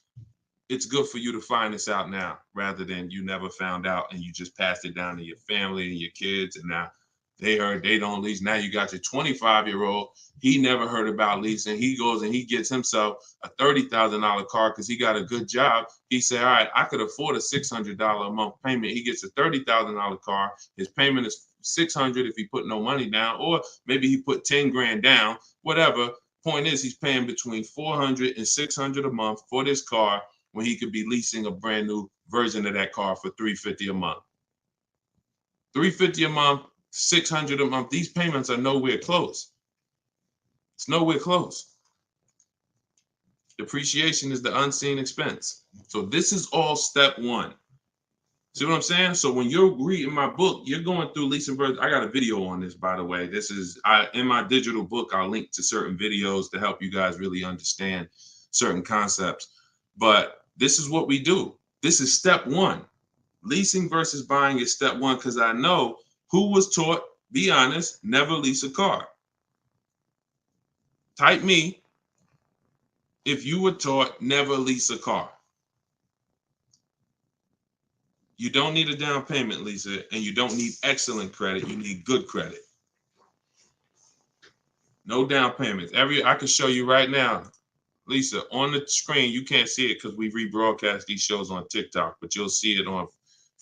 Speaker 1: It's good for you to find this out now rather than you never found out and you just passed it down to your family and your kids. And now They heard they don't lease. Now you got your 25-year-old. He never heard about leasing. He goes and he gets himself a $30,000 car because he got a good job. He said, all right, I could afford a $600 a month payment. He gets a $30,000 car. His payment is $600 if he put no money down, or maybe he put 10 grand down, whatever. Point is, he's paying between $400 and $600 a month for this car when he could be leasing a brand new version of that car for $350 a month. $350 a month, $600 a month. These payments are nowhere close. It's nowhere close. Depreciation is the unseen expense. So this is all step one. See what I'm saying? So when you're reading my book, you're going through leasing versions. I got a video on this, by the way. This is in my digital book. I'll link to certain videos to help you guys really understand certain concepts. But this is what we do. This is step one. Leasing versus buying is step one, because I know who was taught, be honest, never lease a car. Type me if you were taught never lease a car. You don't need a down payment, Lisa, and you don't need excellent credit. You need good credit. No down payments. I can show you right now, Lisa, on the screen. You can't see it because we rebroadcast these shows on TikTok, but you'll see it on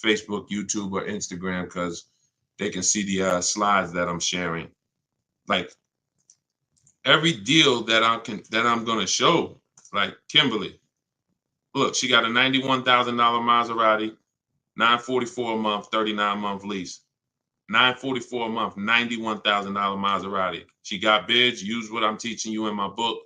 Speaker 1: Facebook, YouTube, or Instagram because they can see the slides that I'm sharing. Like every deal that I'm gonna show, like Kimberly. Look, she got a $91,000 Maserati, $944 a month, 39-month lease. $944 a month, $91,000 Maserati. She got bids. Use what I'm teaching you in my book.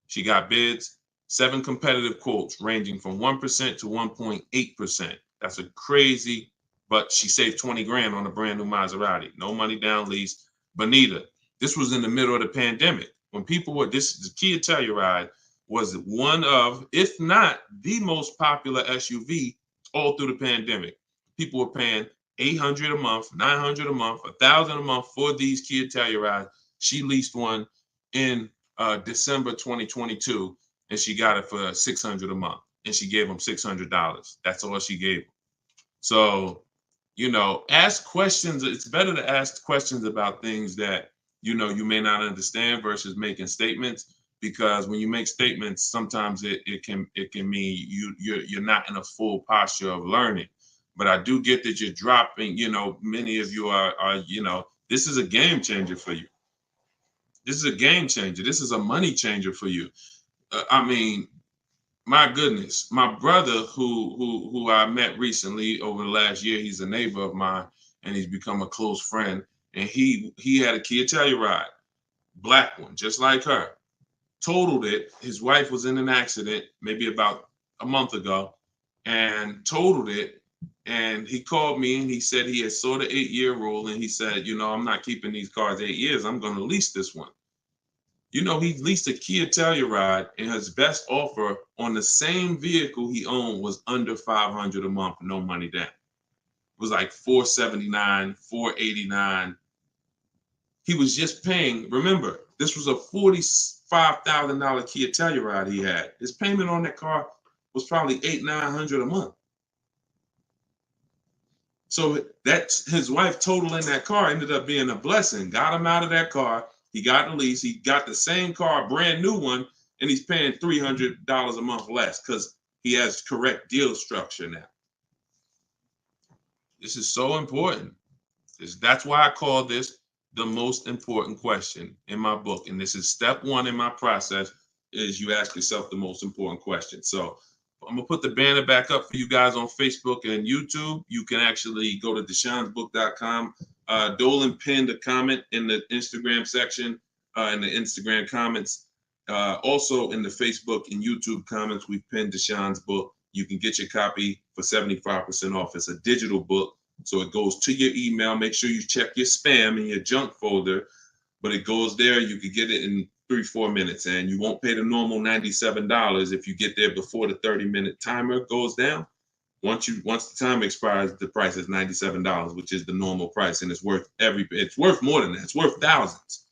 Speaker 1: She got bids. 7 competitive quotes ranging from 1% to 1.8%. That's a crazy, but she saved 20 grand on a brand new Maserati. No money down lease. Bonita, this was in the middle of the pandemic. When people were, the Kia Telluride was one of, if not the most popular SUV all through the pandemic. People were paying $800 a month, $900 a month, $1,000 a month for these Kia Tellurides. She leased one in December 2022, and she got it for $600 a month, and she gave them $600. That's all she gave them. So, ask questions. It's better to ask questions about things that you may not understand versus making statements. Because when you make statements, sometimes it can mean you're not in a full posture of learning. But I do get that you're dropping. Many of you are this is a game changer for you. This is a game changer. This is a money changer for you. I mean, my goodness, my brother who I met recently over the last year, he's a neighbor of mine, and he's become a close friend. And he had a Kia Telluride, black one, just like her. Totaled it. His wife was in an accident maybe about a month ago and totaled it. And he called me and he said he had saw the 8-year rule, and he said, I'm not keeping these cars 8 years. I'm going to lease this one. He leased a Kia Telluride, and his best offer on the same vehicle he owned was under $500 a month, no money down. It was like $479, $489. He was just paying. Remember, this was a $45,000 Kia Telluride he had. His payment on that car was probably $800-900 a month. So that's his wife totaling that car ended up being a blessing. Got him out of that car. He got the lease. He got the same car, brand new one, and he's paying $300 a month less because he has correct deal structure now. This is so important. That's why I call this the most important question in my book. And this is step one in my process, is you ask yourself the most important question. So I'm gonna put the banner back up for you guys on Facebook and YouTube. You can actually go to deshonsbook.com. Dolan pinned a comment in the Instagram section, in the Instagram comments. Also in the Facebook and YouTube comments, we've pinned Deshon's book. You can get your copy for 75% off. It's a digital book, so it goes to your email. Make sure you check your spam and your junk folder, but it goes there. You can get it in 3-4 minutes, and you won't pay the normal $97 if you get there before the 30-minute timer goes down. Once the time expires, the price is $97, which is the normal price, and it's worth more than that. It's worth thousands.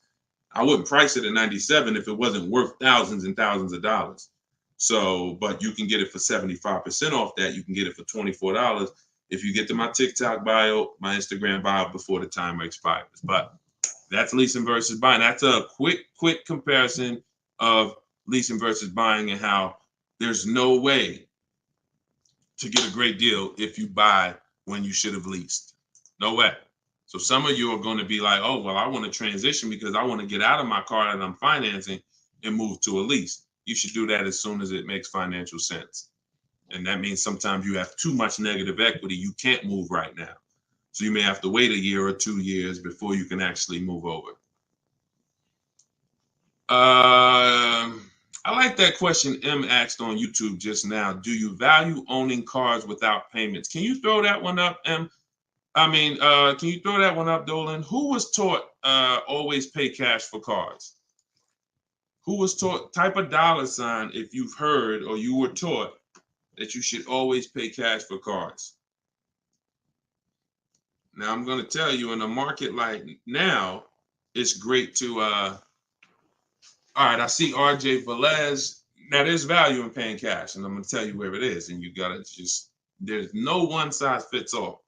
Speaker 1: I wouldn't price it at $97 if it wasn't worth thousands and thousands of dollars. So, but you can get it for 75% off that. You can get it for $24 if you get to my TikTok bio, my Instagram bio before the timer expires. But that's leasing versus buying. That's a quick comparison of leasing versus buying and how there's no way to get a great deal if you buy when you should have leased. No way. So some of you are going to be like, oh, well, I want to transition because I want to get out of my car that I'm financing and move to a lease. You should do that as soon as it makes financial sense. And that means sometimes you have too much negative equity. You can't move right now. So you may have to wait a year or 2 years before you can actually move over. I like that question M asked on YouTube just now. Do you value owning cars without payments? Can you throw that one up, M? Can you throw that one up, Dolan? Who was taught always pay cash for cars? Who was taught, type a $sign if you've heard or you were taught that you should always pay cash for cars. Now, I'm going to tell you, in a market like now, it's great to, all right, I see RJ Velez. Now, there's value in paying cash, and I'm going to tell you where it is, and you got to just, there's no one size fits all.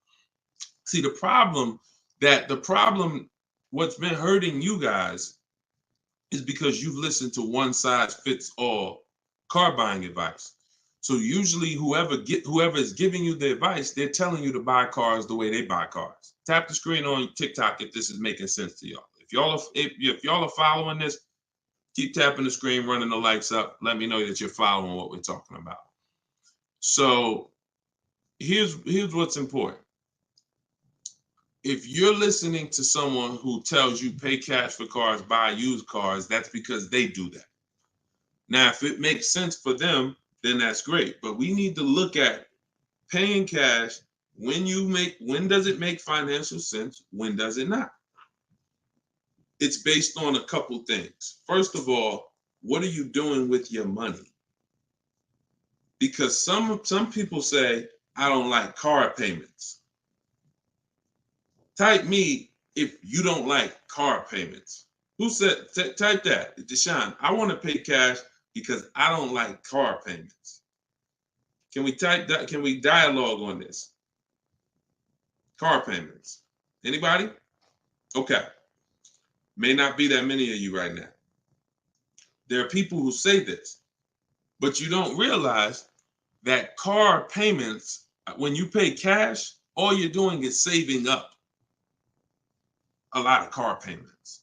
Speaker 1: See, the problem, what's been hurting you guys is because you've listened to one size fits all car buying advice. So usually whoever is giving you the advice, they're telling you to buy cars the way they buy cars. Tap the screen on TikTok if this is making sense to y'all. If y'all are following this, keep tapping the screen, running the lights up. Let me know that you're following what we're talking about. So here's what's important. If you're listening to someone who tells you pay cash for cars, buy used cars, that's because they do that. Now, if it makes sense for them, then that's great. But we need to look at paying cash. When does it make financial sense? When does it not? It's based on a couple things. First of all, what are you doing with your money? Because some people say, I don't like car payments. Type me if you don't like car payments. Who said, type that, Deshone, I want to pay cash because I don't like car payments. Can we type that? Can we dialogue on this? Car payments. Anybody? Okay. May not be that many of you right now. There are people who say this, but you don't realize that car payments, when you pay cash, all you're doing is saving up a lot of car payments.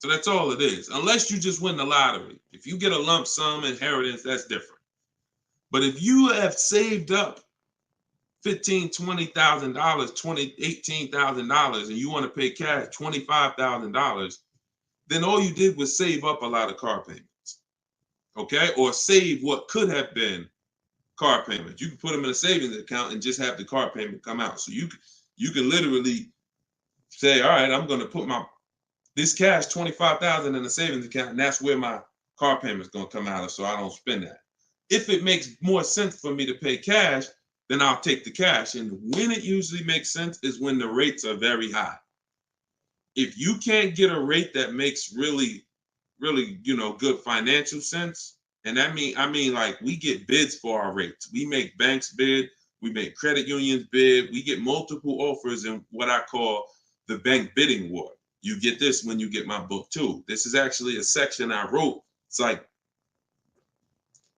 Speaker 1: So that's all it is, unless you just win the lottery. If you get a lump sum inheritance, that's different. But if you have saved up $15,000, $20,000, $18,000, and you want to pay cash $25,000, then all you did was save up a lot of car payments, okay? Or save what could have been car payments. You can put them in a savings account and just have the car payment come out. So you can literally say, all right, I'm going to put this cash, $25,000 in a savings account, and that's where my car payment is going to come out of, so I don't spend that. If it makes more sense for me to pay cash, then I'll take the cash. And when it usually makes sense is when the rates are very high. If you can't get a rate that makes really, really, good financial sense, and I mean like we get bids for our rates. We make banks bid, we make credit unions bid, we get multiple offers in what I call the bank bidding war. You get this when you get my book too. This is actually a section I wrote. It's like,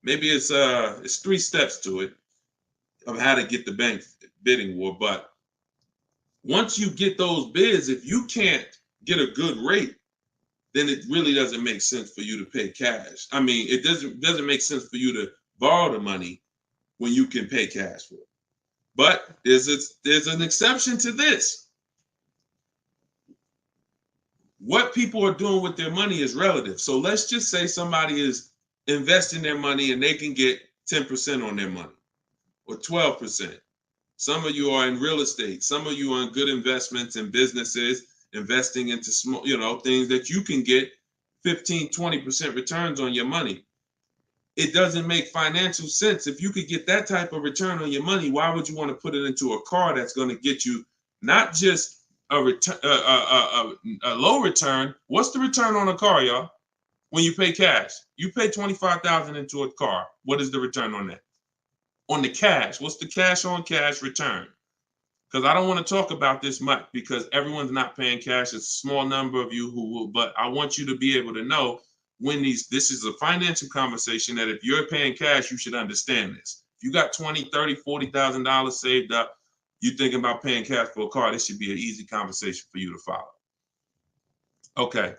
Speaker 1: maybe it's 3 steps to it of how to get the bank bidding war. But once you get those bids, if you can't get a good rate, then it really doesn't make sense for you to pay cash. I mean, it doesn't make sense for you to borrow the money when you can pay cash for it. But there's an exception to this. What people are doing with their money is relative. So let's just say somebody is investing their money and they can get 10% on their money or 12%. Some of you are in real estate. Some of you are in good investments and businesses, investing into small, things that you can get 15, 20% returns on your money. It doesn't make financial sense. If you could get that type of return on your money, why would you want to put it into a car that's going to get you not just a low return? What's the return on a car, y'all? When you pay cash, you pay $25,000 into a car. What is the return on that? on the cash. What's the cash on cash return? Because I don't want to talk about this much because everyone's not paying cash. It's a small number of you who will, but I want you to be able to know when this is a financial conversation that if you're paying cash, you should understand this. If you got $20,000, $30,000, $40,000 saved up, you're thinking about paying cash for a car, this should be an easy conversation for you to follow. Okay.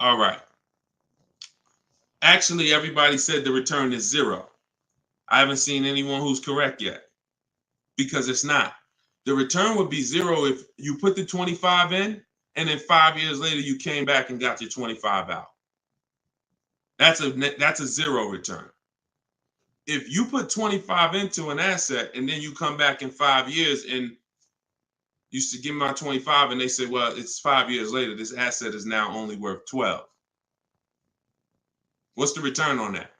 Speaker 1: All right. Actually, everybody said the return is 0. I haven't seen anyone who's correct yet because it's not. The return would be 0 if you put the 25 in and then 5 years later you came back and got your 25 out. That's a 0 return. If you put 25 into an asset and then you come back in 5 years and used to give me my 25 and they say, well, it's 5 years later, this asset is now only worth 12. What's the return on that?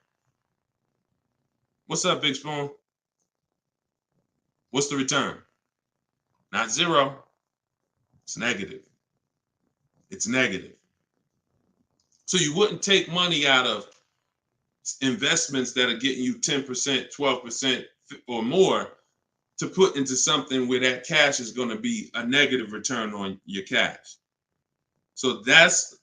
Speaker 1: What's up, Big Spoon? What's the return? Not 0. It's negative. It's negative. So you wouldn't take money out of investments that are getting you 10%, 12% or more to put into something where that cash is going to be a negative return on your cash. So that's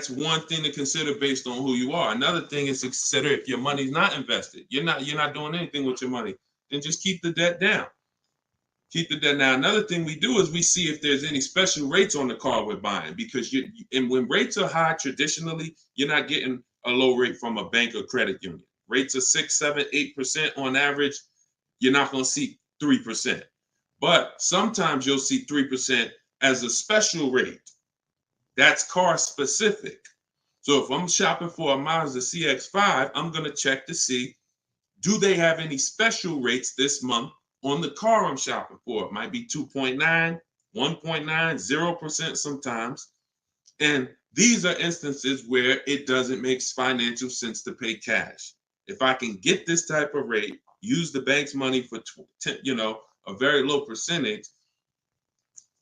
Speaker 1: one thing to consider based on who you are. Another thing is to consider if your money's not invested, you're not doing anything with your money, then just keep the debt down. Keep the debt down. Another thing we do is we see if there's any special rates on the car we're buying, because and when rates are high, traditionally, you're not getting a low rate from a bank or credit union. Rates are 6, 7, 8% on average. You're not going to see 3%. But sometimes you'll see 3% as a special rate. That's car specific. So if I'm shopping for a Mazda CX-5, I'm going to check to see, do they have any special rates this month on the car I'm shopping for? It might be 2.9, 1.9, 0% sometimes. And these are instances where it doesn't make financial sense to pay cash. If I can get this type of rate, use the bank's money for a very low percentage,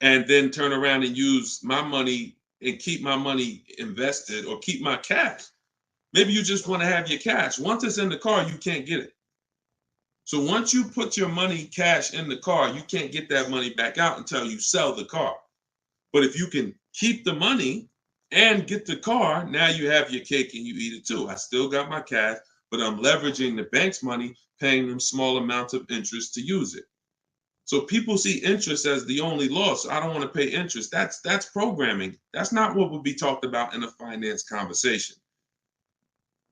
Speaker 1: and then turn around and use my money and keep my money invested or keep my cash. Maybe you just want to have your cash. Once it's in the car, you can't get it. So once you put your money cash in the car, you can't get that money back out until you sell the car. But if you can keep the money and get the car, now you have your cake and you eat it too. I still got my cash, but I'm leveraging the bank's money, paying them small amounts of interest to use it. So people see interest as the only loss. I don't want to pay interest. That's programming. That's not what would be talked about in a finance conversation.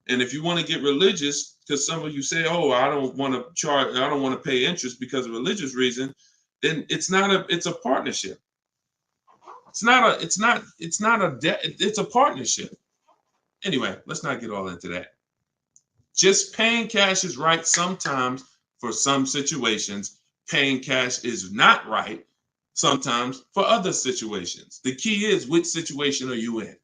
Speaker 1: And if you want to get religious, because some of you say, "Oh, I don't want to pay interest because of religious reason," then it's a partnership. It's not a debt. It's a partnership. Anyway, let's not get all into that. Just paying cash is right sometimes for some situations. Paying cash is not right sometimes for other situations. The key is, which situation are you in?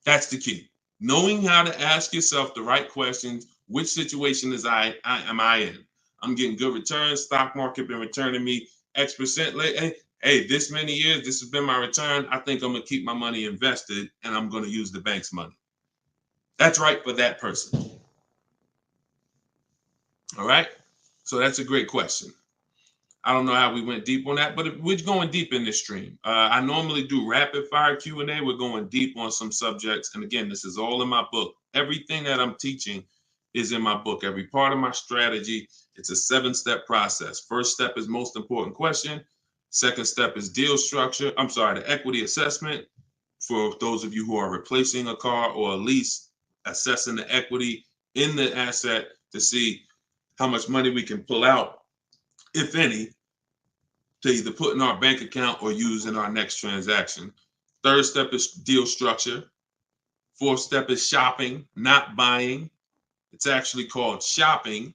Speaker 1: That's the key. Knowing how to ask yourself the right questions. Which situation am I in? I'm getting good returns. Stock market been returning me X% late. Hey, this many years, this has been my return. I think I'm going to keep my money invested and I'm going to use the bank's money. That's right for that person. All right. So that's a great question. I don't know how we went deep on that, but we're going deep in this stream. I normally do rapid fire Q&A. We're going deep on some subjects. And again, this is all in my book. Everything that I'm teaching is in my book. Every part of my strategy, it's a 7-step process. First step is most important question. Second step is deal structure. The equity assessment for those of you who are replacing a car or a lease, assessing the equity in the asset to see how much money we can pull out, if any, to either put in our bank account or use in our next transaction. Third step is deal structure. Fourth step is shopping, not buying. It's actually called shopping,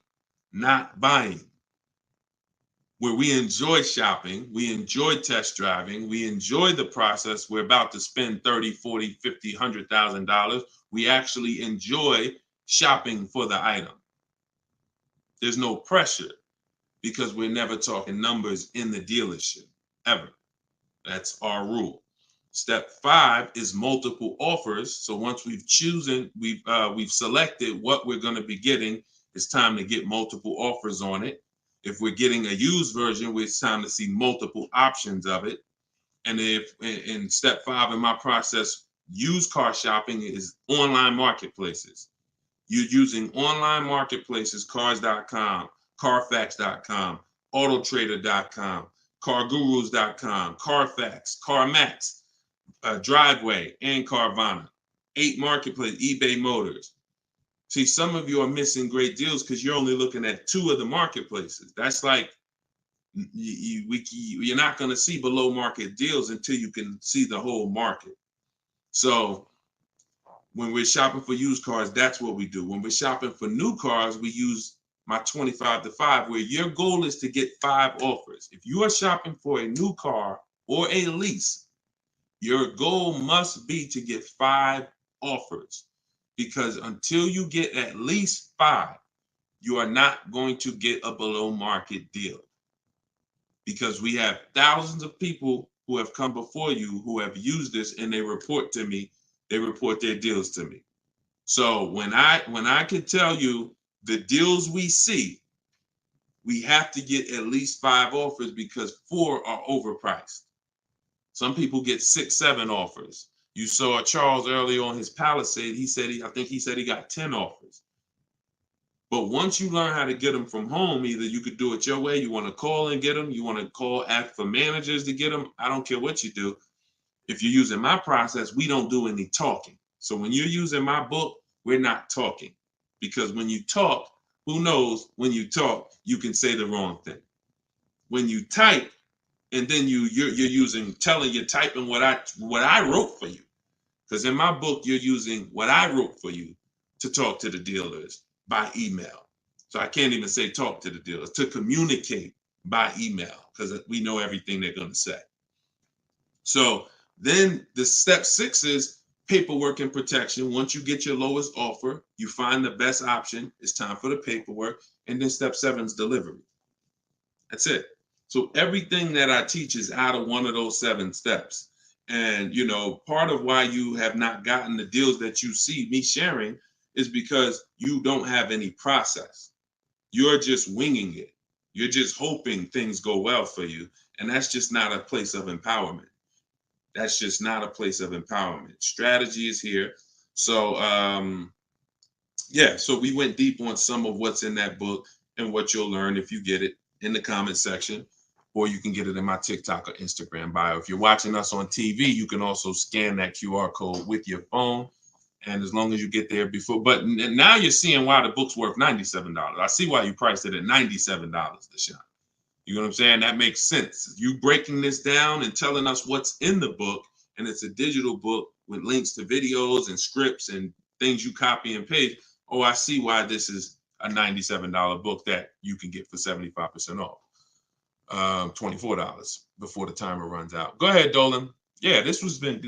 Speaker 1: not buying, where we enjoy shopping, we enjoy test driving, we enjoy the process. We're about to spend $30,000, $40,000, $50,000, $100,000. We actually enjoy shopping for the item. There's no pressure because we're never talking numbers in the dealership, ever. That's our rule. Step 5 is multiple offers. So once we've selected what we're going to be getting, it's time to get multiple offers on it. If we're getting a used version, it's time to see multiple options of it. And if in step 5 in my process, used car shopping is online marketplaces. You're using online marketplaces, cars.com, carfax.com, autotrader.com, cargurus.com, Carfax, CarMax, Driveway, and Carvana. 8 marketplaces, eBay Motors. See, some of you are missing great deals because you're only looking at 2 of the marketplaces. That's like you're not going to see below market deals until you can see the whole market. So when we're shopping for used cars, that's what we do. When we're shopping for new cars, we use my 25 to 5, where your goal is to get 5 offers. If you are shopping for a new car or a lease, your goal must be to get 5 offers, because until you get at least 5, you are not going to get a below market deal. Because we have thousands of people who have come before you who have used this, and they report to me, they report their deals to me. So when I can tell you the deals we see, we have to get at least 5 offers, because 4 are overpriced. Some people get 6, 7 offers. You saw Charles earlier on his Palisade. I think he said he got 10 offers. But once you learn how to get them from home, either you could do it your way, you want to call and get them, you want to call, ask for managers to get them. I don't care what you do. If you're using my process, we don't do any talking. So when you're using my book, we're not talking. Because when you talk, who knows, when you talk, you can say the wrong thing. When you type, and then you're typing what I wrote for you. Because in my book, you're using what I wrote for you to talk to the dealers by email. So I can't even say talk to the dealers, to communicate by email, because we know everything they're going to say. So then the step 6 is paperwork and protection. Once you get your lowest offer, you find the best option. It's time for the paperwork. And then step 7 is delivery. That's it. So everything that I teach is out of one of those 7 steps. And, part of why you have not gotten the deals that you see me sharing is because you don't have any process. You're just winging it. You're just hoping things go well for you. And that's just not a place of empowerment. That's just not a place of empowerment. Strategy is here. So, so we went deep on some of what's in that book and what you'll learn if you get it in the comment section, or you can get it in my TikTok or Instagram bio. If you're watching us on TV, you can also scan that QR code with your phone. And as long as you get there before, but now you're seeing why the book's worth $97. I see why you priced it at $97, Deshone. You know what I'm saying? That makes sense. You breaking this down and telling us what's in the book, and it's a digital book with links to videos and scripts and things you copy and paste. Oh, I see why this is a $97 book that you can get for 75% off. $24 before the timer runs out. Go ahead, Dolan. Yeah, this has been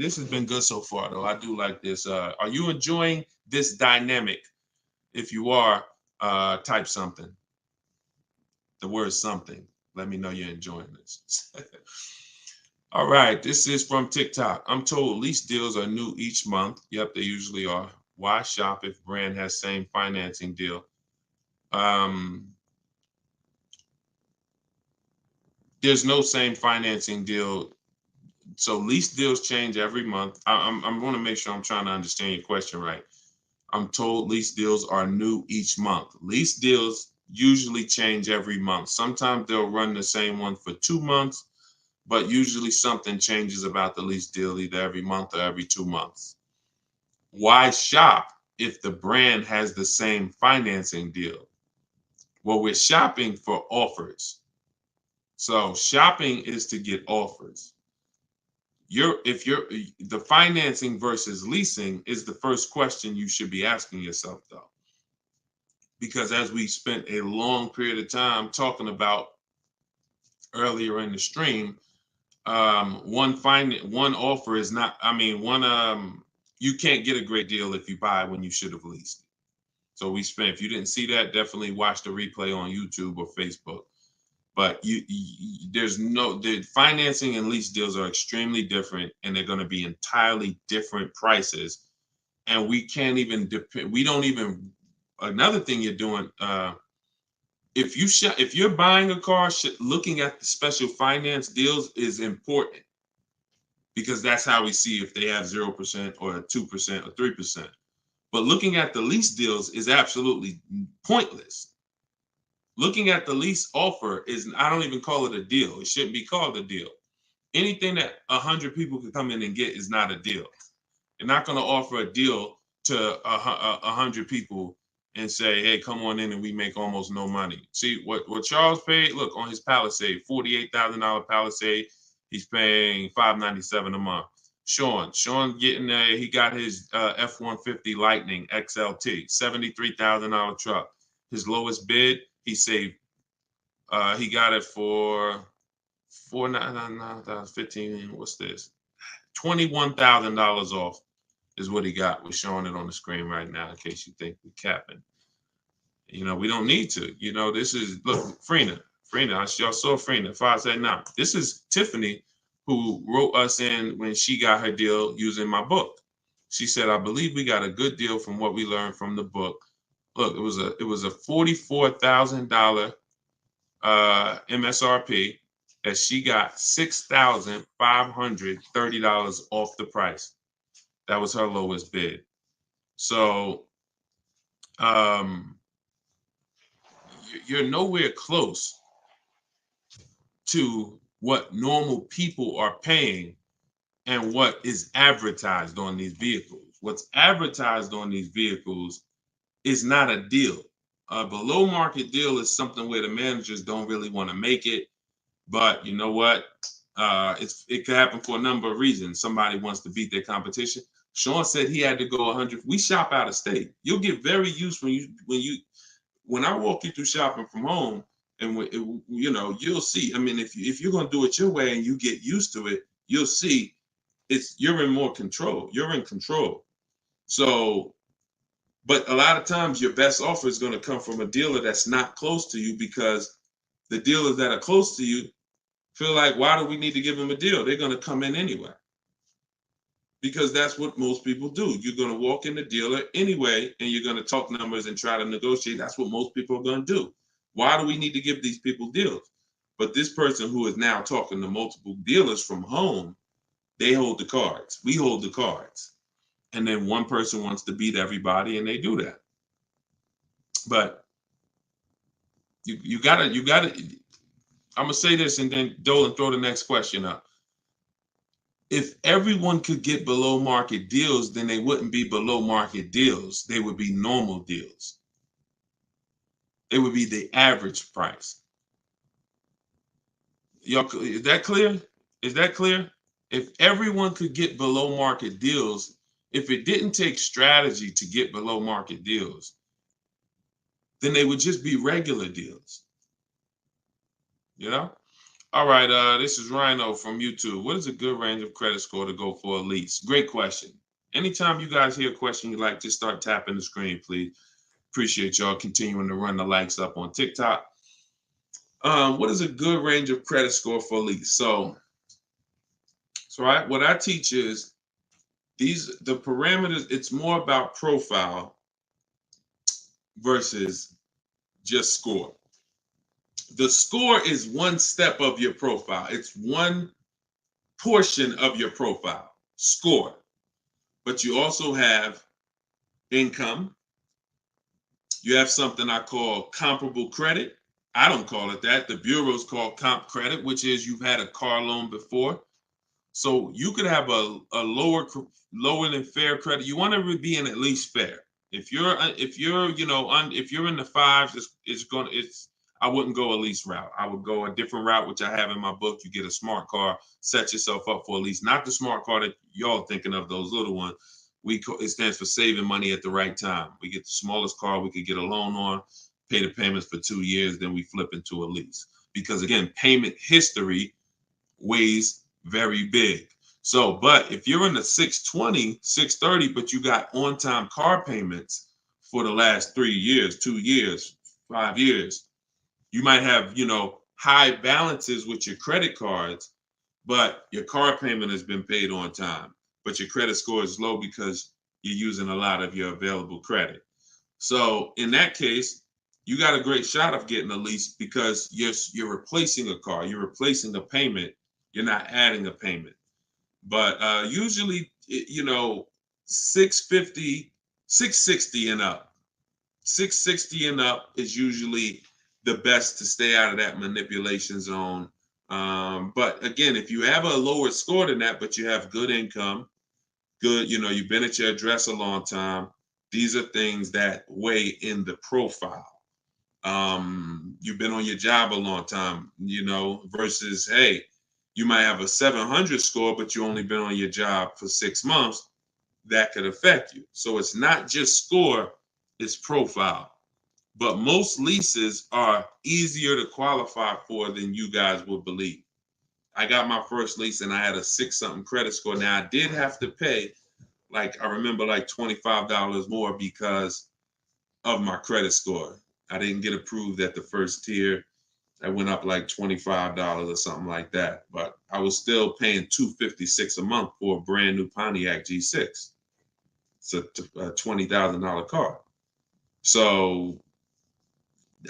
Speaker 1: good so far, though. I do like this. Are you enjoying this dynamic? If you are, type something. The word something. Let me know you're enjoying this. All right, this is from TikTok. I'm told lease deals are new each month. Yep, they usually are. Why shop if brand has same financing deal? There's no same financing deal. So lease deals change every month. I'm going to make sure I'm trying to understand your question right. I'm told lease deals are new each month. Lease deals usually change every month. Sometimes they'll run the same one for 2 months, but usually something changes about the lease deal either every month or every 2 months. Why shop if the brand has the same financing deal? Well, we're shopping for offers. So shopping is to get offers. The financing versus leasing is the first question you should be asking yourself, though. Because as we spent a long period of time talking about earlier in the stream, one offer is not, you can't get a great deal if you buy when you should have leased. So if you didn't see that, definitely watch the replay on YouTube or Facebook. But the financing and lease deals are extremely different, and they're going to be entirely different prices. And we can't even depend. We don't even. Another thing you're doing, if you're buying a car, looking at the special finance deals is important, because that's how we see if they have 0% or 2% or 3%. But looking at the lease deals is absolutely pointless. Looking at the lease offer is, I don't even call it a deal. It shouldn't be called a deal. Anything that 100 people could come in and get is not a deal. You're not going to offer a deal to 100 people and say, hey, come on in and we make almost no money. See, what Charles paid, look, on his Palisade, $48,000 Palisade, he's paying $597 a month. Sean getting he got his F-150 Lightning XLT, $73,000 truck. His lowest bid, he saved, he got it for $4,999, what's this? $21,000 off is what he got. We're showing it on the screen right now in case you think we're capping. We don't need to. This is, look, Frina, y'all saw Frina, 579. This is Tiffany, who wrote us in when she got her deal using my book. She said, I believe we got a good deal from what we learned from the book. Look, it was a $44,000 MSRP that she got $6,530 off the price. That was her lowest bid. So you're nowhere close to what normal people are paying and what is advertised on these vehicles. What's advertised on these vehicles is not a deal. A below market deal is something where the managers don't really want to make it. But you know what? It could happen for a number of reasons. Somebody wants to beat their competition. Sean said he had to go 100. We shop out of state. You'll get very used when I walk you through shopping from home, and you'll see. I mean, if you're gonna do it your way and you get used to it, you'll see you're in more control. You're in control. So, but a lot of times your best offer is going to come from a dealer that's not close to you, because the dealers that are close to you feel like, why do we need to give them a deal? They're going to come in anyway. Because that's what most people do. You're going to walk in the dealer anyway, and you're going to talk numbers and try to negotiate. That's what most people are going to do. Why do we need to give these people deals? But this person who is now talking to multiple dealers from home, they hold the cards. We hold the cards. And then one person wants to beat everybody, and they do that. But you gotta, I'm going to say this, and then Dolan, throw the next question up. If everyone could get below market deals, then they wouldn't be below market deals. They would be normal deals. It would be the average price. Y'all, is that clear? Is that clear? If everyone could get below market deals, if it didn't take strategy to get below market deals, then they would just be regular deals. All right, this is Rhino from YouTube. What is a good range of credit score to go for a lease? Great question. Anytime you guys hear a question you like, just start tapping the screen, please. Appreciate y'all continuing to run the likes up on TikTok. What is a good range of credit score for a lease? So what I teach is the parameters. It's more about profile versus just score. The score is one step of your profile. It's one portion of your profile, score. But you also have income. You have something I call comparable credit. I don't call it that. The bureaus call comp credit, which is you've had a car loan before. So you could have a lower than fair credit. You want to be in at least fair. If you're in the fives, I wouldn't go a lease route. I would go a different route, which I have in my book. You get a smart car, set yourself up for a lease. Not the smart car that y'all thinking of, those little ones. It stands for saving money at the right time. We get the smallest car we could get a loan on, pay the payments for 2 years, then we flip into a lease. Because again, payment history weighs very big. So, but if you're in the 620, 630, but you got on-time car payments for the last 3 years, 2 years, 5 years, you might have, high balances with your credit cards, but your car payment has been paid on time, but your credit score is low because you're using a lot of your available credit. So in that case, you got a great shot of getting a lease because you're replacing a car, you're replacing a payment, you're not adding a payment. But usually, 650, 660 and up. 660 and up is usually the best to stay out of that manipulation zone. But again, if you have a lower score than that, but you have good income, good, you've been at your address a long time, these are things that weigh in the profile. You've been on your job a long time, versus, hey, you might have a 700 score, but you only been on your job for 6 months. That could affect you. So it's not just score, it's profile. But most leases are easier to qualify for than you guys would believe. I got my first lease and I had a 6-something credit score. Now I did have to pay, I remember, like $25 more because of my credit score. I didn't get approved at the first tier. I went up like $25 or something like that. But I was still paying $256 a month for a brand new Pontiac G6. It's a $20,000 car. So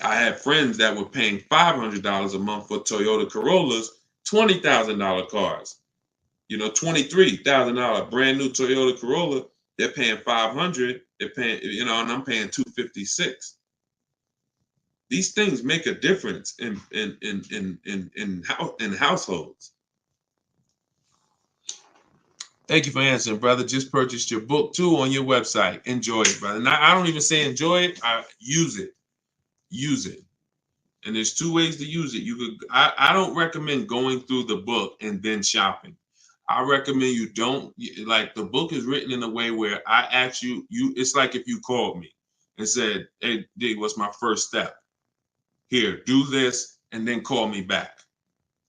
Speaker 1: I had friends that were paying $500 a month for Toyota Corollas, $20,000 cars. $23,000 brand new Toyota Corolla. They're paying $500. They're paying, and I'm paying $256. These things make a difference in households. Thank you for answering, brother. Just purchased your book too on your website. Enjoy it, brother. Now, I don't even say enjoy it. I use it. Use it. And there's 2 ways to use it. I don't recommend going through the book and then shopping. I recommend you don't, the book is written in a way where I ask you, it's like if you called me and said, hey, D, what's my first step? Here, do this, and then call me back.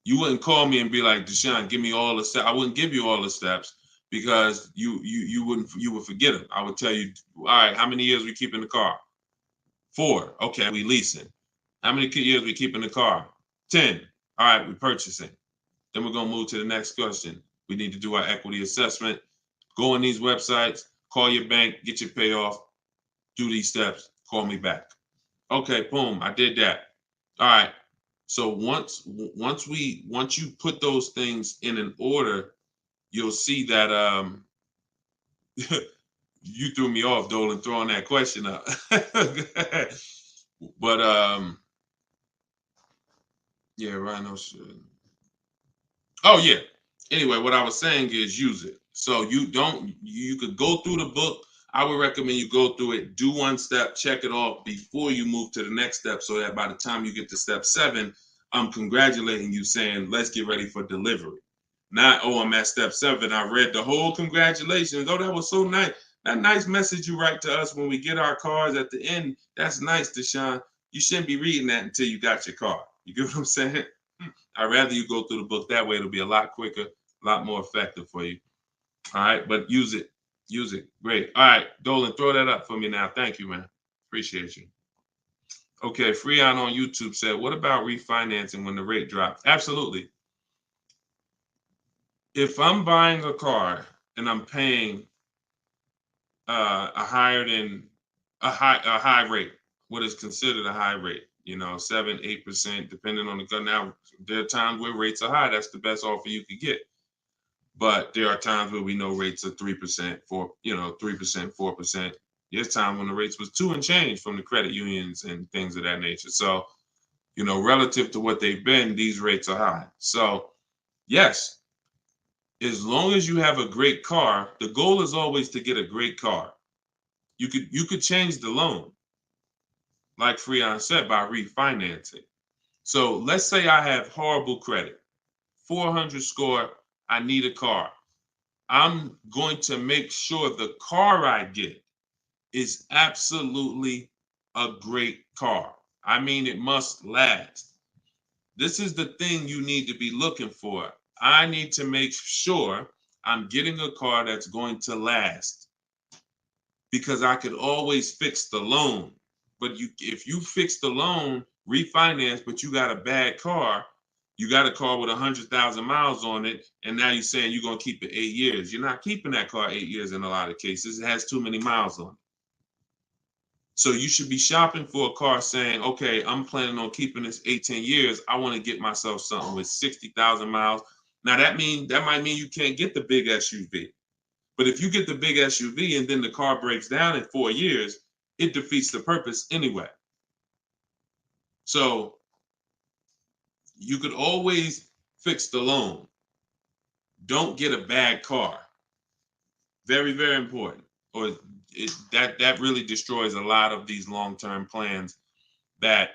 Speaker 1: You wouldn't call me and be like, Deshone, give me all the steps. I wouldn't give you all the steps because you would forget them. I would tell you, all right, how many years we keep in the car? 4. Okay, we leasing. How many years we keep in the car? 10. All right, we purchasing. Then we're gonna move to the next question. We need to do our equity assessment. Go on these websites, call your bank, get your payoff, do these steps, call me back. Okay, boom, I did that. All right. So once you put those things in an order, you'll see that you threw me off, Dolan, throwing that question up. But yeah, Rhino should. Oh yeah. Anyway, what I was saying is use it. So you could go through the book. I would recommend you go through it, do 1 step, check it off before you move to the next step, so that by the time you get to step 7, I'm congratulating you, saying, let's get ready for delivery. Not, oh, I'm at step 7. I read the whole congratulations. Oh, that was so nice. That nice message you write to us when we get our cars at the end. That's nice, Deshone. You shouldn't be reading that until you got your car. You get what I'm saying? I'd rather you go through the book that way. It'll be a lot quicker, a lot more effective for you. All right, but use it. Use it. Great. All right, Dolan, throw that up for me now. Thank you, man. Appreciate you. Okay, Freon on YouTube said, what about refinancing when the rate drops? Absolutely. If I'm buying a car and I'm paying a high rate, what is considered a high rate, 7-8%, depending on the gun. Now, there are times where rates are high. That's the best offer you could get. But there are times where we know rates are 3%, 3%, 4%. There's time when the rates was 2 and change from the credit unions and things of that nature. So, relative to what they've been, these rates are high. So, yes, as long as you have a great car, the goal is always to get a great car. You could change the loan, like Freon said, by refinancing. So let's say I have horrible credit, 400 score, I need a car. I'm going to make sure the car I get is absolutely a great car. I mean, it must last. This is the thing you need to be looking for. I need to make sure I'm getting a car that's going to last, because I could always fix the loan. But if you fix the loan, refinance, but you got a bad car. You got a car with 100,000 miles on it, and now you're saying you're going to keep it 8 years. You're not keeping that car 8 years in a lot of cases. It has too many miles on it. So you should be shopping for a car saying, okay, I'm planning on keeping this 18 years. I want to get myself something with 60,000 miles. Now that might mean you can't get the big SUV. But if you get the big SUV and then the car breaks down in 4 years, it defeats the purpose anyway. So you could always fix the loan. Don't get a bad car. Very, very important. Or that really destroys a lot of these long-term plans that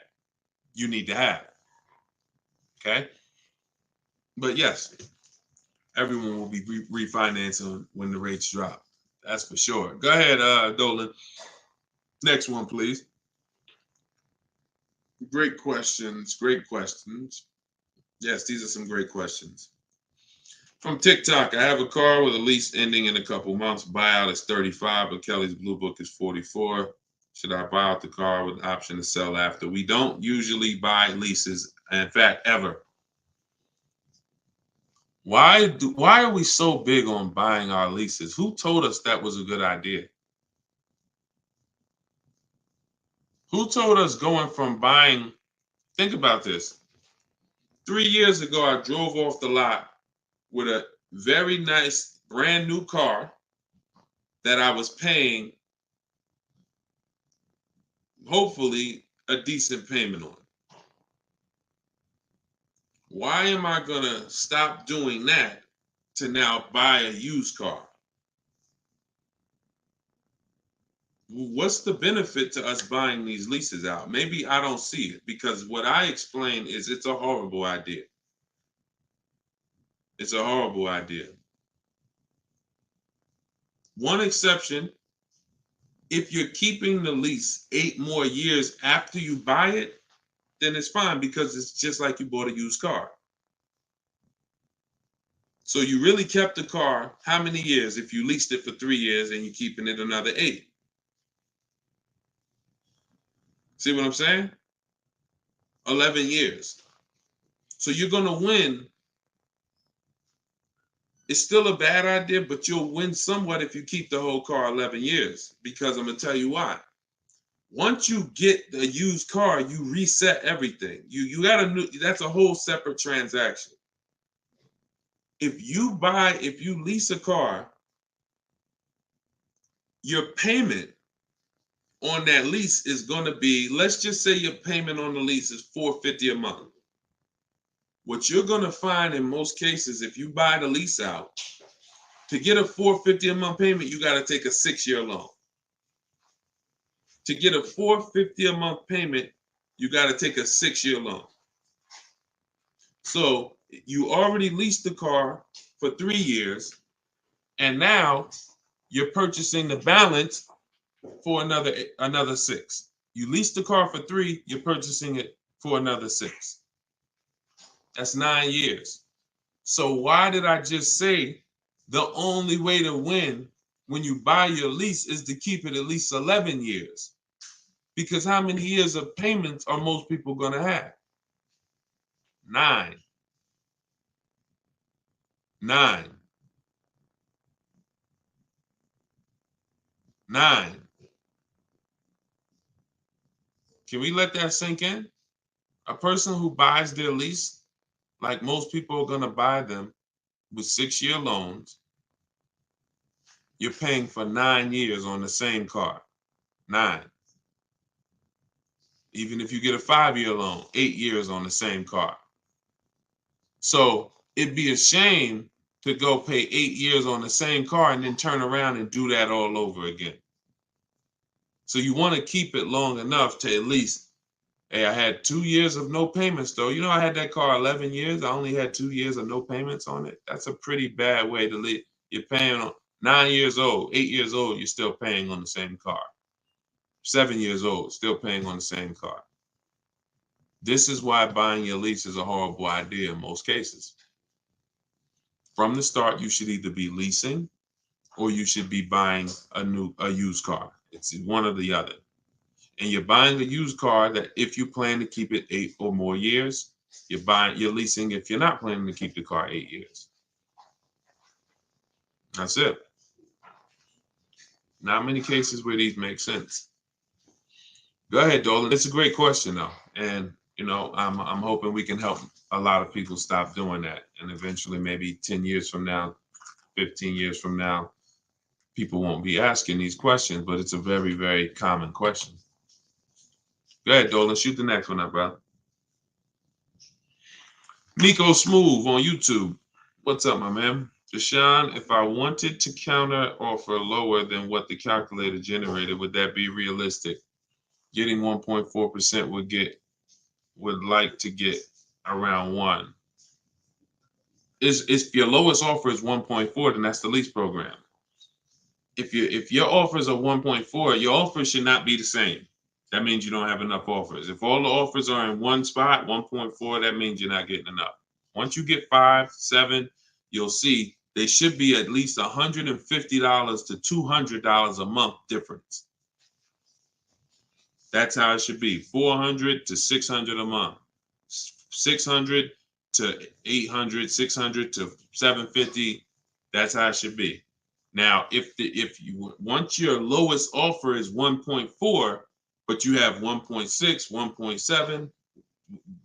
Speaker 1: you need to have. Okay? But yes, everyone will be refinancing when the rates drop. That's for sure. Go ahead, Dolan. Next one, please. Great questions. Great questions. Yes, these are some great questions. From TikTok, I have a car with a lease ending in a couple months. Buyout is 35, but Kelly's Blue Book is 44. Should I buy out the car with the option to sell after? We don't usually buy leases, in fact, ever. Why are we so big on buying our leases? Who told us that was a good idea? Who told us going from buying? Think about this. 3 years ago, I drove off the lot with a very nice brand new car that I was paying, hopefully, a decent payment on. Why am I going to stop doing that to now buy a used car? What's the benefit to us buying these leases out? Maybe I don't see it, because what I explain is it's a horrible idea. It's a horrible idea. One exception, if you're keeping the lease 8 more years after you buy it, then it's fine, because it's just like you bought a used car. So you really kept the car how many years if you leased it for 3 years and you're keeping it another 8? See what I'm saying? 11 years. So you're going to win. It's still a bad idea, but you'll win somewhat if you keep the whole car 11 years, because I'm going to tell you why. Once you get the used car, you reset everything. You got that's a whole separate transaction. If you lease a car, your payment on that lease is going to be, let's just say your payment on the lease is $450 a month. What you're going to find in most cases, if you buy the lease out, to get a $450 a month payment, you got to take a 6-year loan. To get a $450 a month payment, you got to take a 6-year loan. So you already leased the car for 3 years, and now you're purchasing the balance for another 6. You leased the car for 3, you're purchasing it for another 6. That's 9 years. So why did I just say the only way to win when you buy your lease is to keep it at least 11 years? Because how many years of payments are most people going to have? 9. 9. 9. Can we let that sink in? A person who buys their lease, like most people are going to buy them with 6-year loans, you're paying for 9 years on the same car. 9. Even if you get a 5-year loan, 8 years on the same car. So it'd be a shame to go pay 8 years on the same car and then turn around and do that all over again. So you want to keep it long enough to at least, hey, I had 2 years of no payments though. I had that car 11 years. I only had 2 years of no payments on it. That's a pretty bad way to live. You're paying on 9 years old, 8 years old, you're still paying on the same car. 7 years old, still paying on the same car. This is why buying your lease is a horrible idea in most cases. From the start, you should either be leasing or you should be buying a used car. It's one or the other. and you're buying a used car that if you plan to keep it 8 or more years, you're leasing if you're not planning to keep the car 8 years. That's it. Not many cases where these make sense. Go ahead, Dolan. It's a great question though. And I'm hoping we can help a lot of people stop doing that. And eventually maybe 10 years from now, 15 years from now, people won't be asking these questions, but it's a very, very common question. Go ahead, Dolan. Shoot the next one up, brother. Nico Smooth on YouTube. What's up, my man? Deshone, if I wanted to counter offer lower than what the calculator generated, would that be realistic? Getting 1.4% would like to get around 1. If your lowest offer is 1.4, then that's the lease program. If your offers are 1.4, your offers should not be the same. That means you don't have enough offers. If all the offers are in one spot, 1.4, that means you're not getting enough. Once you get 5, 7, you'll see they should be at least $150 to $200 a month difference. That's how it should be. 400 to 600 a month. 600 to 800, 600 to 750. That's how it should be. Now, once your lowest offer is 1.4, but you have 1.6, 1.7,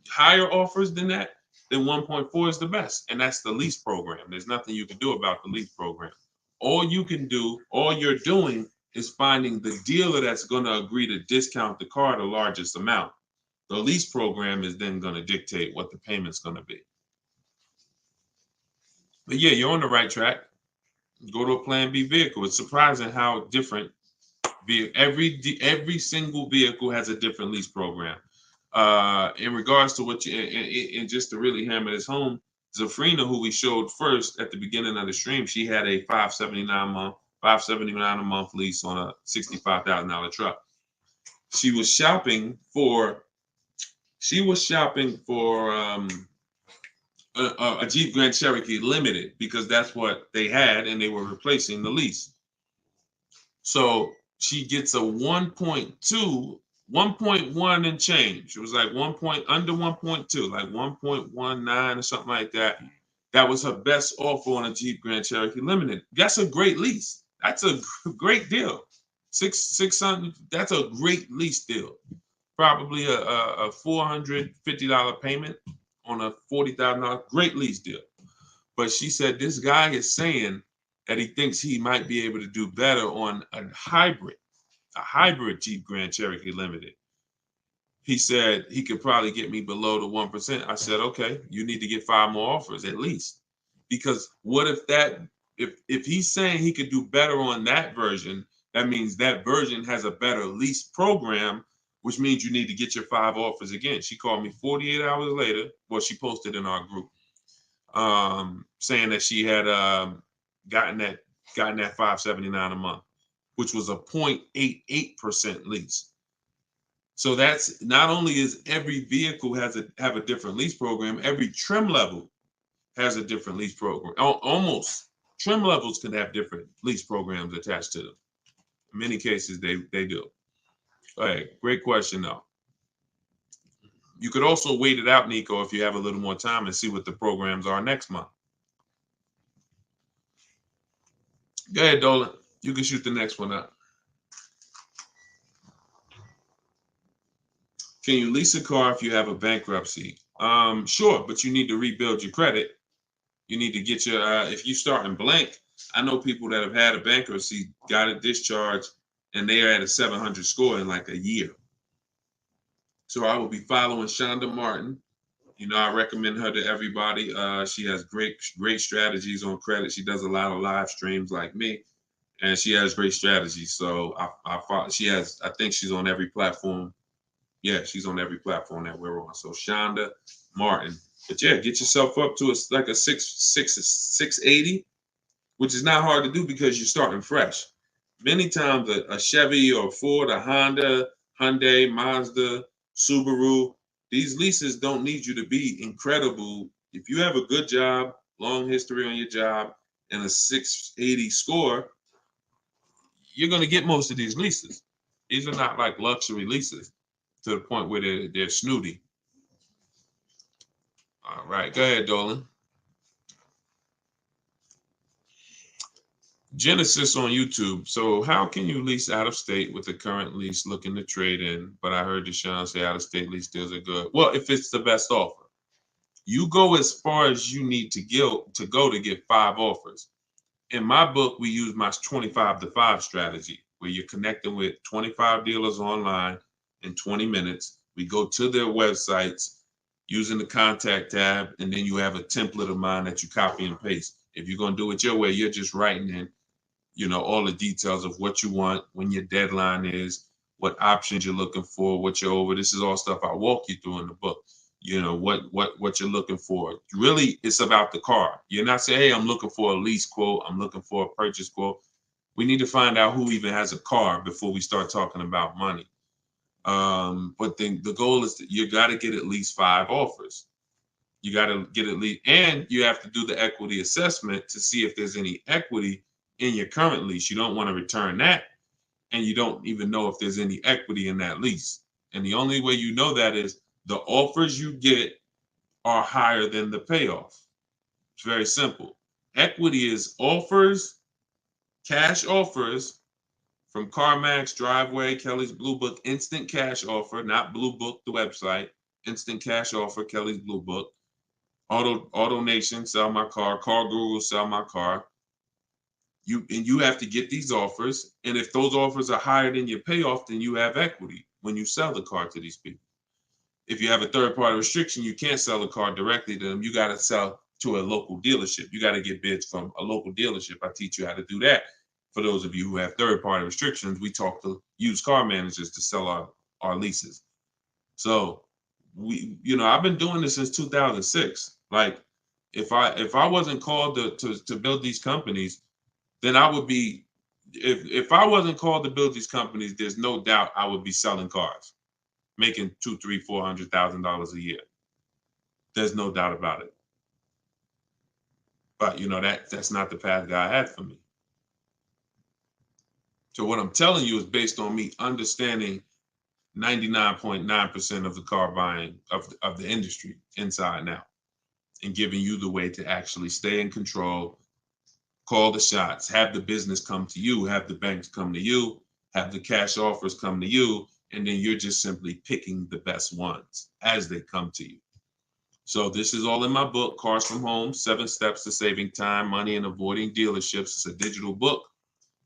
Speaker 1: higher offers than that, then 1.4 is the best. And that's the lease program. There's nothing you can do about the lease program. All you're doing is finding the dealer that's going to agree to discount the car the largest amount. The lease program is then going to dictate what the payment's going to be. But yeah, you're on the right track. Go to a Plan B vehicle. It's surprising how different every single vehicle has a different lease program. In regards to what and just to really hammer this home, Zafrina, who we showed first at the beginning of the stream, she had a $579 a month lease on a $65,000 truck. She was shopping for a Jeep Grand Cherokee Limited because that's what they had and they were replacing the lease. So she gets a 1.1 and change. It was like under 1.2, like 1.19 or something like that. That was her best offer on a Jeep Grand Cherokee Limited. That's a great lease. That's a great deal. $600. That's a great lease deal. Probably a $450 payment on a $40,000. Great lease deal. But she said this guy is saying that he thinks he might be able to do better on a hybrid Jeep Grand Cherokee Limited. He said he could probably get me below the 1%. I said, okay, you need to get 5 more offers at least. Because what if he's saying he could do better on that version, that means that version has a better lease program, which means you need to get your 5 offers again. She called me 48 hours later. Well, she posted in our group saying that she had gotten that $579 a month, which was a 0.88% lease. So that's not only is every vehicle have a different lease program, every trim level has a different lease program. Almost trim levels can have different lease programs attached to them. In many cases, they do. All right, great question though. You could also wait it out, Nico, if you have a little more time and see what the programs are next month. Go ahead, Dolan. You can shoot the next one up. Can you lease a car if you have a bankruptcy? Sure, but you need to rebuild your credit. You need to get your, if you start in blank, I know people that have had a bankruptcy, got a discharge, and they are at a 700 score in like a year. So I will be following Shonda Martin. I recommend her to everybody. She has great strategies on credit. She does a lot of live streams like me, and she has great strategies. So I think she's on every platform. Yeah, she's on every platform that we're on. So Shonda Martin. But yeah, get yourself up to like a 680, which is not hard to do because you're starting fresh. Many times a Chevy or Ford, a Honda, Hyundai, Mazda, Subaru, these leases don't need you to be incredible. If you have a good job, long history on your job, and a 680 score, you're going to get most of these leases. These are not like luxury leases to the point where they're snooty. All right, go ahead, Dolan. Genesis on YouTube. So how can you lease out of state with the current lease looking to trade in? But I heard Deshone say out of state lease deals are good. Well, if it's the best offer, you go as far as you need to go to get 5 offers. In my book, we use my 25 to 5 strategy, where you're connecting with 25 dealers online in 20 minutes. We go to their websites using the contact tab, and then you have a template of mine that you copy and paste. If you're going to do it your way, you're just writing in, all the details of what you want, when your deadline is, what options you're looking for, what you're over. This is all stuff I walk you through in the book. What you're looking for. Really, it's about the car. You're not saying, hey, I'm looking for a lease quote, I'm looking for a purchase quote. We need to find out who even has a car before we start talking about money. But then the goal is that you got to get at least 5 offers. You got to get at least, and you have to do the equity assessment to see if there's any equity in your current lease. You don't want to return that, and you don't even know if there's any equity in that lease. And the only way you know that is the offers you get are higher than the payoff. It's very simple. Equity is offers, cash offers from CarMax, Driveway, Kelly's Blue Book, instant cash offer, not Blue Book, the website, instant cash offer, Kelly's Blue Book, Auto Nation, sell my car, Car Guru, sell my car. You have to get these offers, and if those offers are higher than your payoff, then you have equity when you sell the car to these people. If you have a third-party restriction, you can't sell the car directly to them. You got to sell to a local dealership. You got to get bids from a local dealership. I teach you how to do that. For those of you who have third-party restrictions, we talk to used car managers to sell our leases. So I've been doing this since 2006. Like, if I wasn't called to build these companies, then I would be. If I wasn't called to build these companies, there's no doubt I would be selling cars, making $200,000, $300,000, $400,000 a year. There's no doubt about it. But that's not the path God had for me. So what I'm telling you is based on me understanding 99.9% of the car buying of the industry inside and out, and giving you the way to actually stay in control, call the shots, have the business come to you, have the banks come to you, have the cash offers come to you, and then you're just simply picking the best ones as they come to you. So this is all in my book, Cars from Home, 7 Steps to Saving Time, Money, and Avoiding Dealerships. It's a digital book.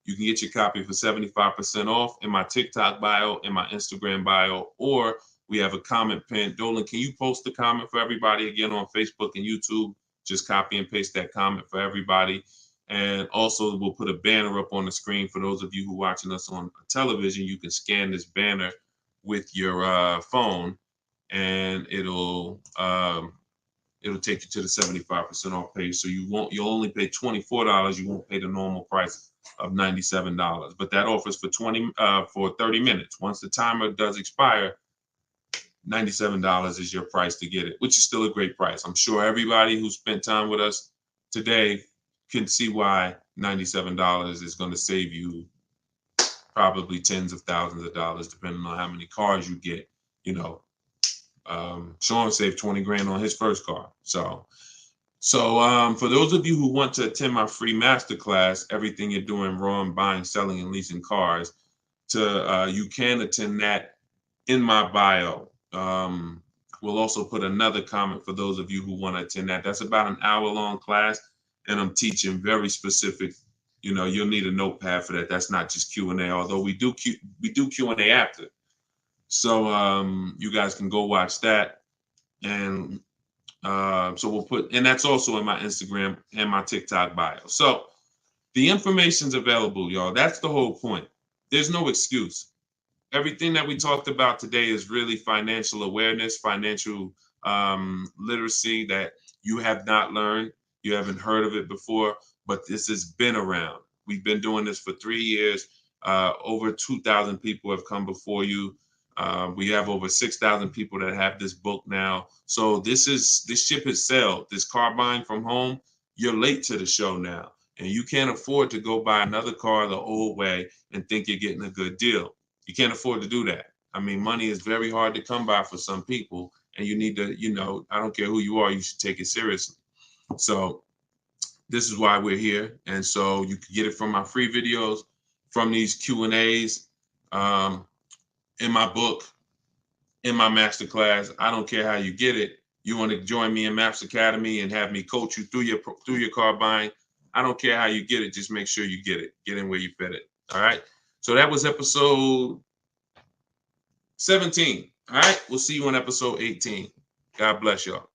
Speaker 1: You can get your copy for 75% off in my TikTok bio, in my Instagram bio, or we have a comment pin. Dolan, can you post the comment for everybody again on Facebook and YouTube? Just copy and paste that comment for everybody. And also we'll put a banner up on the screen for those of you who are watching us on television. You can scan this banner with your phone, and it'll take you to the 75% off page. So you'll only pay $24. You won't pay the normal price of $97. But that offers for 30 minutes. Once the timer does expire, $97 is your price to get it, which is still a great price. I'm sure everybody who spent time with us today can see why $97 is going to save you probably tens of thousands of dollars, depending on how many cars you get. Sean saved 20 grand on his first car. So for those of you who want to attend my free masterclass, Everything You're Doing Wrong, Buying, Selling, and Leasing Cars, you can attend that in my bio. We'll also put another comment for those of you who want to attend that. That's about an hour-long class, and I'm teaching very specific. You'll need a notepad for that. That's not just Q&A, although we do Q&A after. So you guys can go watch that, and so we'll put, and that's also in my Instagram and my TikTok bio. So the information's available, y'all. That's the whole point. There's no excuse. Everything that we talked about today is really financial awareness, financial literacy that you have not learned. You haven't heard of it before, but this has been around. We've been doing this for 3 years. Over 2,000 people have come before you. We have over 6,000 people that have this book now. So this ship has sailed. This car buying from home, you're late to the show now. And you can't afford to go buy another car the old way and think you're getting a good deal. You can't afford to do that. I mean, money is very hard to come by for some people, and you need to, I don't care who you are, you should take it seriously. So this is why we're here. And so you can get it from my free videos, from these Q&As, in my book, in my masterclass. I don't care how you get it. You want to join me in Maps Academy and have me coach you through your car buying. I don't care how you get it. Just make sure you get it. Get in where you fit it. All right. So that was episode 17. All right. We'll see you on episode 18. God bless y'all.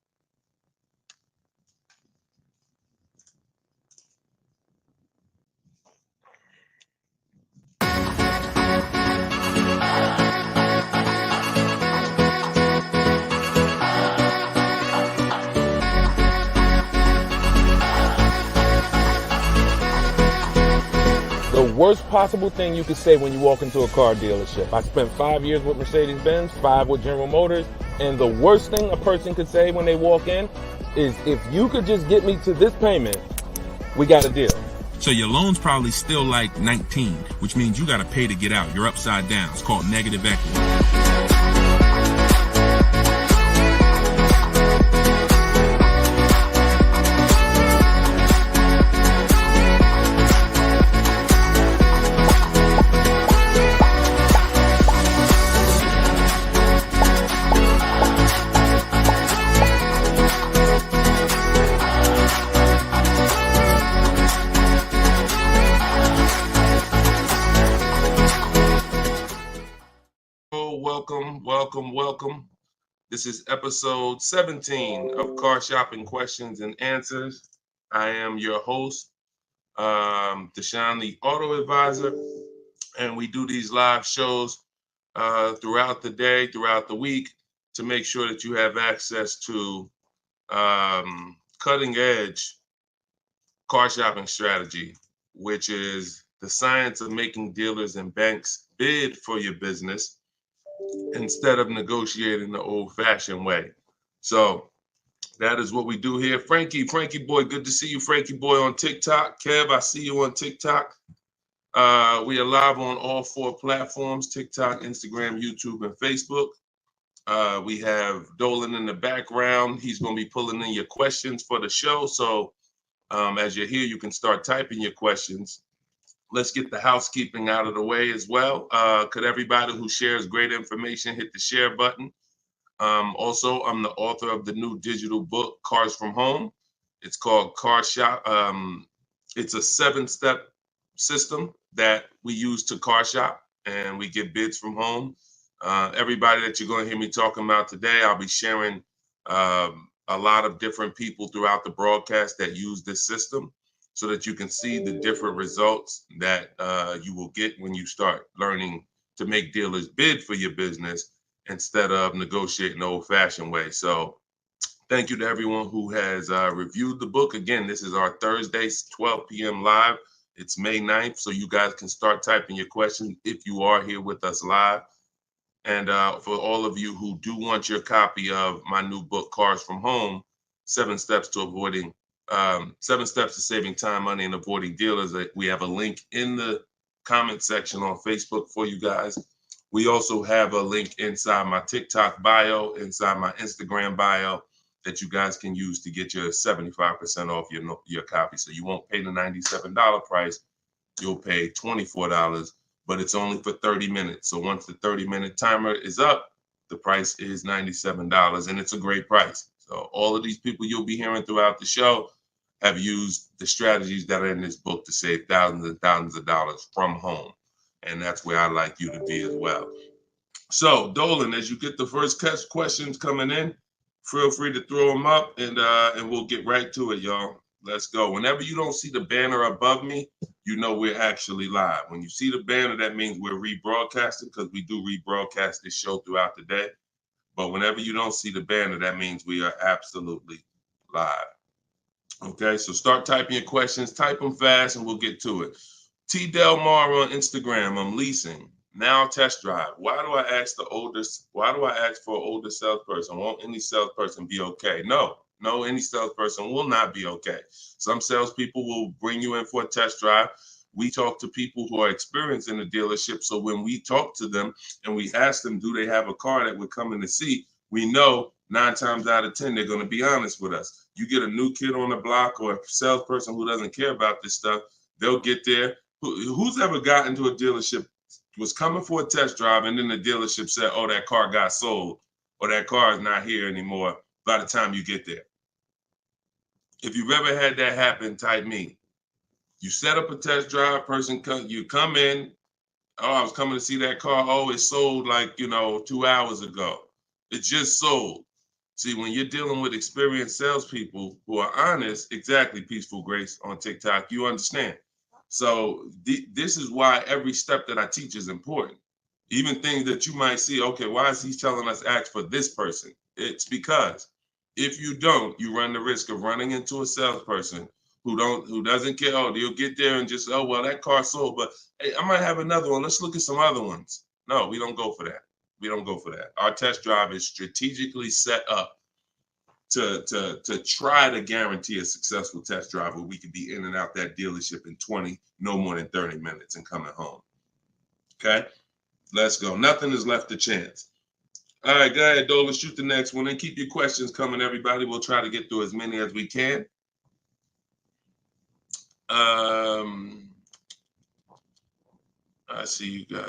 Speaker 2: The worst possible thing you could say when you walk into a car dealership. I spent 5 years with Mercedes-Benz, 5 with General Motors, and the worst thing a person could say when they walk in is, if you could just get me to this payment, we got a deal.
Speaker 3: So your loan's probably still like 19, which means you got to pay to get out. You're upside down. It's called negative equity.
Speaker 1: Welcome. This is episode 17 of Car Shopping Questions and Answers. I am your host, Deshone the Auto Advisor, and we do these live shows throughout the day, throughout the week, to make sure that you have access to cutting edge car shopping strategy, which is the science of making dealers and banks bid for your business instead of negotiating the old-fashioned way. So that is what we do here. Frankie boy, good to see you, Frankie boy, on TikTok. Kev, I see you on TikTok. We are live on all 4 platforms: TikTok, Instagram, YouTube, and Facebook. We have Dolan in the background. He's going to be pulling in your questions for the show. So as you're here, you can start typing your questions. Let's get the housekeeping out of the way as well. Could everybody who shares great information hit the share button? Also, I'm the author of the new digital book, Cars from Home. It's called Car Shop. It's a 7-step system that we use to car shop, and we get bids from home. Everybody that you're going to hear me talking about today, I'll be sharing a lot of different people throughout the broadcast that use this system, so that you can see the different results that you will get when you start learning to make dealers bid for your business instead of negotiating the old-fashioned way. So thank you to everyone who has reviewed the book. Again, this is our Thursday, 12 p.m. live. It's May 9th, so you guys can start typing your questions if you are here with us live. And for all of you who do want your copy of my new book, Cars from Home, 7 Steps to Saving Time, Money, and Avoiding Dealers, we have a link in the comment section on Facebook for you guys. We also have a link inside my TikTok bio, inside my Instagram bio, that you guys can use to get your 75% off your copy. So you won't pay the $97 price. You'll pay $24, but it's only for 30 minutes. So once the 30-minute timer is up, the price is $97, and it's a great price. So all of these people you'll be hearing throughout the show have used the strategies that are in this book to save thousands and thousands of dollars from home. And that's where I'd like you to be as well. So, Dolan, as you get the first questions coming in, feel free to throw them up, and we'll get right to it, y'all. Let's go. Whenever you don't see the banner above me, you know we're actually live. When you see the banner, that means we're rebroadcasting, because we do rebroadcast this show throughout the day. But whenever you don't see the banner, that means we are absolutely live. Okay, so start typing your questions. Type them fast, and we'll get to it. T. Del Mar on Instagram. I'm leasing. Now test drive. Why do I ask for an older salesperson? Won't any salesperson be okay? No, any salesperson will not be okay. Some salespeople will bring you in for a test drive. we talk to people who are experienced in the dealership. So when we talk to them and we ask them, do they have a car that we're coming to see? We know 9 times out of 10, they're going to be honest with us. You get a new kid on the block or a salesperson who doesn't care about this stuff, they'll get there. Who's ever gotten to a dealership, was coming for a test drive, and then the dealership said, oh, that car got sold, or that car is not here anymore by the time you get there? If you've ever had that happen, type me. You set up a test drive, you come in, oh, I was coming to see that car. Oh, it sold like, 2 hours ago. It just sold. See, when you're dealing with experienced salespeople who are honest, exactly, Peaceful Grace on TikTok, you understand. So this is why every step that I teach is important. Even things that you might see, okay, why is he telling us ask for this person? It's because if you don't, you run the risk of running into a salesperson who doesn't care. Oh, you'll get there and just, oh, well, that car sold, but hey, I might have another one. Let's look at some other ones. No, we don't go for that. We don't go for that. Our test drive is strategically set up to try to guarantee a successful test drive where we can be in and out that dealership in 20, no more than 30 minutes and coming home. Okay, let's go. Nothing is left to chance. All right, go ahead, Dola, shoot the next one and keep your questions coming, everybody. We'll try to get through as many as we can. I see you got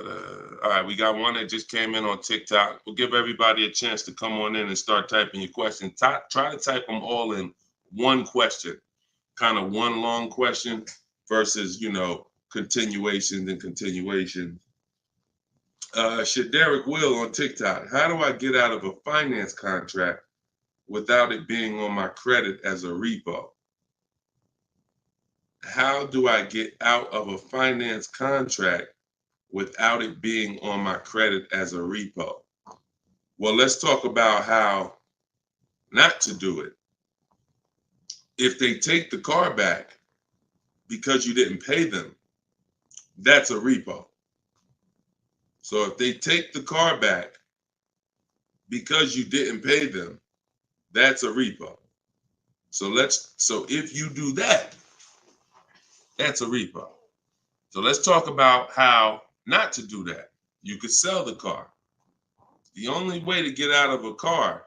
Speaker 1: all right, we got one that just came in on TikTok. We'll give everybody a chance to come on in and start typing your questions. Try to type them all in one question, kind of one long question versus, continuations and continuations. Derek Will on TikTok. How do I get out of a finance contract without it being on my credit as a repo? How do I get out of a finance contract without it being on my credit as a repo? Well, let's talk about how not to do it. If they take the car back because you didn't pay them, that's a repo. So if they take the car back because you didn't pay them, that's a repo. So if you do that, that's a repo. So let's talk about how not to do that. You could sell the car. The only way to get out of a car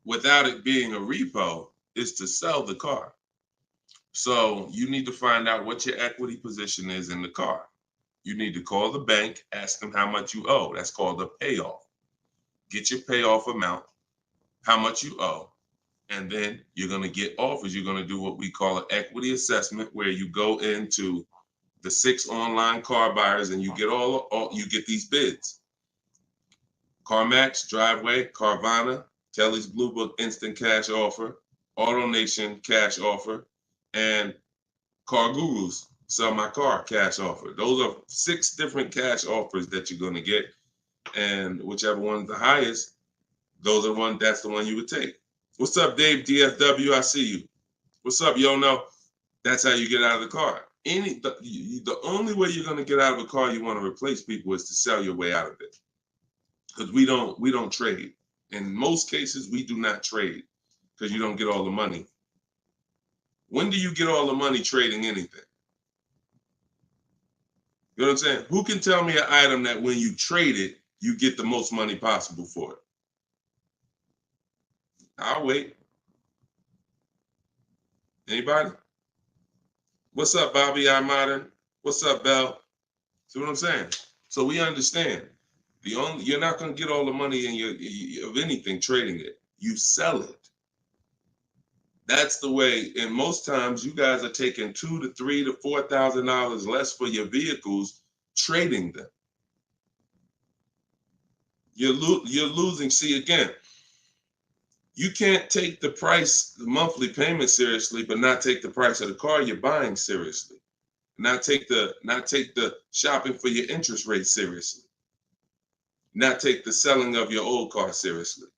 Speaker 1: without it being a repo is to sell the car. So you need to find out what your equity position is in the car. You need to call the bank, ask them how much you owe. That's called a payoff. Get your payoff amount, how much you owe, and then you're going to get offers. You're going to do what we call an equity assessment, where you go into the 6 online car buyers and you get you get these bids. CarMax, Driveway, Carvana, Kelly's Blue Book Instant Cash Offer, AutoNation Cash Offer, and Car Guru's Sell My Car Cash Offer. Those are 6 different cash offers that you're going to get, and whichever one's the highest, that's the one you would take. What's up, Dave DFW? I see you. What's up, Yono? That's how you get out of the car. The only way you're going to get out of a car you want to replace people is to sell your way out of it. Because we don't trade. In most cases, we do not trade because you don't get all the money. When do you get all the money trading anything? You know what I'm saying? Who can tell me an item that when you trade it, you get the most money possible for it? I'll wait. Anybody? What's up, Bobby I Modern? What's up, Bell? See what I'm saying? So we understand. You're not going to get all the money of anything trading it. You sell it. That's the way. And most times you guys are taking $2,000 to $3,000 to $4,000 less for your vehicles, trading them. You're losing. See, again, you can't take the price, the monthly payment seriously, but not take the price of the car you're buying seriously. Not take the shopping for your interest rate seriously. Not take the selling of your old car seriously.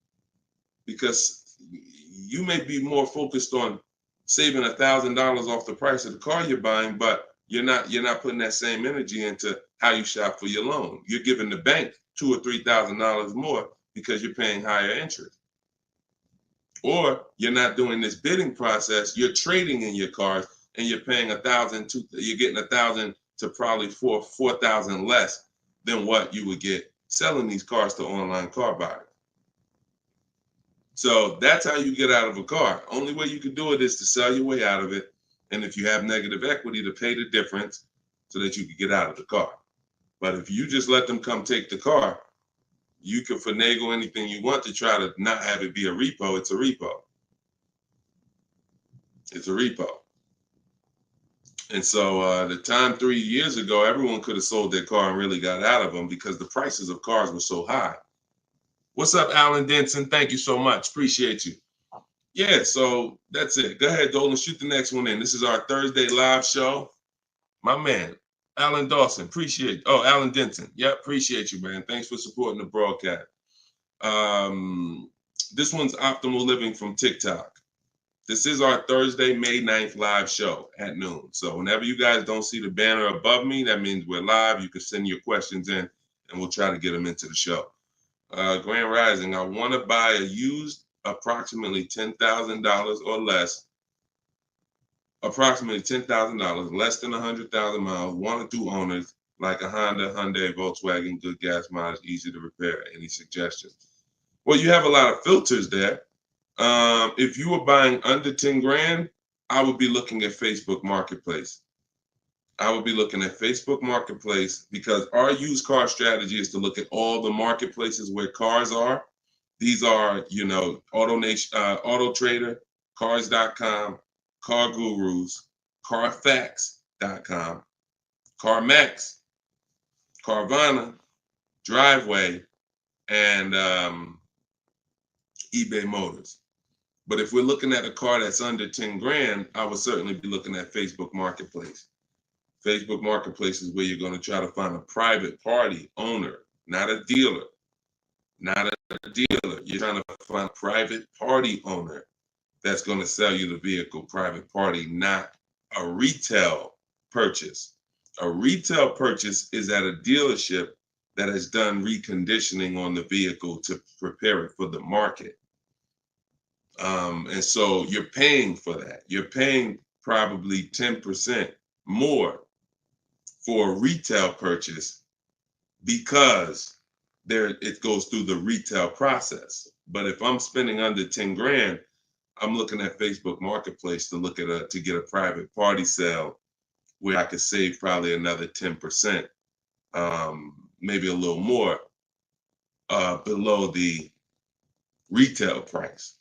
Speaker 1: Because you may be more focused on saving $1,000 off the price of the car you're buying, but you're not putting that same energy into how you shop for your loan. You're giving the bank $2,000 or $3,000 more because you're paying higher interest. Or you're not doing this bidding process. You're trading in your cars and you're paying $1,000, you're getting $1,000 to probably $4,000 less than what you would get selling these cars to online car buyers. So that's how you get out of a car. Only way you can do it is to sell your way out of it. And if you have negative equity, to pay the difference so that you can get out of the car. But if you just let them come take the car, you can finagle anything you want to try to not have it be a repo. It's a repo. It's a repo. And so the time 3 years ago, everyone could have sold their car and really got out of them because the prices of cars were so high. What's up, Alan Denson? Thank you so much. Appreciate you. Yeah, so that's it. Go ahead, Dolan, shoot the next one in. This is our Thursday live show. My man, Alan Dawson, appreciate. Oh, Alan Denton. Yep, appreciate you, man. Thanks for supporting the broadcast. This one's Optimal Living from TikTok. This is our Thursday, May 9th live show at noon. So whenever you guys don't see the banner above me, that means we're live. You can send your questions in, and we'll try to get them into the show. Grand Rising, I want to buy a used approximately $10,000 or less. Approximately $10,000, less than 100,000 miles, 1 or 2 owners, like a Honda, Hyundai, Volkswagen, good gas mileage, easy to repair. Any suggestions? Well, you have a lot of filters there. If you were buying under 10 grand, I would be looking at Facebook Marketplace. I would be looking at Facebook Marketplace because our used car strategy is to look at all the marketplaces where cars are. These are, AutoNation, Auto Trader, Cars.com, Car Gurus, Carfax.com, CarMax, Carvana, Driveway, and eBay Motors. But if we're looking at a car that's under 10 grand, I would certainly be looking at Facebook Marketplace. Facebook Marketplace is where you're going to try to find a private party owner, not a dealer. Not a dealer. You're trying to find a private party owner that's going to sell you the vehicle, private party, not a retail purchase. A retail purchase is at a dealership that has done reconditioning on the vehicle to prepare it for the market. And so you're paying for that. You're paying probably 10% more for a retail purchase because it goes through the retail process. But if I'm spending under 10 grand, I'm looking at Facebook Marketplace to get a private party sale where I could save probably another 10%, maybe a little more below the retail price.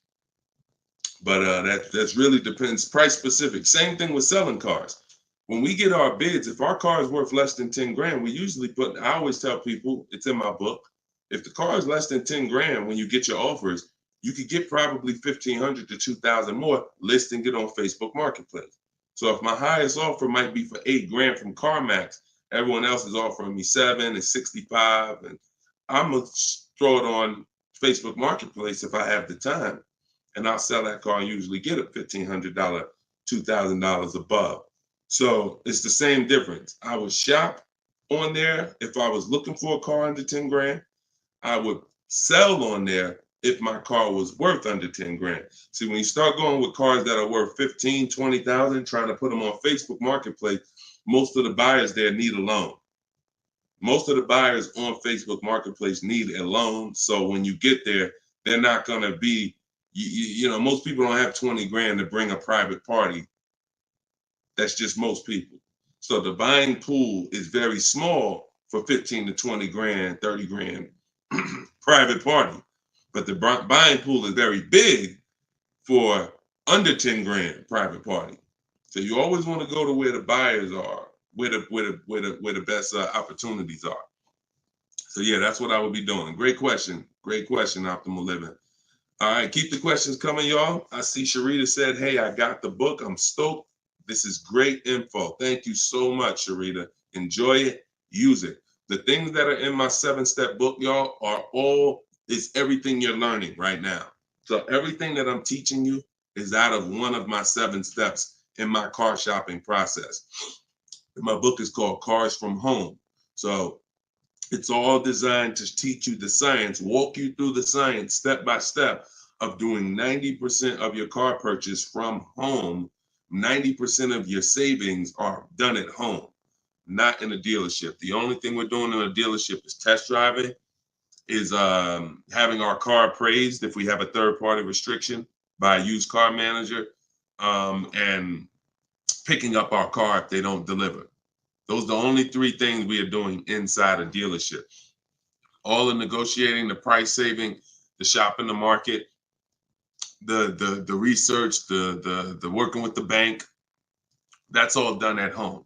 Speaker 1: But that's really depends, price specific. Same thing with selling cars. When we get our bids, if our car is worth less than 10 grand, we usually I always tell people, it's in my book, if the car is less than 10 grand, when you get your offers, you could get probably 1,500 to 2,000 more listing it on Facebook Marketplace. So if my highest offer might be for 8 grand from CarMax, everyone else is offering me 7 and 65, and I'm gonna throw it on Facebook Marketplace if I have the time, and I'll sell that car and usually get a $1,500, $2,000 above. So it's the same difference. I would shop on there if I was looking for a car under 10 grand. I would sell on there if my car was worth under 10 grand. See, when you start going with cars that are worth 15, 20,000, trying to put them on Facebook Marketplace, most of the buyers there need a loan. Most of the buyers on Facebook Marketplace need a loan. So when you get there, they're not going to be, most people don't have 20 grand to bring a private party. That's just most people. So the buying pool is very small for 15 to 20 grand, 30 grand private party. But the buying pool is very big for under 10 grand private party. So you always want to go to where the buyers are, where the best opportunities are. So yeah, that's what I would be doing. Great question, Optimal Living. All right, keep the questions coming, y'all. I see Sharita said, hey, I got the book. I'm stoked. This is great info. Thank you so much, Sharita. Enjoy it, use it. The things that are in my 7-step book, y'all, is everything you're learning right now. So everything that I'm teaching you is out of one of my 7 steps in my car shopping process. My book is called Cars from Home. So it's all designed to teach you the science, walk you through the science step by step of doing 90% of your car purchase from home 90% of your savings are done at home, not in a dealership. The only thing we're doing in a dealership is test driving, is having our car appraised if we have a third-party restriction by a used car manager, and picking up our car if they don't deliver. Those are the only three things we are doing inside a dealership. All the negotiating, the price saving, the shopping the market, the research, the working with the bank, that's all done at home.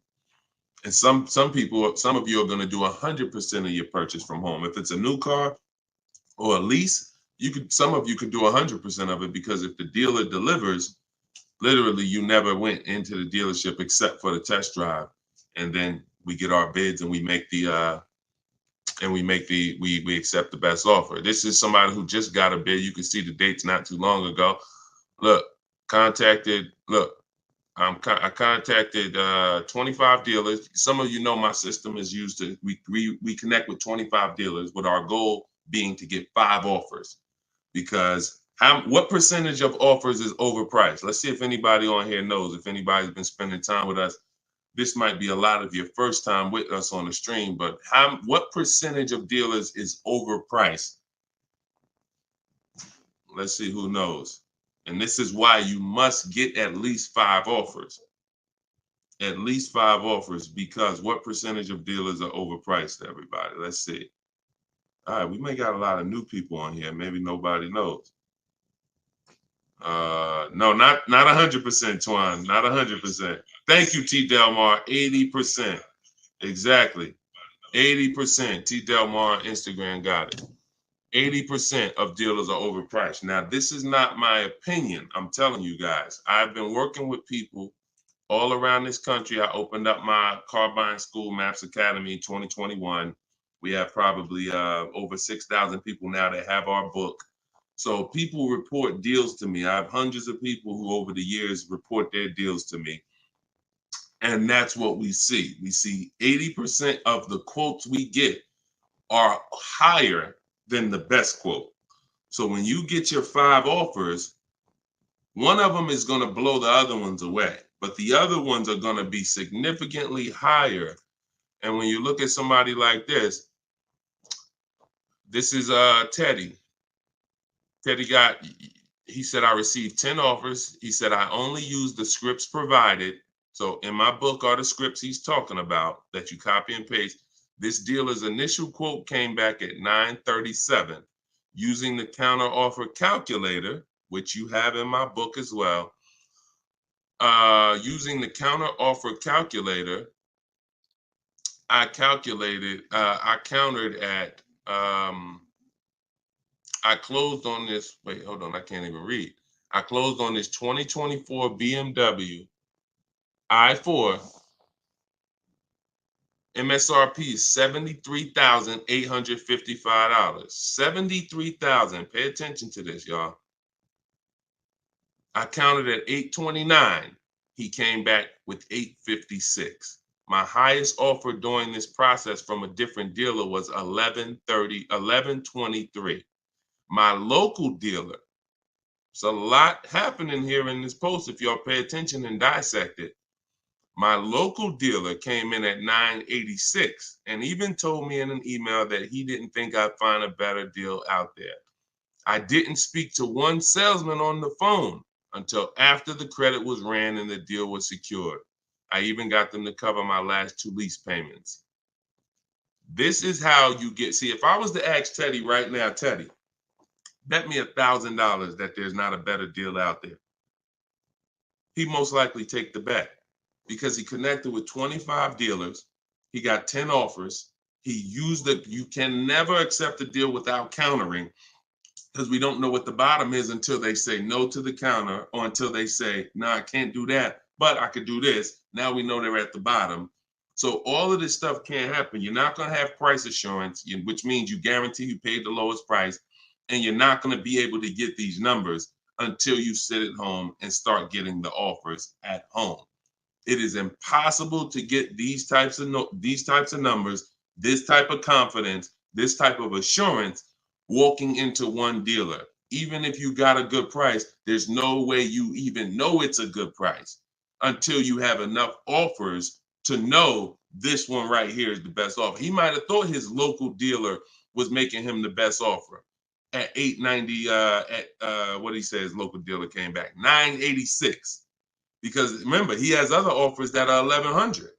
Speaker 1: And some people, some of you are going to do 100% of your purchase from home. If it's a new car or a lease, some of you could do 100% of it, because if the dealer delivers, literally you never went into the dealership except for the test drive, and then we get our bids and we make the we accept the best offer. This is somebody who just got a bid. You can see the dates not too long ago. Look, I contacted 25 dealers. Some of you know my system is used to, we connect with 25 dealers, with our goal being to get 5 offers. Because what percentage of offers is overpriced? Let's see if anybody on here knows. If anybody's been spending time with us, this might be a lot of your first time with us on the stream, but what percentage of dealers is overpriced? Let's see who knows. And this is why you must get at least 5 offers. At least 5 offers, because what percentage of dealers are overpriced, everybody? Let's see. All right, we may got a lot of new people on here. Maybe nobody knows. No, not 100%, Twan. Not 100%. Thank you, T. Delmar. 80%. Exactly. 80%. T. Delmar Instagram got it. 80% of dealers are overpriced. Now, this is not my opinion. I'm telling you guys. I've been working with people all around this country. I opened up my car buying school, Maps Academy, 2021. We have probably over 6,000 people now that have our book. So people report deals to me. I have hundreds of people who over the years report their deals to me. And that's what we see. We see 80% of the quotes we get are higher than the best quote. So when you get your 5 offers, one of them is going to blow the other ones away, but the other ones are going to be significantly higher. And when you look at somebody like this is Teddy. Teddy he said, I received 10 offers. He said, I only use the scripts provided. So in my book are the scripts he's talking about that you copy and paste. This dealer's initial quote came back at 937. Using the counter offer calculator, which you have in my book as well. Using the counter offer calculator, I countered at, I closed on this, wait, hold on, I can't even read. I closed on this 2024 BMW i4. MSRP is $73,855. $73,000. Pay attention to this, y'all. I counted at 829. He came back with 856. My highest offer during this process from a different dealer was 1123. My local dealer, there's a lot happening here in this post if y'all pay attention and dissect it. My local dealer came in at 986 and even told me in an email that he didn't think I'd find a better deal out there. I didn't speak to one salesman on the phone until after the credit was ran and the deal was secured. I even got them to cover my last 2 lease payments. This is how you get, see, if I was to ask Teddy right now, Teddy, bet me $1,000 that there's not a better deal out there, he'd most likely take the bet because he connected with 25 dealers. He got 10 offers. He used it. You can never accept a deal without countering, because we don't know what the bottom is until they say no to the counter, or until they say, no, I can't do that, but I could do this. Now we know they're at the bottom. So all of this stuff can't happen. You're not going to have price assurance, which means you guarantee you paid the lowest price, and you're not going to be able to get these numbers until you sit at home and start getting the offers at home. It is impossible to get these types of numbers, this type of confidence, this type of assurance walking into one dealer. Even if you got a good price, there's no way you even know it's a good price until you have enough offers to know this one right here is the best offer. He might have thought his local dealer was making him the best offer at 890. What he says, local dealer came back 986, because remember he has other offers that are 1100.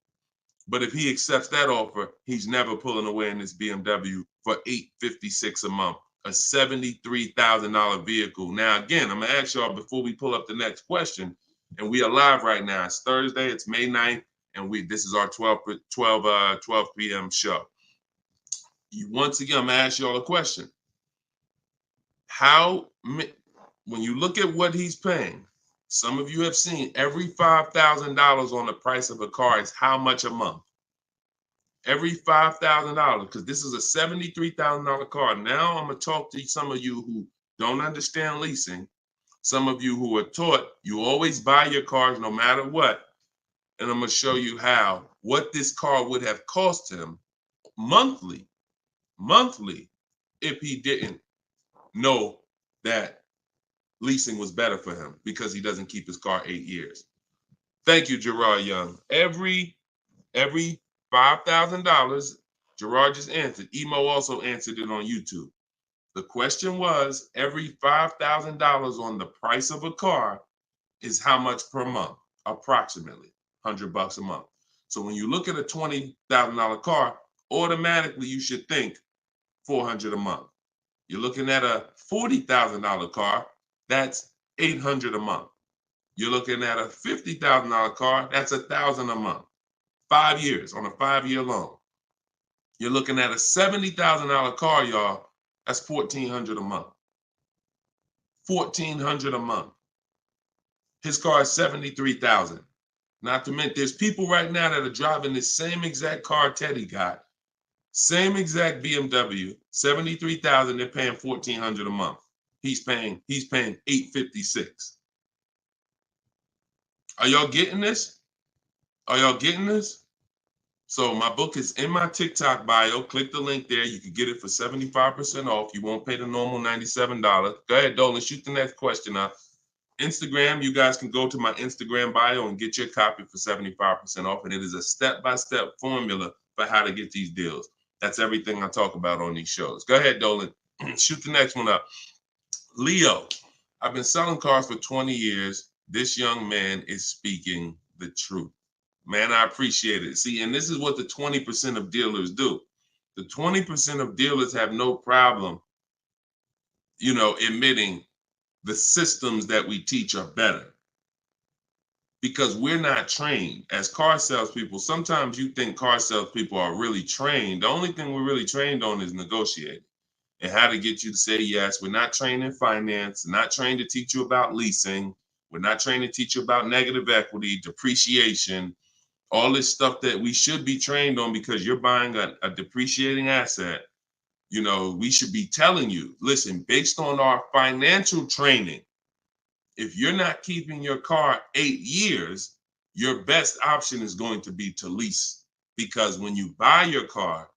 Speaker 1: But if he accepts that offer, he's never pulling away in this BMW for $856 a month, a $73,000 vehicle. Now, again, I'm gonna ask y'all before we pull up the next question, and we are live right now. It's Thursday, it's May 9th, and this is our 12 p.m. show. Once again, I'm gonna ask y'all a question. When you look at what he's paying, some of you have seen every $5,000 on the price of a car is how much a month? Every $5,000, because this is a $73,000 car. Now I'm going to talk to some of you who don't understand leasing, some of you who are taught you always buy your cars no matter what, and I'm going to show you what this car would have cost him monthly, if he didn't know that leasing was better for him because he doesn't keep his car 8 years. Thank you, Gerard Young. Every $5,000, Gerard just answered. Emo also answered it on YouTube. The question was, every $5,000 on the price of a car is how much per month? Approximately $100 a month. So when you look at a $20,000 car, automatically you should think $400 a month. You're looking at a $40,000 car, that's $800 a month. You're looking at a $50,000 car, that's $1,000 a month. 5 years on a 5-year loan. You're looking at a $70,000 car, y'all. That's $1,400 a month. $1,400 a month. His car is $73,000. Not to mention, there's people right now that are driving this same exact car Teddy got, same exact BMW, $73,000. They're paying $1,400 a month. He's paying $856. Are y'all getting this? Are y'all getting this? So my book is in my TikTok bio. Click the link there. You can get it for 75% off. You won't pay the normal $97. Go ahead, Dolan, shoot the next question up. Instagram, you guys can go to my Instagram bio and get your copy for 75% off. And it is a step-by-step formula for how to get these deals. That's everything I talk about on these shows. Go ahead, Dolan. Shoot the next one up. Leo, I've been selling cars for 20 years. This young man is speaking the truth. Man, I appreciate it. See, and this is what the 20% of dealers do. The 20% of dealers have no problem, admitting the systems that we teach are better. Because we're not trained as car salespeople. Sometimes you think car salespeople are really trained. The only thing we're really trained on is negotiating and how to get you to say yes. We're not trained in finance, not trained to teach you about leasing. We're not trained to teach you about negative equity, depreciation, all this stuff that we should be trained on because you're buying a depreciating asset. We should be telling you, listen, based on our financial training, if you're not keeping your car 8 years, your best option is going to be to lease. Because when you buy your car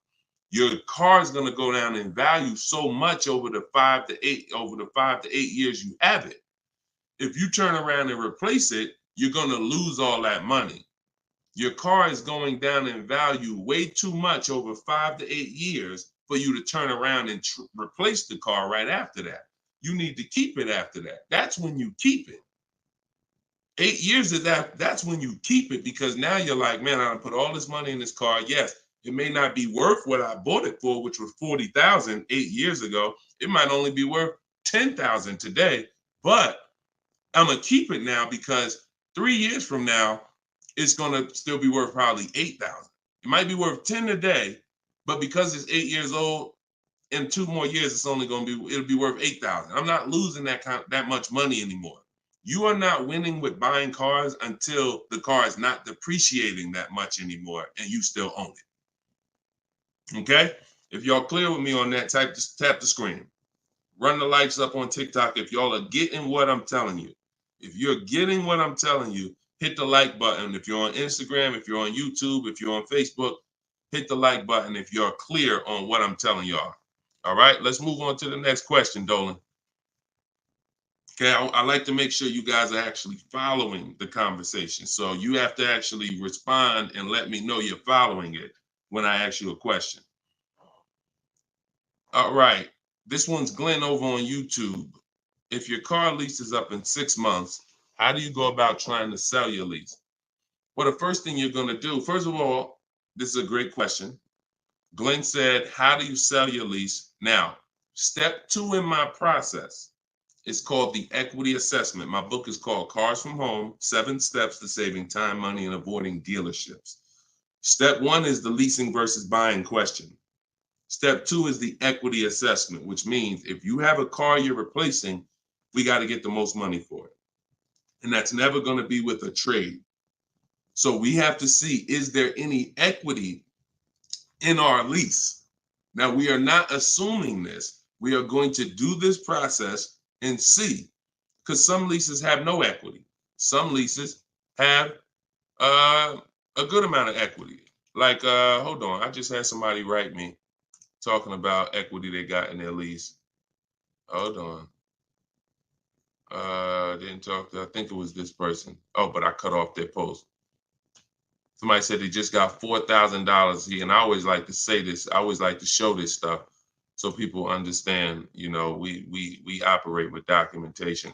Speaker 1: is going to go down in value so much over the 5 to 8 years you have it. If you turn around and replace it, you're going to lose all that money. Your car is going down in value way too much over 5 to 8 years for you to turn around and replace the car right after that. You need to keep it after that. That's when you keep it. 8 years of that's when you keep it, because now you're like, man, I put all this money in this car. Yes, it may not be worth what I bought it for, which was $40,000 8 years ago. It might only be worth $10,000 today, but I'm gonna keep it now because 3 years from now, it's gonna still be worth probably $8,000. It might be worth 10 today, but because it's 8 years old, in 2 more years, it'll be worth $8,000. I'm not losing that much money anymore. You are not winning with buying cars until the car is not depreciating that much anymore and you still own it. Okay? If y'all clear with me on that, just tap the screen. Run the likes up on TikTok if y'all are getting what I'm telling you. If you're getting what I'm telling you, hit the like button. If you're on Instagram, if you're on YouTube, if you're on Facebook, hit the like button if you're clear on what I'm telling y'all. All right, let's move on to the next question, Dolan. Okay, I like to make sure you guys are actually following the conversation. So you have to actually respond and let me know you're following it when I ask you a question. All right, this one's Glenn over on YouTube. If your car lease is up in 6 months, how do you go about trying to sell your lease? Well, the first thing you're going to do, first of all, this is a great question. Glenn said, how do you sell your lease? Now, step 2 in my process is called the equity assessment. My book is called Cars from Home, 7 Steps to Saving Time, Money, and Avoiding Dealerships. Step 1 is the leasing versus buying question. Step 2 is the equity assessment, which means if you have a car you're replacing, we got to get the most money for it. And that's never going to be with a trade. So we have to see, is there any equity in our lease? Now, we are not assuming this. We are going to do this process and see, because some leases have no equity. Some leases have a good amount of equity. Like, hold on, I just had somebody write me talking about equity they got in their lease. Hold on. Didn't talk to, I think it was this person. Oh, but I cut off their post. Somebody said they just got $4,000 and I always like to say this. I always like to show this stuff so people understand. You know, we operate with documentation.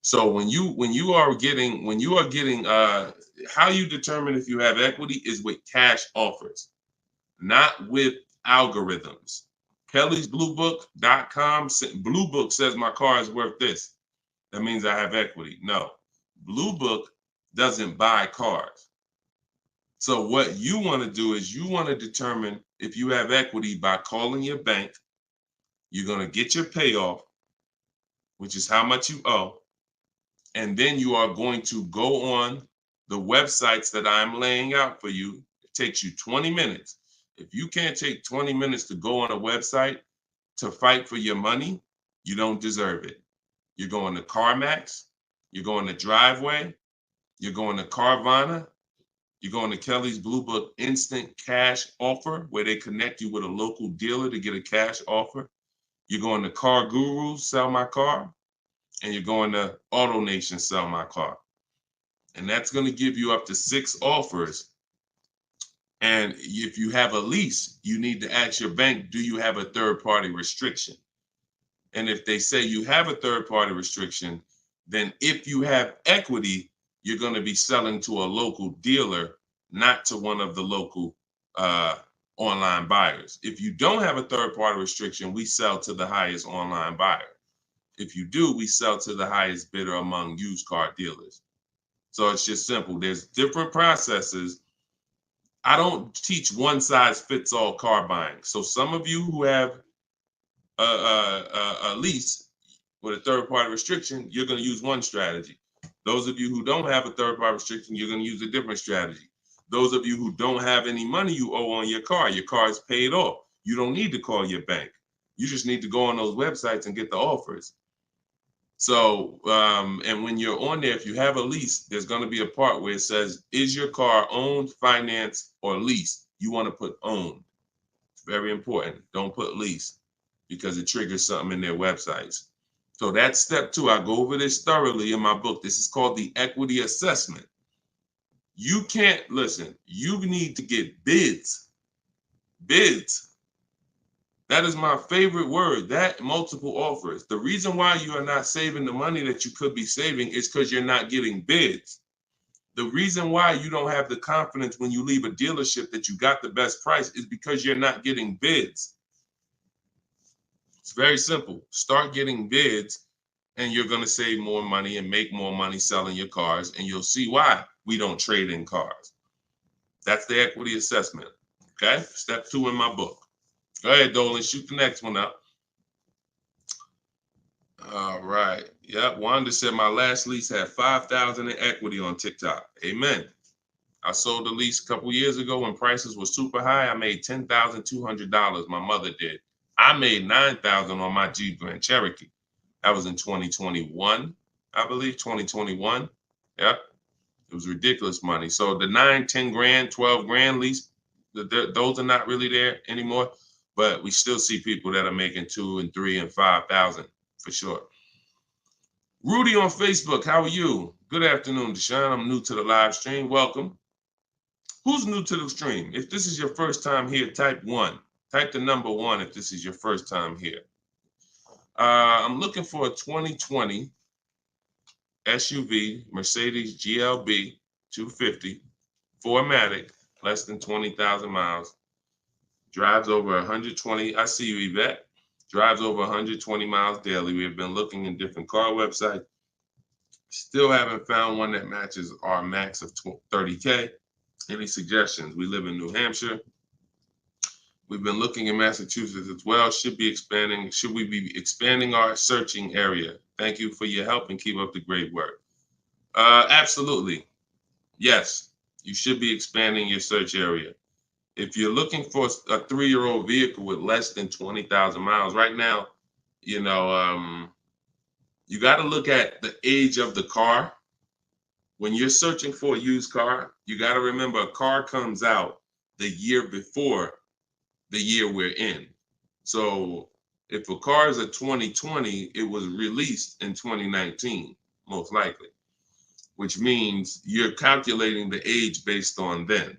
Speaker 1: So when you are getting how you determine if you have equity is with cash offers, not with algorithms. Kelly's bluebook.com. Blue Book says my car is worth this. That means I have equity. No, Blue Book doesn't buy cars. So what you want to do is you want to determine if you have equity by calling your bank. You're going to get your payoff, which is how much you owe. And then you are going to go on the websites that I'm laying out for you. It takes you 20 minutes. If you can't take 20 minutes to go on a website to fight for your money, you don't deserve it. You're going to CarMax, you're going to Driveway, you're going to Carvana, you're going to Kelly's Blue Book Instant Cash Offer, where they connect you with a local dealer to get a cash offer. You're going to Car Guru, Sell My Car, and you're going to AutoNation, Sell My Car. And that's going to give you up to 6 offers. And if you have a lease, you need to ask your bank, do you have a third-party restriction? And if they say you have a third-party restriction, then if you have equity, you're going to be selling to a local dealer, not to one of the local online buyers. If you don't have a third-party restriction, we sell to the highest online buyer. If you do, we sell to the highest bidder among used car dealers. So it's just simple. There's different processes. I don't teach one size fits all car buying. So some of you who have a lease with a third-party restriction, you're going to use one strategy. Those of you who don't have a third-party restriction, you're going to use a different strategy. Those of you who don't have any money you owe on your car is paid off. You don't need to call your bank. You just need to go on those websites and get the offers. So, and when you're on there, if you have a lease, there's going to be a part where it says, is your car owned, financed, or leased? You want to put owned. It's very important. Don't put lease because it triggers something in their websites. So that's step 2. I go over this thoroughly in my book. This is called the equity assessment. You can't, listen, you need to get bids. Bids. That is my favorite word, that multiple offers. The reason why you are not saving the money that you could be saving is because you're not getting bids. The reason why you don't have the confidence when you leave a dealership that you got the best price is because you're not getting bids. It's very simple. Start getting bids and you're going to save more money and make more money selling your cars, and you'll see why we don't trade in cars. That's the equity assessment. Okay? Step 2 in my book. Go ahead, Dolan. Shoot the next one up. All right. Yep. Wanda said my last lease had 5,000 in equity on TikTok. Amen. I sold the lease a couple years ago when prices were super high. I made $10,200. My mother did. I made $9,000 on my Jeep Grand Cherokee. That was in 2021, I believe. 2021. Yep. It was ridiculous money. So the 9, 10 grand, 12 grand lease, those are not really there anymore. But we still see people that are making 2 and 3 and 5,000 for sure. Rudy on Facebook, how are you? Good afternoon, Deshone. I'm new to the live stream. Welcome. Who's new to the stream? If this is your first time here, type 1. Type the number 1 if this is your first time here. I'm looking for a 2020 SUV, Mercedes GLB 250, 4MATIC, less than 20,000 miles. Drives over 120. I see you, Yvette. Drives over 120 miles daily. We have been looking in different car websites. Still haven't found one that matches our max of 30K. Any suggestions? We live in New Hampshire. We've been looking in Massachusetts as well. Should we be expanding our searching area? Thank you for your help and keep up the great work. Absolutely. Yes, you should be expanding your search area. If you're looking for a 3-year-old vehicle with less than 20,000 miles, right now, you got to look at the age of the car. When you're searching for a used car, you got to remember a car comes out the year before the year we're in. So if a car is a 2020, it was released in 2019, most likely, which means you're calculating the age based on then.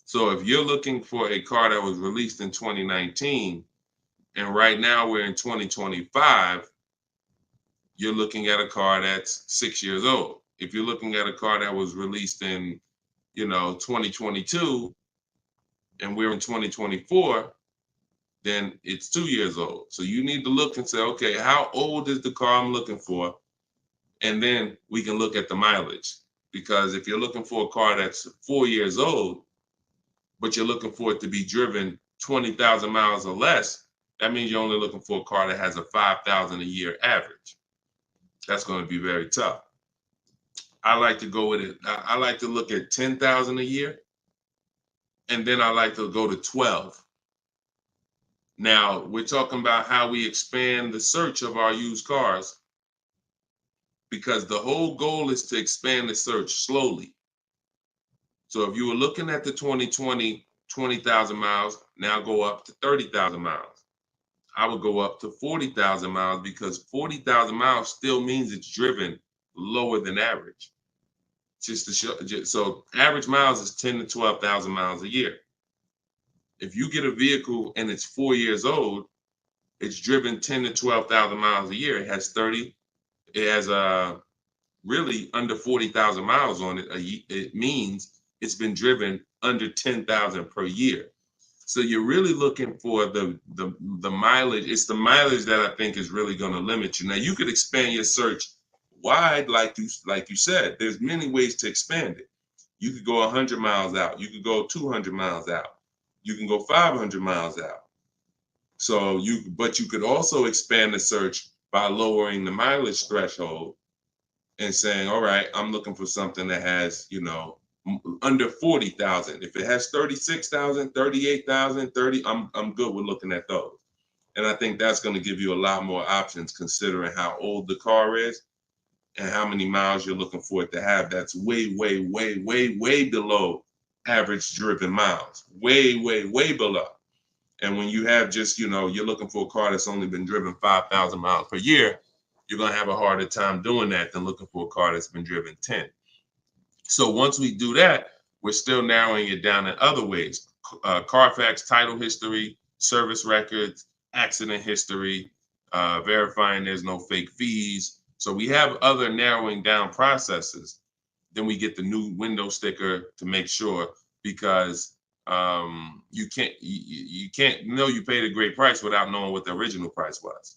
Speaker 1: So if you're looking for a car that was released in 2019, and right now we're in 2025, you're looking at a car that's 6 years old. If you're looking at a car that was released in, 2022, and we're in 2024, then it's 2 years old. So you need to look and say, okay, how old is the car I'm looking for? And then we can look at the mileage. Because if you're looking for a car that's 4 years old, but you're looking for it to be driven 20,000 miles or less, that means you're only looking for a car that has a 5,000 a year average. That's going to be very tough. I like to go with it. I like to look at 10,000 a year, and then I like to go to 12. Now, we're talking about how we expand the search of our used cars, because the whole goal is to expand the search slowly. So if you were looking at the 2020, 20,000 miles, now go up to 30,000 miles. I would go up to 40,000 miles, because 40,000 miles still means it's driven lower than average. Just to show, so average miles is 10 to 12,000 miles a year. If you get a vehicle and it's 4 years old, it's driven 10 to 12,000 miles a year. It has really under 40,000 miles on it. It means it's been driven under 10,000 per year. So you're really looking for the mileage. It's the mileage that I think is really going to limit you. Now you could expand your search wide, like you said. There's many ways to expand it. You could go 100 miles out. You could go 200 miles out. You can go 500 miles out. So but you could also expand the search by lowering the mileage threshold and saying, all right, I'm looking for something that has, under 40,000. If it has 36,000, 38,000, 30, I'm good with looking at those. And I think that's going to give you a lot more options, considering how old the car is and how many miles you're looking for it to have. That's way, way, way, way, way below average driven miles. Way, way, way below. And when you have just, you're looking for a car that's only been driven 5,000 miles per year, you're going to have a harder time doing that than looking for a car that's been driven 10. So once we do that, we're still narrowing it down in other ways. Carfax title history, service records, accident history, verifying there's no fake fees. So we have other narrowing down processes. Then we get the new window sticker to make sure, because you can't know you paid a great price without knowing what the original price was.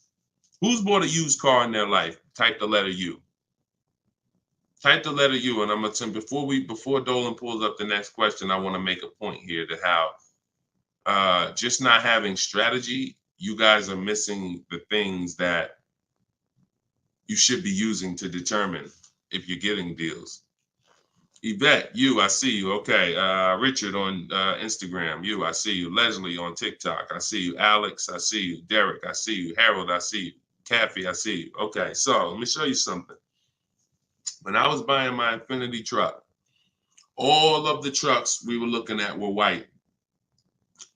Speaker 1: Who's bought a used car in their life? Type the letter U. Type the letter U, and I'm gonna before Dolan pulls up the next question, I want to make a point here to how just not having strategy, you guys are missing the things that you should be using to determine if you're getting deals. Yvette, I see you. Okay. Richard on Instagram, I see you. Leslie on TikTok, I see you. Alex, I see you. Derek, I see you. Harold, I see you. Kathy, I see you. Okay, so let me show you something. When I was buying my Infinity truck, all of the trucks we were looking at were white.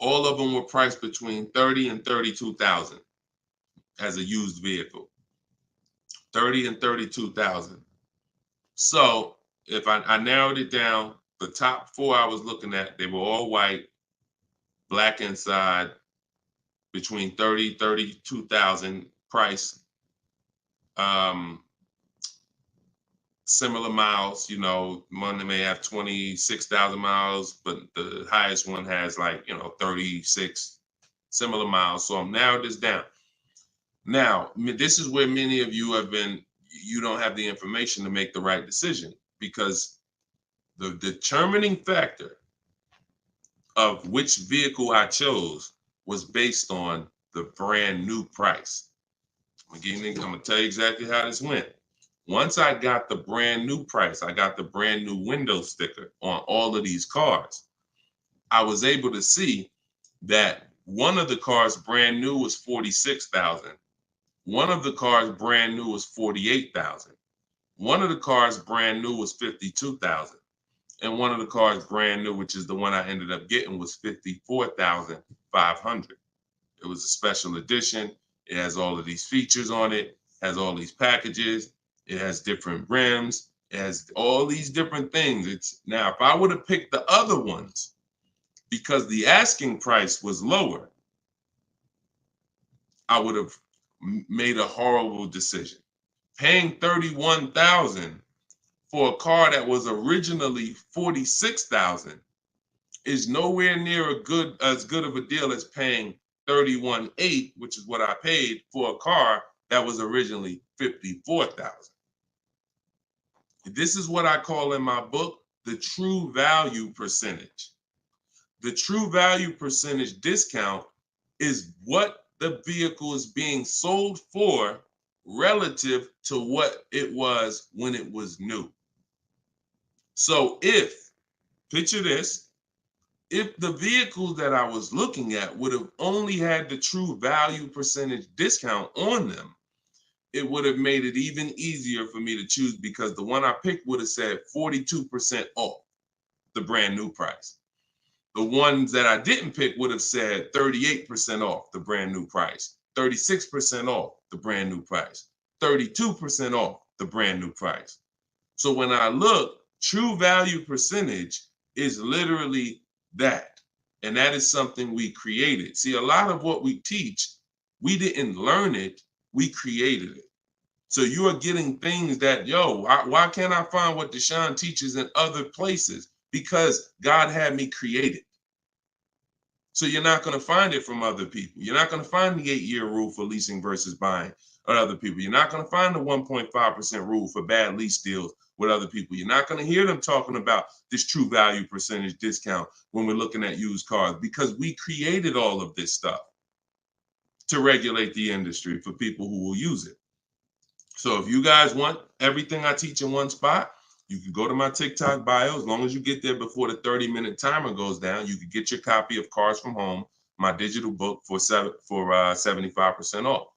Speaker 1: All of them were priced between 30 and 32,000 as a used vehicle. 30 and 32,000. So if I narrowed it down, the top four I was looking at, they were all white, black inside, between 30, 32,000 price. Similar miles, one may have 26,000 miles, but the highest one has 36 similar miles. So I'm narrowed this down. Now, this is where many of you you don't have the information to make the right decision, because the determining factor of which vehicle I chose was based on the brand new price. I'm gonna tell you exactly how this went. Once I got the brand new price, I got the brand new window sticker on all of these cars, I was able to see that one of the cars brand new was 46,000. One of the cars brand new was 48,000. One of the cars brand new was 52,000. And one of the cars brand new, which is the one I ended up getting, was 54,500. It was a special edition. It has all of these features on it, has all these packages. It has different rims. It has all these different things. Now, if I would have picked the other ones, because the asking price was lower, I would have made a horrible decision. Paying 31,000 for a car that was originally 46,000 is nowhere near as good of a deal as paying 31,800, which is what I paid for a car that was originally 54,000. This is what I call in my book the true value percentage. The true value percentage discount is what the vehicle is being sold for relative to what it was when it was new. So picture this, if the vehicles that I was looking at would have only had the true value percentage discount on them, it would have made it even easier for me to choose, because the one I picked would have said 42% off the brand new price. The ones that I didn't pick would have said 38% off the brand new price, 36% off the brand new price, 32% off the brand new price. So when I look, true value percentage is literally that. And that is something we created. See, a lot of what we teach, we didn't learn it, we created it. So you are getting things that, why can't I find what Deshone teaches in other places? Because God had me create it. So you're not going to find it from other people. You're not going to find the 8-year rule for leasing versus buying with other people. You're not going to find the 1.5% rule for bad lease deals with other people. You're not going to hear them talking about this true value percentage discount when we're looking at used cars, because we created all of this stuff to regulate the industry for people who will use it. So if you guys want everything I teach in one spot, you can go to my TikTok bio. As long as you get there before the 30-minute timer goes down, you can get your copy of Cars from Home, my digital book, for 75% off.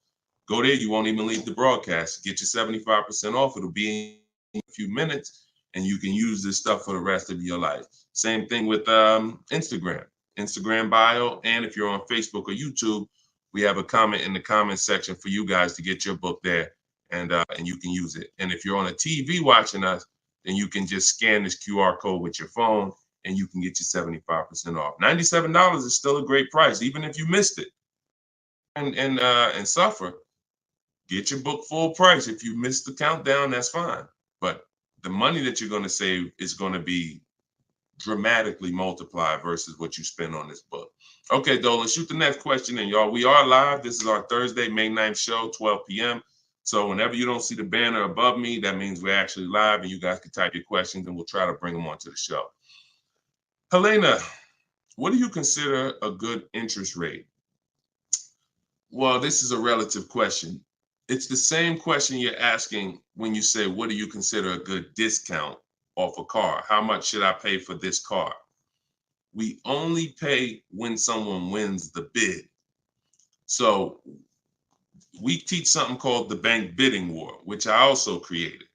Speaker 1: Go there. You won't even leave the broadcast. Get your 75% off. It'll be in a few minutes, and you can use this stuff for the rest of your life. Same thing with Instagram bio. And if you're on Facebook or YouTube, we have a comment in the comment section for you guys to get your book there, and you can use it. And if you're on a TV watching us, then you can just scan this QR code with your phone, and you can get your 75% off. $97 is still a great price, even if you missed it and suffer. Get your book full price. If you missed the countdown, that's fine. But the money that you're going to save is going to be dramatically multiplied versus what you spend on this book. Okay, Dolan, shoot the next question in, y'all. We are live. This is our Thursday, May 9th show, 12 p.m. So whenever you don't see the banner above me, that means we're actually live, and you guys can type your questions, and we'll try to bring them onto the show. Helena, what do you consider a good interest rate? Well, this is a relative question. It's the same question you're asking when you say, what do you consider a good discount off a car? How much should I pay for this car? We only pay when someone wins the bid. So we teach something called the bank bidding war, which I also created.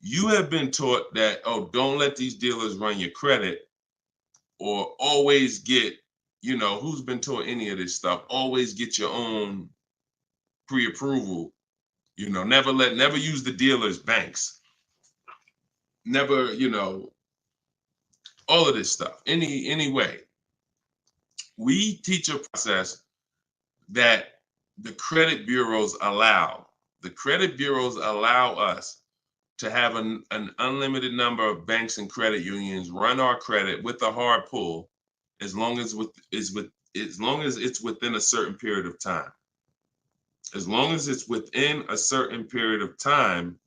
Speaker 1: You have been taught that, don't let these dealers run your credit, or always get, who's been taught any of this stuff? Always get your own pre-approval You know, never use the dealer's banks. Never, you know, all of this stuff. Any way. We teach a process that the credit bureaus allow. The credit bureaus allow us to have an unlimited number of banks and credit unions run our credit with a hard pull, as long as it's within a certain period of time. As long as it's within a certain period of time,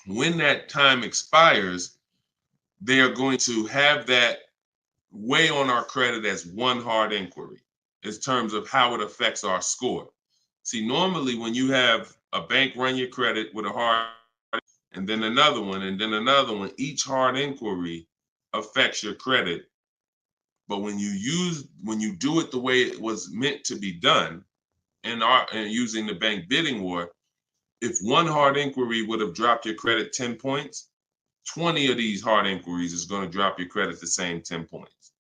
Speaker 1: when that time expires, they are going to have that weigh on our credit as one hard inquiry in terms of how it affects our score. See, normally when you have a bank run your credit with a hard and then another one, and then another one, each hard inquiry affects your credit. But when you do it the way it was meant to be done, and using the bank bidding war, if one hard inquiry would have dropped your credit 10 points, 20 of these hard inquiries is going to drop your credit the same 10 points.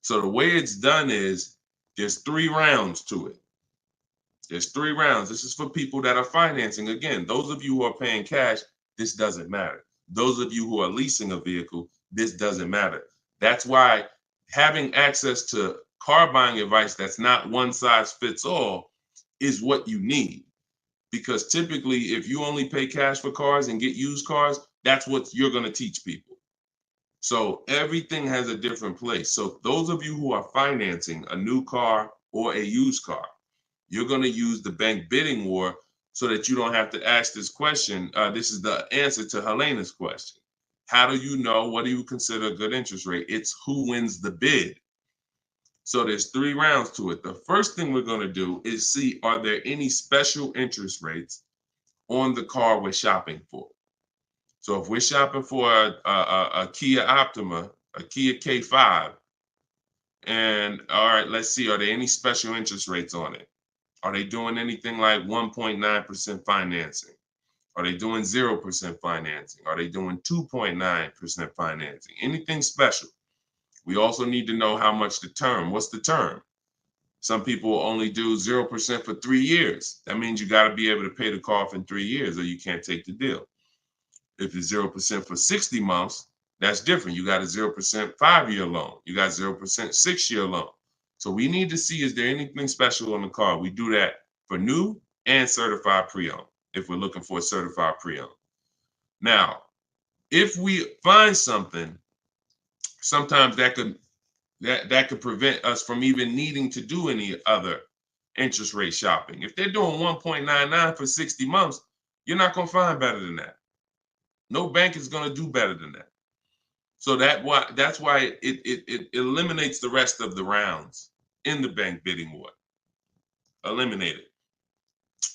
Speaker 1: So the way it's done is there's 3 rounds to it. There's 3 rounds. This is for people that are financing. Again, those of you who are paying cash, this doesn't matter. Those of you who are leasing a vehicle, this doesn't matter. That's why having access to car buying advice that's not one size fits all is what you need. Because typically, if you only pay cash for cars and get used cars, that's what you're going to teach people. So everything has a different place. So those of you who are financing a new car or a used car, you're going to use the bank bidding war so that you don't have to ask this question. This is the answer to Helena's question. How do you know? What do you consider a good interest rate? It's who wins the bid. So there's 3 rounds to it. The first thing we're going to do is see, are there any special interest rates on the car we're shopping for? So if we're shopping for a Kia Optima, a Kia K5, and all right, let's see, are there any special interest rates on it? Are they doing anything like 1.9% financing? Are they doing 0% financing? Are they doing 2.9% financing? Anything special? We also need to know how much the term. What's the term? Some people only do 0% for 3 years. That means you got to be able to pay the car off in 3 years or you can't take the deal. If it's 0% for 60 months, that's different. You got a 0% 5-year loan. You got 0% 6-year loan. So we need to see, is there anything special on the car? We do that for new and certified pre-owned, if we're looking for a certified pre-owned. Now, if we find something, sometimes that could prevent us from even needing to do any other interest rate shopping. If they're doing 1.99 for 60 months, you're not going to find better than that. No bank is going to do better than that. So that's why it eliminates the rest of the rounds in the bank bidding war. Eliminate it.